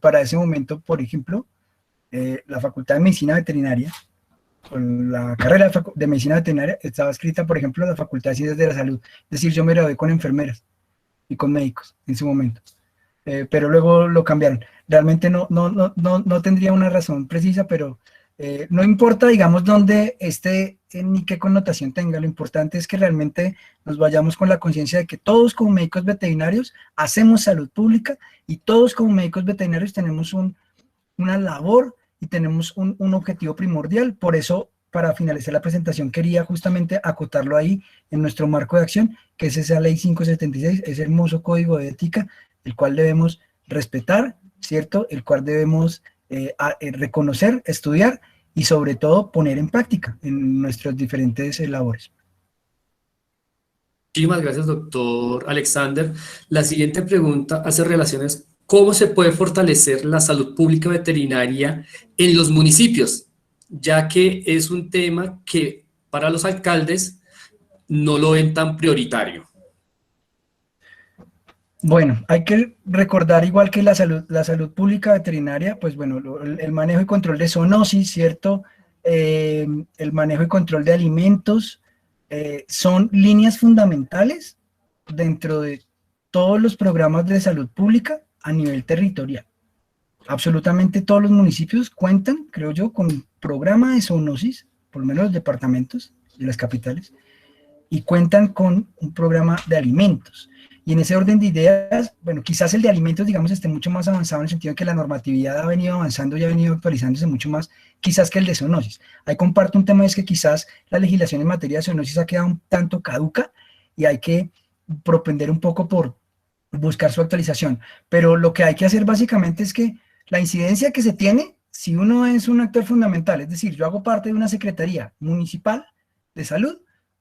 para ese momento, por ejemplo, la Facultad de Medicina Veterinaria, con la carrera de Medicina Veterinaria, estaba escrita, por ejemplo, en la Facultad de Ciencias de la Salud. Es decir, yo me gradué con enfermeras y con médicos en su momento, pero luego lo cambiaron. Realmente no tendría una razón precisa, pero no importa, digamos, dónde esté ni qué connotación tenga. Lo importante es que realmente nos vayamos con la conciencia de que todos como médicos veterinarios hacemos salud pública y todos como médicos veterinarios tenemos una labor y tenemos un objetivo primordial. Por eso, para finalizar la presentación, quería justamente acotarlo ahí en nuestro marco de acción, que es esa Ley 576, ese hermoso código de ética, el cual debemos respetar, ¿cierto? El cual debemos reconocer, estudiar y sobre todo poner en práctica en nuestras diferentes labores. Muchísimas gracias, doctor Alexander. La siguiente pregunta hace relaciones: ¿cómo se puede fortalecer la salud pública veterinaria en los municipios? Ya que es un tema que para los alcaldes no lo ven tan prioritario. Bueno, hay que recordar, igual que la salud pública veterinaria, pues bueno, el manejo y control de zoonosis, ¿cierto? El manejo y control de alimentos son líneas fundamentales dentro de todos los programas de salud pública a nivel territorial. Absolutamente todos los municipios cuentan, creo yo, con un programa de zoonosis, por lo menos los departamentos y las capitales, y cuentan con un programa de alimentos. Y en ese orden de ideas, bueno, quizás el de alimentos, digamos, esté mucho más avanzado en el sentido de que la normatividad ha venido avanzando y ha venido actualizándose mucho más, quizás que el de zoonosis. Ahí comparto un tema, es que quizás la legislación en materia de zoonosis ha quedado un tanto caduca y hay que propender un poco por buscar su actualización. Pero lo que hay que hacer básicamente es que la incidencia que se tiene, si uno es un actor fundamental, es decir, yo hago parte de una secretaría municipal de salud,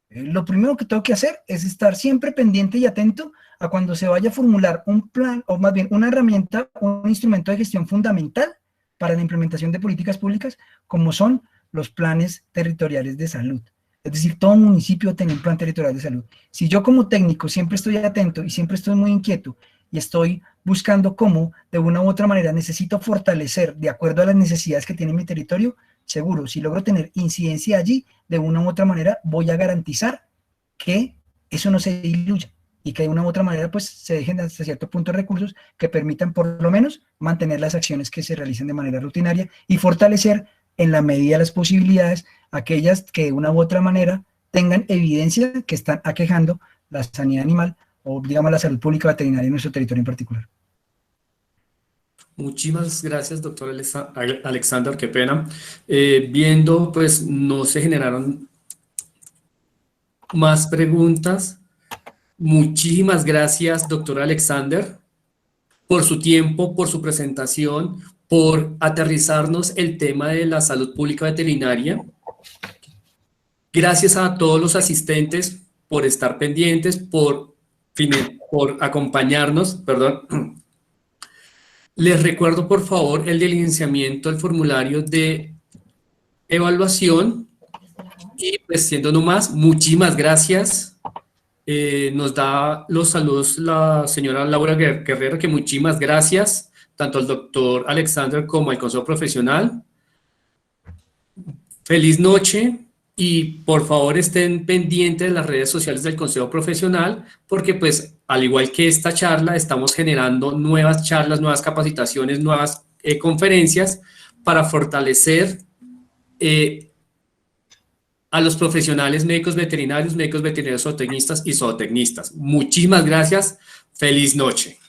lo primero que tengo que hacer es estar siempre pendiente y atento a cuando se vaya a formular un plan, o más bien una herramienta, un instrumento de gestión fundamental para la implementación de políticas públicas, como son los planes territoriales de salud. Es decir, todo municipio tiene un plan territorial de salud. Si yo como técnico siempre estoy atento y siempre estoy muy inquieto y estoy buscando cómo, de una u otra manera, necesito fortalecer de acuerdo a las necesidades que tiene mi territorio, seguro, si logro tener incidencia allí, de una u otra manera voy a garantizar que eso no se diluya y que de una u otra manera pues se dejen hasta cierto punto recursos que permitan por lo menos mantener las acciones que se realicen de manera rutinaria y fortalecer en la medida de las posibilidades aquellas que de una u otra manera tengan evidencia que están aquejando la sanidad animal o digamos la salud pública veterinaria en nuestro territorio en particular. Muchísimas gracias, doctor Alexander, qué pena. Viendo, pues no se generaron más preguntas. Muchísimas gracias, doctor Alexander, por su tiempo, por su presentación, por aterrizarnos el tema de la salud pública veterinaria. Gracias a todos los asistentes por estar pendientes, por por acompañarnos, perdón. Les recuerdo, por favor, el diligenciamiento del formulario de evaluación. Y pues siendo no más, muchísimas gracias. Nos da los saludos la señora Laura Guerrero, que muchísimas gracias, tanto al doctor Alexander como al Consejo Profesional. Feliz noche y por favor estén pendientes de las redes sociales del Consejo Profesional, porque pues al igual que esta charla, estamos generando nuevas charlas, nuevas capacitaciones, nuevas conferencias para fortalecer a los profesionales médicos veterinarios zootecnistas y zootecnistas. Muchísimas gracias. Feliz noche.